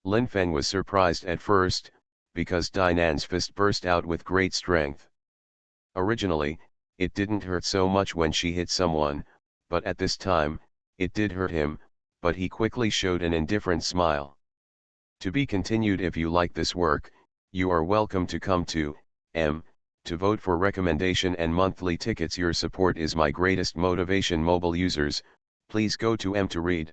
Lin Feng was surprised at first, because Dinan's fist burst out with great strength. Originally, it didn't hurt so much when she hit someone, but at this time, it did hurt him, but he quickly showed an indifferent smile. To be continued. If you like this work, you are welcome to come to to vote for recommendation and monthly tickets. Your support is my greatest motivation. Mobile users, please go to to read.